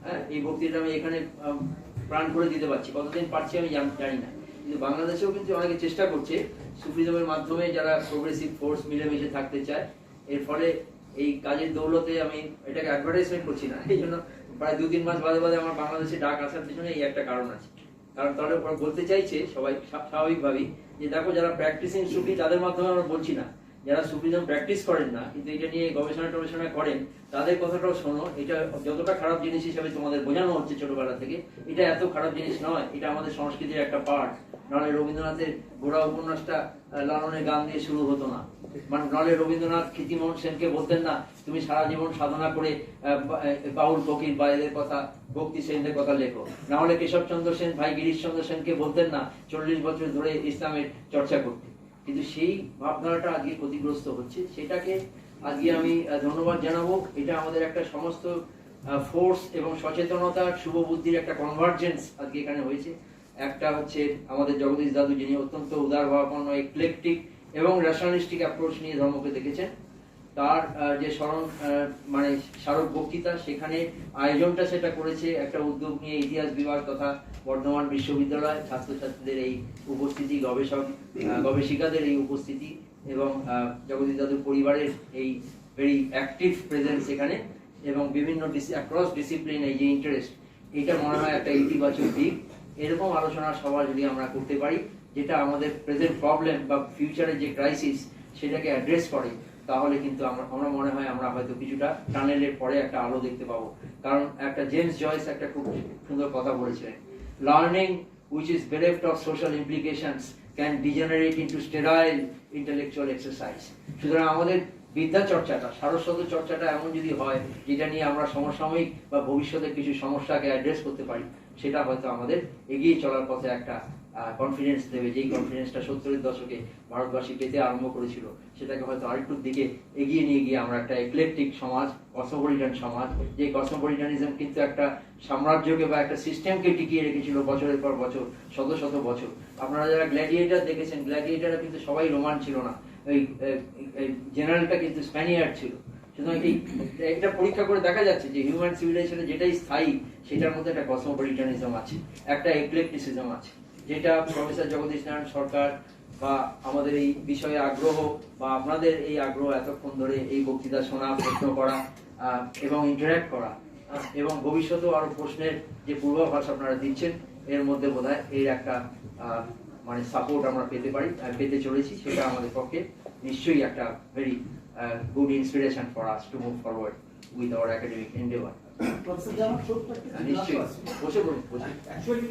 হ্যাঁ, এই বক্তৃতাটা আমি এখানে প্রাণ করে দিতে পারছি, কতদিন পারছি আমি জানি না। কিন্তু বাংলাদেশেও কিন্তু অনেকে চেষ্টা করছে সুফিজমের মাধ্যমে, যারা প্রোগ্রেসিভ ফোর্স মিলেমিশে থাকতে চায়। এর ফলে এই কাজের দৌলতে আমি এটাকে অ্যাডভার্টাইজমেন্ট করছি না, এই জন্য প্রায় 2-3 মাস বাদে বাদে আমার বাংলাদেশে ডাক আসার পিছনে এই একটা কারণ আছে। কারণ তাহলে বলতে চাইছে সবাই স্বাভাবিকভাবেই যে দেখো, যারা প্র্যাকটিসিং সুফি তাদের মাধ্যমে আমরা বলছি না, যারা সুফিজম প্র্যাকটিস করেন না কিন্তু এটা নিয়ে গবেষণা করেন, তাদের কথাটাও শোনো। এটা যতটা খারাপ জিনিস হিসেবে তোমাদের বোঝানো হচ্ছে ছোটবেলা থেকে, এটা এত খারাপ জিনিস নয়, এটা আমাদের সংস্কৃতির একটা পার্ট। নাহলে রবীন্দ্রনাথের গোড়া উপন্যাসটা লালনের গান দিয়ে শুরু হতো না, মানে নাহলে রবীন্দ্রনাথ ক্ষিতিমোহন সেনকে বলতেন না তুমি সারা জীবন সাধনা করে বাউল ফকির বা এদের কথা, ভক্তি সেনদের কথা লেখো। নাহলে কেশবচন্দ্র সেন ভাই গিরিশচন্দ্র সেনকে বলতেন না 40 বছর ধরে ইসলামের চর্চা করতে। কিন্তু সেই ভাবধারাটা আজকে ক্ষতিগ্রস্ত হচ্ছে, সেটাকে আজকে আমি ধন্যবাদ জানাবো। এটা আমাদের একটা সমস্ত ফোর্স এবং সচেতনতার শুভ বুদ্ধির একটা কনভার্জেন্স আজকে এখানে হয়েছে। একটা হচ্ছে আমাদের জগদীশ দাদু, যিনি অত্যন্ত উদারভাবাপন্ন, এক্লেকটিক এবং ন্যাশনালিস্টিক অ্যাপ্রোচ নিয়ে ধর্মকে দেখেছেন। তার যে স্মরণ মানে স্মারক বক্তৃতা, সেখানে আয়োজনটা সেটা করেছে একটা উদ্যোগ নিয়ে ইতিহাস বিভাগ তথা বর্ধমান বিশ্ববিদ্যালয়, ছাত্রছাত্রীদের এই উপস্থিতি, গবেষিকাদের এই উপস্থিতি এবং জগদীশ দাদুর পরিবারের এই ভেরি অ্যাক্টিভ প্রেজেন্স এখানে, এবং বিভিন্ন অ্যাক্রস ডিসিপ্লিন এই যে ইন্টারেস্ট, এটা মনে হয় একটা ইতিবাচক দিক। এরকম আলোচনা সভা যদি আমরা করতে পারি, যেটা আমাদের প্রেজেন্ট প্রবলেম বা ফিউচারের যে ক্রাইসিস সেটাকে অ্যাড্রেস করে, তাহলে কিন্তু আমরা মনে হয় আমরা হয়তো কিছুটা টানেলের পরে একটা আলো দেখতে পাবো। কারণ একটা জেমস জয়েস একটা খুব সুন্দর কথা বলেছিলেন, learning which is bereft of social implications can degenerate into sterile intellectual exercise. সুতরাং আমাদের বিদ্যা চর্চাটা, সারস্বত চর্চাটা এমন যদি হয় যেটা নিয়ে আমরা সমসাময়িক বা ভবিষ্যতের কিছু সমস্যাকে অ্যাড্রেস করতে পারি, সেটা হয়তো আমাদের এগিয়ে চলার পথে একটা কনফিডেন্স দেবে। যেই কনফিডেন্সটা 70-এর দশকে ভারতবাসী পেতে আরম্ভ করেছিল, সেটাকে হয়তো আরেকটুর দিকে এগিয়ে নিয়ে গিয়ে আমরা একটা এক্লেকটিক সমাজ, কসমোপলিটান সমাজ, যে কসমোপলিটানিজম কিন্তু একটা সাম্রাজ্যকে বা একটা সিস্টেমকে টিকিয়ে রেখেছিল বছরের পর বছর, শত শত বছর। আপনারা যারা গ্ল্যাডিয়েটার দেখেছেন, গ্ল্যাডিয়েটাররা কিন্তু সবাই রোমান ছিল না, ওই জেনারেলটা কিন্তু স্প্যানিয়ার্ড ছিল। সুতরাং এটা পরীক্ষা করে দেখা যাচ্ছে যে হিউম্যান সিভিলাইজেশনে যেটাই স্থায়ী, সেটার মধ্যে একটা কসমোপলিটানিজম আছে, একটা এক্লেকটিসিজম আছে, যেটা প্রফেসর জগদীশ নারায়ণ সরকার বা আমাদের এই বিষয়ে আগ্রহ বা আপনাদের এই আগ্রহ এতক্ষণ ধরে এই বক্তৃতা শোনা, প্রশ্ন করা এবং ইন্টারঅ্যাক্ট করা, এবং ভবিষ্যতেও আরো প্রশ্নের যে পূর্বাভাস আপনারা দিচ্ছেন, এর মধ্যে বোধহয় এর একটা মানে সাপোর্ট আমরা পেতে চলেছি। সেটা আমাদের পক্ষে নিশ্চয়ই একটা very good inspiration for us to move forward with our academic Endeavour. নিশ্চয়ই বসে বলুন। অ্যাকচুয়ালি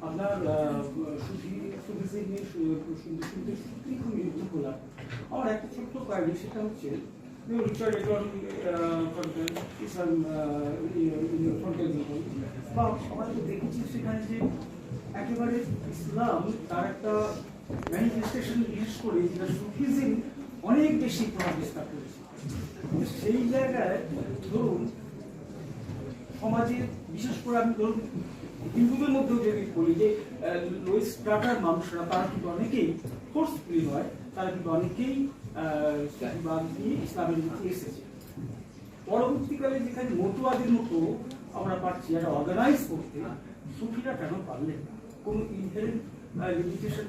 আপনার আমার একটা ছোট্ট কোয়ারি, সেটা হচ্ছে আমরা তো দেখেছি সেখানে যে একেবারে ইসলাম তার একটা ম্যানিফেস্টেশন, বিশেষ করে যেটা সুফিজম অনেক বেশি প্রভাব বিস্তার করেছে। সেই জায়গায় ধরুন সমাজে, বিশেষ করে আমি ধরুন হিন্দুদের মধ্যেও যদি বলি যে লোয়ের স্ট্রাটার মানুষরা, তারা কিন্তু অনেকেই ফোর্সফুলি নয়, তারা কিন্তু অনেকেই ইসলামের মধ্যে এসেছে। পরবর্তীকালে যেখানে মতুয়াদের মতো আমরা পাচ্ছি একটা অর্গানাইজ করতে, সুফিরা কেন পারলেন না? কোনো ইনহেরেন্ট লিমিটেশন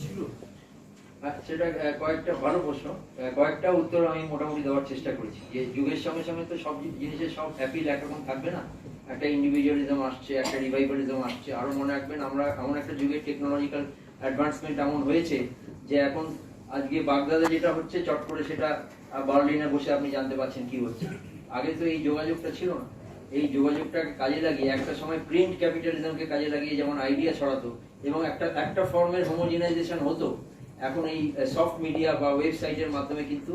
ছিল? সেটা কয়েকটা ভালো প্রশ্ন, কয়েকটা উত্তর আমি মোটামুটি দেওয়ার চেষ্টা করেছি। যে যুগের সঙ্গে সঙ্গে তো সব জিনিসের সব অ্যাপিল একরকম থাকবে না। একটা ইন্ডিভিজুয়ালিজম আসছে, একটা রিভাইভালিজম আসছে। আরো মনে রাখবেন, আমরা এমন একটা যুগের টেকনোলজিক্যাল অ্যাডভান্সমেন্ট এমন হয়েছে যে এখন আজকে বাগদাদে যেটা হচ্ছে, চট করে সেটা বার্লিনে বসে আপনি জানতে পারছেন কি হচ্ছে। আগে তো এই যোগাযোগটা ছিল না। এই যোগাযোগটাকে কাজে লাগিয়ে একটা সময় প্রিন্ট ক্যাপিটালিজমকে কাজে লাগিয়ে যেমন আইডিয়া ছড়াতো এবং একটা ফর্মের হোমোজেনাইজেশন হতো, এখন এই সফট মিডিয়া বা ওয়েবসাইটের মাধ্যমে কিন্তু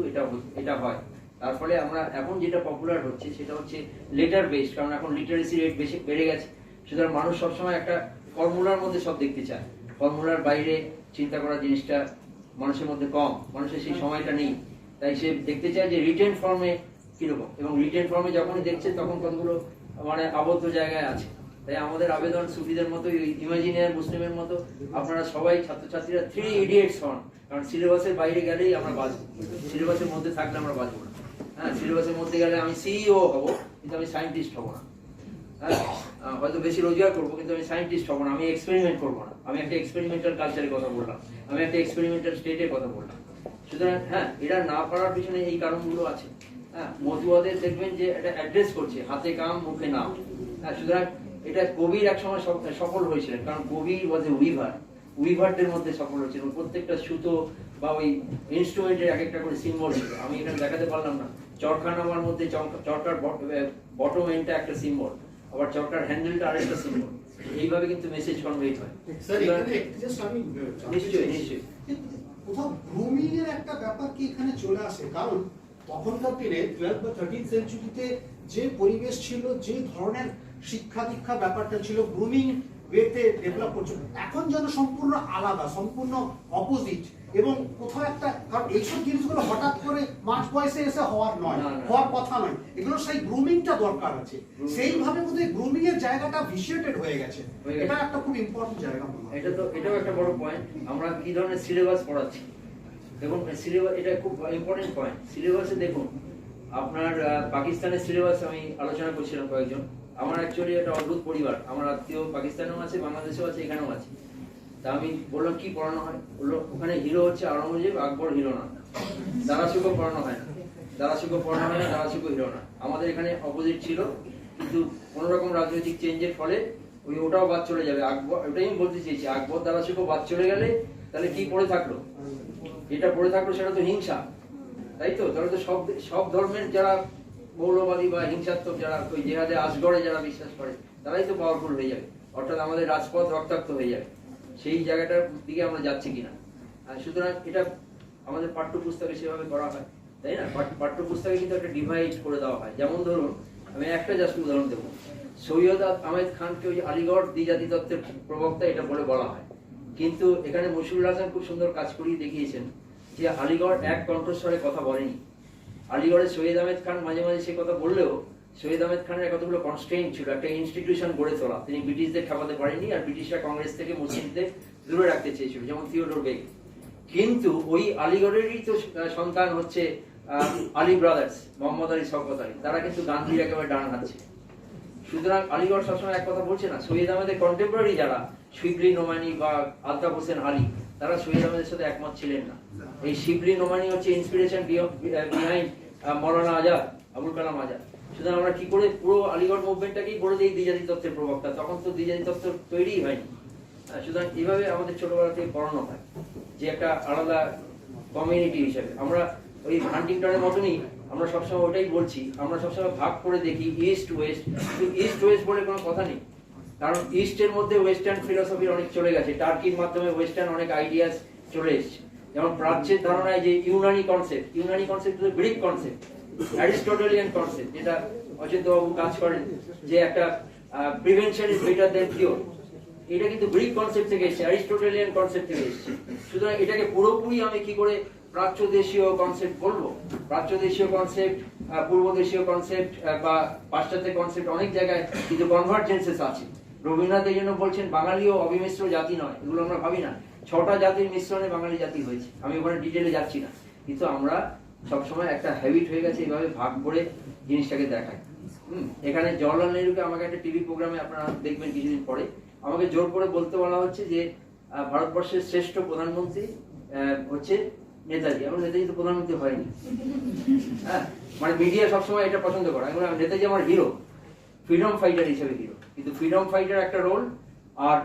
এটা হয়। তার ফলে আমরা এখন যেটা পপুলার হচ্ছে সেটা হচ্ছে লেটার বেসড, কারণ এখন লিটারেসি রেট বেশি বেড়ে গেছে। সুতরাং মানুষ সবসময় একটা ফর্মুলার মধ্যে সব দেখতে চায়, ফর্মুলার বাইরে চিন্তা করার জিনিসটা মানুষের মধ্যে কম, মানুষের সেই সময়টা নেই। তাই সে দেখতে চায় যে রিটেন ফর্মে কিরকম, এবং রিটেন ফর্মে যখনই দেখছে তখন কতগুলো মানে আবদ্ধ জায়গায় আছে। তাই আমাদের আবেদন সুফিদের মতো, ইমাজিনিয়ার মুসলিমের মতো আপনারা সবাই ছাত্রছাত্রীরা 3 ইডিয়েটস হন, কারণ সিলেবাসের বাইরে গেলেই আমরা বাঁচবো, সিলেবাসের মধ্যে থাকলে আমরা বাঁচবো না। হ্যাঁ, সিলেবাসের মধ্যে গেলে আমি সিইও হবো কিন্তু আমি সায়েন্টিস্ট হবো না। হ্যাঁ, হয়তো বেশি রোজগার করবো কিন্তু আমি সায়েন্টিস্ট হবো না, আমি এক্সপেরিমেন্ট করবো না। আমি একটা এক্সপেরিমেন্টাল কালচারের কথা বললাম, আমি একটা এক্সপেরিমেন্টাল স্টেটের কথা বললাম। সুতরাং হ্যাঁ, এরা না পারার পিছনে এই কারণগুলো আছে। হ্যাঁ, মতুয়াদের দেখবেন যে এটা অ্যাড্রেস করছে, হাতে কাম মুখে নাম। হ্যাঁ, সুতরাং এটা কবির এক সময় সফল হয়েছিলেন, কারণ কবি ওয়াজ এ উইভার, উইভারদের মধ্যে সফল হয়েছিলেন। প্রত্যেকটা সুতো বা ওই ইনস্ট্রুমেন্টের এক একটা করে সিম্বল ছিল। আমি এখানে দেখাতে পারলাম না, চরকা নামার মধ্যে চরকার বটম এন্ডটা একটা সিম্বল, আবার চরকার হ্যান্ডেলটা আরেকটা সিম্বল। এইভাবে কিন্তু মেসেজ কনভেট হয়। নিশ্চয়ই নিশ্চয়ই কোথাও গ্রুমিং এর একটা ব্যাপার কি এখানে চলে আসে? কারণ তখনকার দিনে 12th বা 13th সেঞ্চুরিতে যে পরিবেশ ছিল, যে ধরনের শিক্ষা দীক্ষা ব্যাপারটা ছিল, গ্রুমিং ওয়েতে ডেভেলপ করছে, এখন যেন সম্পূর্ণ আলাদা, সম্পূর্ণ অপোজিট। এবং কোথাও একটা, কারণ এইসব জিনিসগুলো হঠাৎ করে মাঝ বয়সে এসে হওয়ার নয়, হওয়ার কথা নয়, এগুলো সেই গ্রুমিংটা দরকার আছে। সেইভাবে বোধহয় গ্রুমিং এর জায়গাটা ভিশিয়েটেড হয়ে গেছে, এটা একটা খুব ইম্পর্টেন্ট জায়গা মনে হয়। এটাও একটা বড় পয়েন্ট। আমরা কি ধরনের সিলেবাস পড়াচ্ছি দেখুন, সিলেবাস এটা খুব ইম্পর্টেন্ট পয়েন্ট। সিলেবাসে দেখুন, আপনার পাকিস্তানের সিলেবাস আমি আলোচনা করছিলাম কয়েকজন। আমার অ্যাকচুয়ালি একটা অদ্ভুত পরিবার, আমার আত্মীয় পাকিস্তানেও আছে, বাংলাদেশেও আছে, এখানেও আছে। তা আমি বললাম কি পড়ানো হয়, বললো ওখানে হিরো হচ্ছে আওরঙ্গজেব, আকবর হিরো না। দারাসুকো পড়ানো হয় না, দারাসুকো পড়ানো হয় না, দারাসুকো হিরো না। আমাদের এখানে অপোজিট ছিল, কিন্তু কোনো রকম রাজনৈতিক চেঞ্জের ফলে ওটাও বাদ চলে যাবে। আকবর, ওটাই আমি বলতে চেয়েছি, আকবর দারাসুকো বাদ চলে গেলে তাহলে কি পড়ে থাকলো? যেটা পড়ে থাকলো সেটা তো হিংসা, তাই তো? তাহলে তো সব ধর্মের যারা মৌলবাদী বা হিংসাত্মক, যারা ওই জেহাদে আসগড়ে যারা বিশ্বাস করে, তারাই তো পাওয়ারফুল হয়ে যাবে, অর্থাৎ আমাদের রাজপথ রক্তাক্ত হয়ে যাবে। সেই জায়গাটার দিকে আমরা যাচ্ছি কিনা। সুতরাং এটা আমাদের পাঠ্যপুস্তকে সেভাবে করা হয়, তাই না? পাঠ্যপুস্তকে কিন্তু একটা ডিভাইড করে দেওয়া হয়। যেমন ধরুন, আমি একটা জাস্ট উদাহরণ দেবো, সৈয়দ আহমেদ খানকে ওই আলিগড় দ্বিজাতি তত্ত্বের প্রবক্তা এটা বলে বলা হয়, কিন্তু এখানে মশিউর হাসান খুব সুন্দর কাজ করিয়ে দেখিয়েছেন যে আলিগড় এক কণ্ঠস্বরে কথা বলেনি। আলিগড়ে সৈয়দ আহমেদ খান মাঝে মাঝে সে কথা বললেও শহীদ আহমেদ খানের কতগুলো কনস্ট্রেইন ছিল, একটা ইনস্টিটিউশন গড়ে তোলা। তিনি ব্রিটিশদের ঠেকাতে পারেননি, আর ব্রিটিশরা কংগ্রেস থেকে মুসলিমদের দূরে রাখতে চেয়েছিল, যেমন থিওডোর বেগ। কিন্তু ওই আলিগড়েরই তো সন্তান হচ্ছে আলী ব্রাদার্স, মোহাম্মদ আলী, শওকত আলী, তারা কিন্তু গান্ধীর একেবারে ডান হাত ছিল। সুতরাং আলিগড় সবসময় এক কথা বলছে না। শহীদ আহমেদের কন্টেম্পোরারি যারা শিবলি নোমানি বা আলতাফ হোসেন আলী, তারা শহীদ আহমেদের সাথে একমত ছিলেন না। এই শিবলি নোমানি হচ্ছে ইন্সপিরেশন বিহাইন্ড মৌলানা আজাদ, আবুল কালাম আজাদ। সুতরাং আমরা কি করে পুরো আলিগড় মুভমেন্টটাকেই বলে দিই দ্বিজাতি তত্ত্বের প্রবক্তা, তখন তো দ্বিজাতি তত্ত্ব তৈরিই হয়নি। সুতরাং এইভাবে আমাদের ছোটবেলা থেকে পড়ানো হয় যে একটা আলাদা কমিউনিটি হিসেবে। আমরা ওই হান্টিংটনের মতনই আমরা সবসময় ওটাই বলছি, আমরা সবসময় ভাগ করে দেখি ইস্ট ওয়েস্ট, কিন্তু ইস্ট ওয়েস্ট বলে কোনো কথা নেই। কারণ ইস্টের মধ্যে ওয়েস্টার্ন ফিলোসফি অনেক চলে গেছে, টার্কির মাধ্যমে ওয়েস্টার্ন অনেক আইডিয়াস চলে এসছে। যেমন প্রাচ্যের ধারণায় যে ইউনানি concept Greek concept, Aristotelian concept, যেটা অচিন্তবাবু কাজ করেন, যে একটা prevention is better than cure, এটা কিন্তু গ্রিক কনসেপ্ট থেকে এসেছে, অ্যারিস্টটলিয়ান কনসেপ্ট থেকে এসেছে। সুতরাং এটাকে পুরোপুরি আমি কি করে প্রাচ্য দেশীয় কনসেপ্ট বলবো? প্রাচ্য দেশীয় কনসেপ্ট, পূর্ব দেশীয় কনসেপ্ট বা পাশ্চাত্য কনসেপ্ট অনেক জায়গায় কিন্তু কনভার্জেন্সেস আছে। রবীন্দ্রনাথ এই জন্য বলছেন বাঙালিও অবিমিশ্র জাতি নয়, এগুলো আমরা ভাবি না। 6টা জাতির মিশ্রণে বাঙালি জাতি হয়েছে, আমি ওখানে ডিটেলে যাচ্ছি না। কিন্তু আমরা সবসময় একটা হ্যাবিট হয়ে গেছে এইভাবে ভাগ করে জিনিসটাকে দেখায়। এখানে জওয়াহরলাল নেহরুকে আমাকে একটা টিভি প্রোগ্রামে আপনারা দেখবেন কিছুদিন পরে, আমাকে জোর করে বলতে বলা হচ্ছে যে ভারতবর্ষের শ্রেষ্ঠ প্রধানমন্ত্রী হচ্ছে নেতাজি। এখন নেতাজি তো প্রধানমন্ত্রী হয়নি, হ্যাঁ, মানে মিডিয়া সবসময় এটা পছন্দ করে। আমি নেতাজি আমার হিরো, ফ্রিডম ফাইটার হিসেবে হিরো, কিন্তু ফ্রিডম ফাইটার একটা রোল আর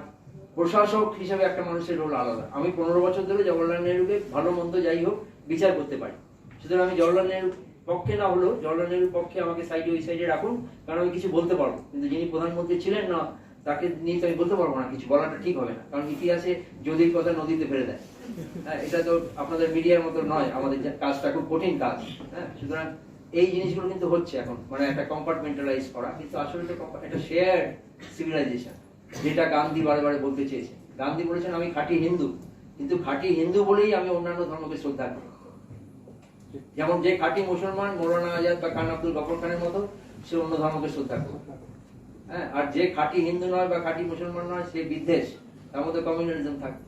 প্রশাসক হিসেবে একটা মানুষের রোল আলাদা। আমি 15 বছর ধরে জওয়াহরলাল নেহরুকে ভালো মন্দ যাই হোক বিচার করতে পারি। সুতরাং আমি জওয়াহরলাল নেহরুর পক্ষে না হলেও জওয়াহরলাল নেহরুর পক্ষে আমাকে সাইডে ওই সাইডে রাখুন, কারণ আমি কিছু বলতে পারবো, কিন্তু যিনি প্রধানমন্ত্রী ছিলেন না তাকে নিয়ে তো আমি বলতে পারবো না, কিছু বলাটা ঠিক হবে না। কারণ ইতিহাসে যদির কথা নদীতে ফেলে দেয়। হ্যাঁ, এটা তো আপনাদের মিডিয়ার মতো নয়, আমাদের কাজটা খুব কঠিন কাজ। হ্যাঁ, সুতরাং এই জিনিসগুলো কিন্তু হচ্ছে এখন, মানে একটা কম্পার্টমেন্টালাইজ করা, কিন্তু আসলে একটা শেয়ার্ড সিভিলাইজেশন, যেটা গান্ধী বারে বারে বলতে চেয়েছেন। গান্ধী বলেছেন আমি খাঁটি হিন্দু, কিন্তু খাঁটি হিন্দু বলেই আমি অন্যান্য ধর্মকে শ্রদ্ধা করি। যেমন যে খাঁটি মুসলমান মৌলানা আজাদ বা খান আব্দুল গফর খানের মতো, সে অন্য ধর্মকে শ্রদ্ধা করে। হ্যাঁ, আর যে খাঁটি হিন্দু নয় বা খাঁটি মুসলমান নয়, সে বিদ্বেষ, তার মধ্যে কমিউনালিজম থাকে।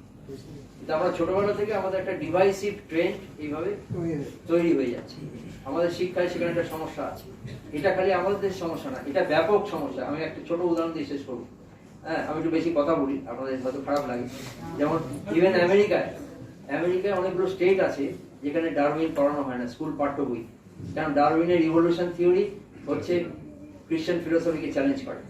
কিন্তু আমরা ছোটবেলা থেকে আমাদের একটা ডিভাইসিভ ট্রেন্ড এইভাবে তৈরি হয়ে যাচ্ছে। আমাদের শিক্ষায় সেখানে একটা সমস্যা আছে। এটা খালি আমাদের সমস্যা না, এটা ব্যাপক সমস্যা। আমি একটা ছোট উদাহরণ দিয়ে শেষ করবো। হ্যাঁ, আমি একটু বেশি কথা বলি, আপনাদের হয়তো খারাপ লাগে। যেমন ইভেন আমেরিকায় অনেকগুলো স্টেট আছে যেখানে ডারউইন পড়ানো হয় না স্কুল পাঠ্য বই। কারণ ডারউইনের ইভলিউশন থিওরি হচ্ছে খ্রিস্টান ফিলোসফিকে চ্যালেঞ্জ করে।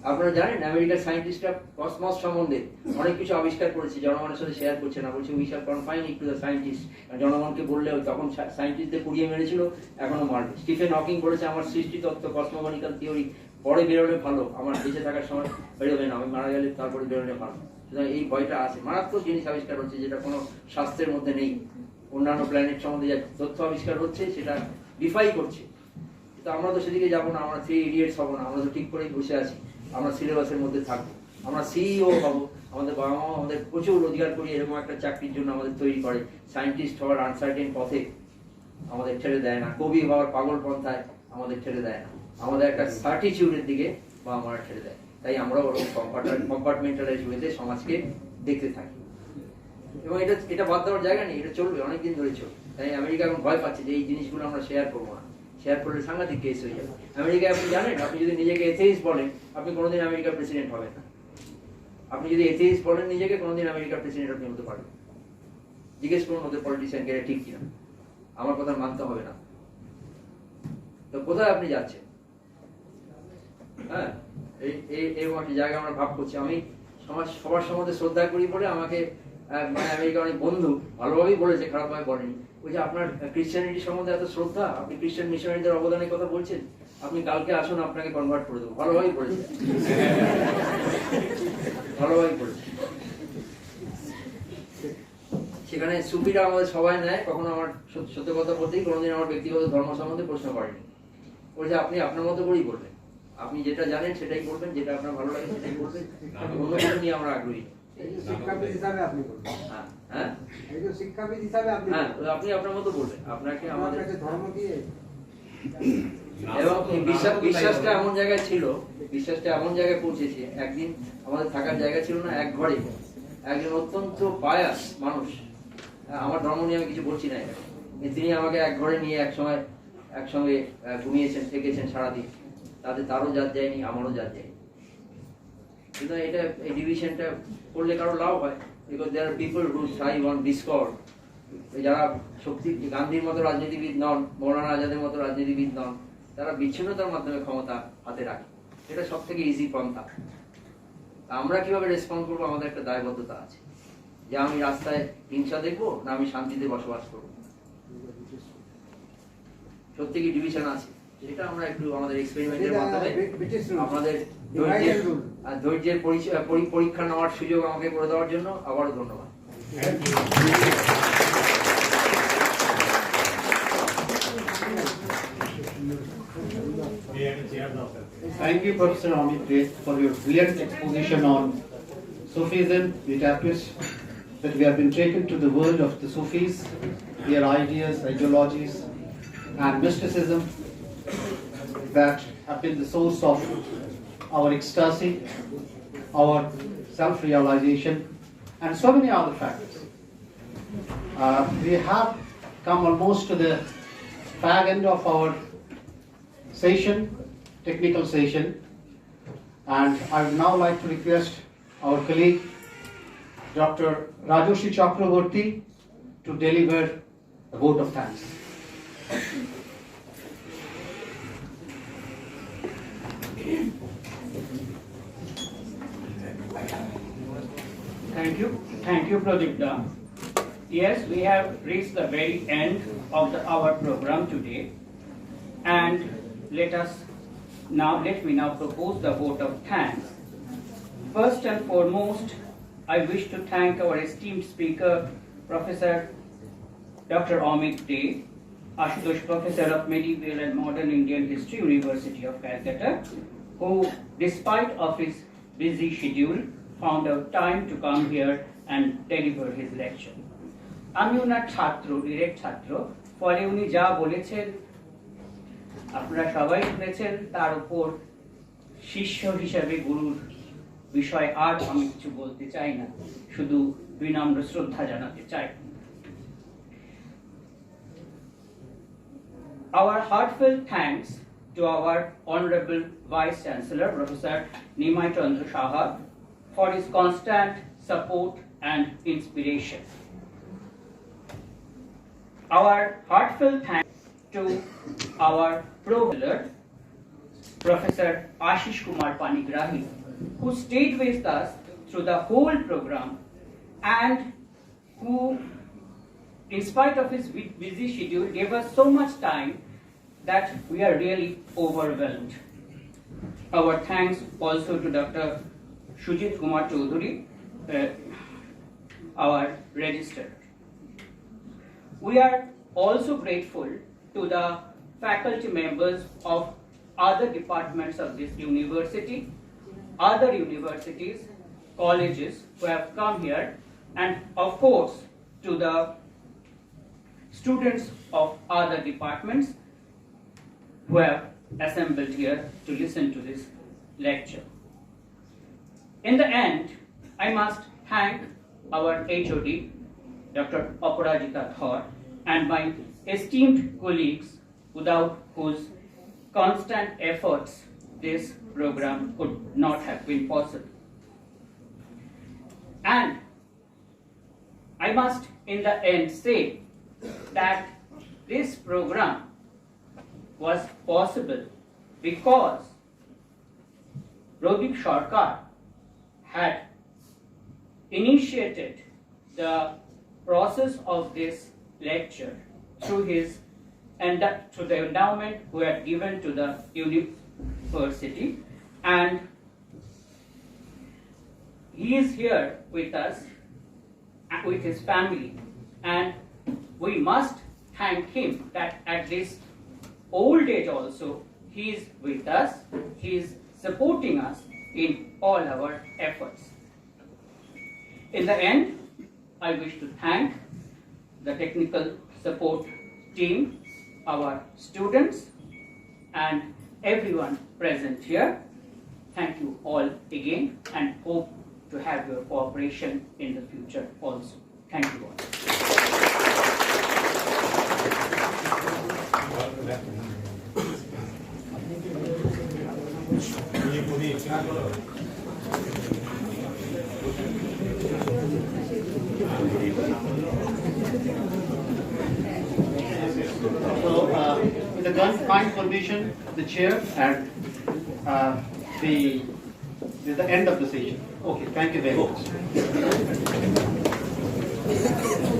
আপনারা জানেন আমেরিকার সায়েন্টিস্টরা কসমস সম্বন্ধে অনেক কিছু আবিষ্কার করেছে, জনগণের সাথে শেয়ার করছে না, বলছে we shall confine it to the scientist. জনগণকে বললে তখন সায়েন্টিস্টদের পুড়িয়ে মেরেছিল, এখনো মারবে। স্টিফেন হকিং বলেছে আমার সৃষ্টি তত্ত্ব কসমোগনিক্যাল থিওরি পরে বেরোলে ভালো, আমার বেঁচে থাকার সময় বেরোবে না, আমি মারা গেলে তারপরে বেরোলে ভালো। সুতরাং এই ভয়টা আছে। মারাত্মক জিনিস আবিষ্কার হচ্ছে যেটা কোনো শাস্ত্রের মধ্যে নেই। অন্যান্য প্ল্যানেট সম্বন্ধে যা তথ্য আবিষ্কার হচ্ছে সেটা ডিফাই করছে, কিন্তু আমরা তো সেদিকে যাবো না। আমরা 3 ইডিয়েটস হবো না, আমরা তো ঠিক করেই বসে আছি, আমরা সিলেবাসের মধ্যে থাকবো। আমরা সিইও হব, আমাদের বাবা মা আমাদের প্রচুর রোজগার করি এরকম একটা চাকরির জন্য আমাদের তৈরি করে, সায়েন্টিস্ট হওয়ার আনসার্টেন পথে আমাদের ঠেলে দেয় না, কবি হওয়ার পাগল পন্থায় আমাদের ঠেলে দেয় না, আমাদের একটা সার্টিটিউডের দিকে বা আমরা ঠেলে দেয়। তাই আমরা ওরকম কম্পার্টমেন্টালাইজ ওয়েতে সমাজকে দেখতে থাকি এবং এটা বাদ দেওয়ার জায়গা নেই, এটা চলবে, অনেকদিন ধরে চলবে। তাই আমেরিকা এখন ভয় পাচ্ছে যে এই জিনিসগুলো আমরা শেয়ার করবো না, শেয়ার করলে সাংঘাতিক কেস হয়ে যাবে। আমেরিকায় আপনি জানেন, আপনি যদি নিজেকে এথেইস্ট বলেন আপনি কোনোদিন আমেরিকার প্রেসিডেন্ট হবেন না। আপনি যদি এথেইস্ট বলেন নিজেকে, কোনোদিন আমেরিকার প্রেসিডেন্ট আপনি হতে পারবেন। জিজ্ঞেস করুন ওদের পলিটিশিয়ানকে এটা ঠিক কিনা, আমার কথা মানতে হবে না। তো কোথায় আপনি যাচ্ছেন? হ্যাঁ, এরকম একটা জায়গায় আমরা ভাব করছি। আমি সবার সম্বন্ধে শ্রদ্ধা করি বলে আমাকে মানে আমেরিকা অনেক বন্ধু ভালোভাবেই বলেছে, খারাপভাবে বলেনি। ওই যে আপনার ক্রিশ্চিয়ানিটি সম্বন্ধে এত শ্রদ্ধা, আপনি খ্রিস্টান মিশনারিদের অবদানের কথা বলছেন, আপনি কালকে আসুন আপনাকে কনভার্ট করে দেবো। ভালোভাবেই বলেছে, ভালোভাবেই বলেছে। সেখানে সুফিরা আমাদের সবাই নেয়, কখনো আমার সত্য কথা বলতেই কোনোদিন আমার ব্যক্তিগত ধর্ম সম্বন্ধে প্রশ্ন করেনি। বলছে আপনি আপনার মতো করেই বলবেন, আপনি যেটা জানেন সেটাই বলবেন, যেটা আপনার ভালো লাগে সেটাই বলবেন, অন্য কিছু নিয়ে আমরা আগ্রহী। আপনি আপনার মতো বলবেন, আপনাকে আমাদের ধর্ম দিয়ে। এবং বিশ্বাসটা এমন জায়গায় ছিল, বিশ্বাসটা এমন জায়গায় পৌঁছেছে, একদিন আমাদের থাকার জায়গা ছিল না, এক ঘরে একজন অত্যন্ত পায়াস মানুষ, আমার ধর্ম নিয়ে আমি কিছু বলছি না, তিনি আমাকে এক ঘরে নিয়ে একসঙ্গে ঘুমিয়েছেন, থেকেছেন সারাদিন। তারও জাত যায়নি, আমারও জাত যায়নি। কিন্তু এটা এই ডিভিশনটা করলে কারো লাভ হয়, because there are people who thrive on discord. যারা শক্তি গান্ধীর মতো রাজনীতিবিদ নন, মৌলানা আজাদের মতো রাজনীতিবিদ নন, তারা বিচ্ছিন্নতার মাধ্যমে ক্ষমতা হাতে রাখে, এটা সব থেকে ইজি পন্থা। আমরা কিভাবে রেসপন্ড করবো, আমাদের একটা দায়বদ্ধতা আছে যে আমি রাস্তায় হিংসা দেখবো না আমি শান্তিতে বসবাস করবো। সত্যি কি ডিভিশন আছে, সেটা আমরা একটু আমাদের এক্সপেরিমেন্টের মাধ্যমে আমাদের ধৈর্যের পরীক্ষা নেওয়ার সুযোগ আমাকে করে দেওয়ার জন্য আবারও ধন্যবাদ। Thank you, Professor Amit Dey, for your brilliant exposition on Sufism. It appears that we have been taken to the world of the Sufis, their ideas, ideologies, and mysticism that have been the source of our ecstasy, our self-realization, and so many other factors. We have come almost to the fag end of our session, technical session, and I would now like to request our colleague Dr. Rajoshi Chakraborty to deliver a vote of thanks. Thank you, Projecta. Yes, we have reached the very end of our program today, and let me now propose the vote of thanks. First and foremost, I wish to thank our esteemed speaker, Professor Dr. Amit Dey, Ashutosh Professor of Medieval and Modern Indian History, University of Calcutta, who, despite of his busy schedule, found out time to come here and deliver his lecture. আমি ওনার ছাত্র, direct ছাত্র, ফলে উনি যা বলেছেন আপনারা সবাই শুনেছেন, তার উপর শিষ্য হিসেবে গুরুর বিষয় আর আমি কিছু বলতে চাই না, শুধু বিনম্র শ্রদ্ধা জানাতে চাই। Our heartfelt thanks to our Honorable Vice Chancellor, Professor Nimai Chandra Saha, for his constant support and inspiration. Our heartfelt thanks to our Prof. Professor Ashish Kumar Panigrahi, who stayed with us through the whole program and who, in spite of his busy schedule, gave us so much time that we are really overwhelmed. Our thanks also to Dr. Subhajit Kumar Choudhury, our registrar. We are also grateful to the faculty members of other departments of this university, other universities, colleges who have come here, and of course to the students of other departments who have assembled here to listen to this lecture. In the end, I must thank our HOD, Dr. Aparajita Dhar, and my esteemed colleagues, without whose constant efforts this program could not have been possible. And I must in the end say that this program was possible because Rodip Sarkar had initiated the process of this lecture through his to the endowment who had given to the university, and he is here with us with his family, and we must thank him that at this old age also he is with us, he is supporting us in all our efforts. In the end, I wish to thank the technical support team, our students, and everyone present here. Thank you all again, and hope to have your cooperation in the future also. Thank you all. So, with the kind permission, the chair and the end of the session. Okay, thank you very much.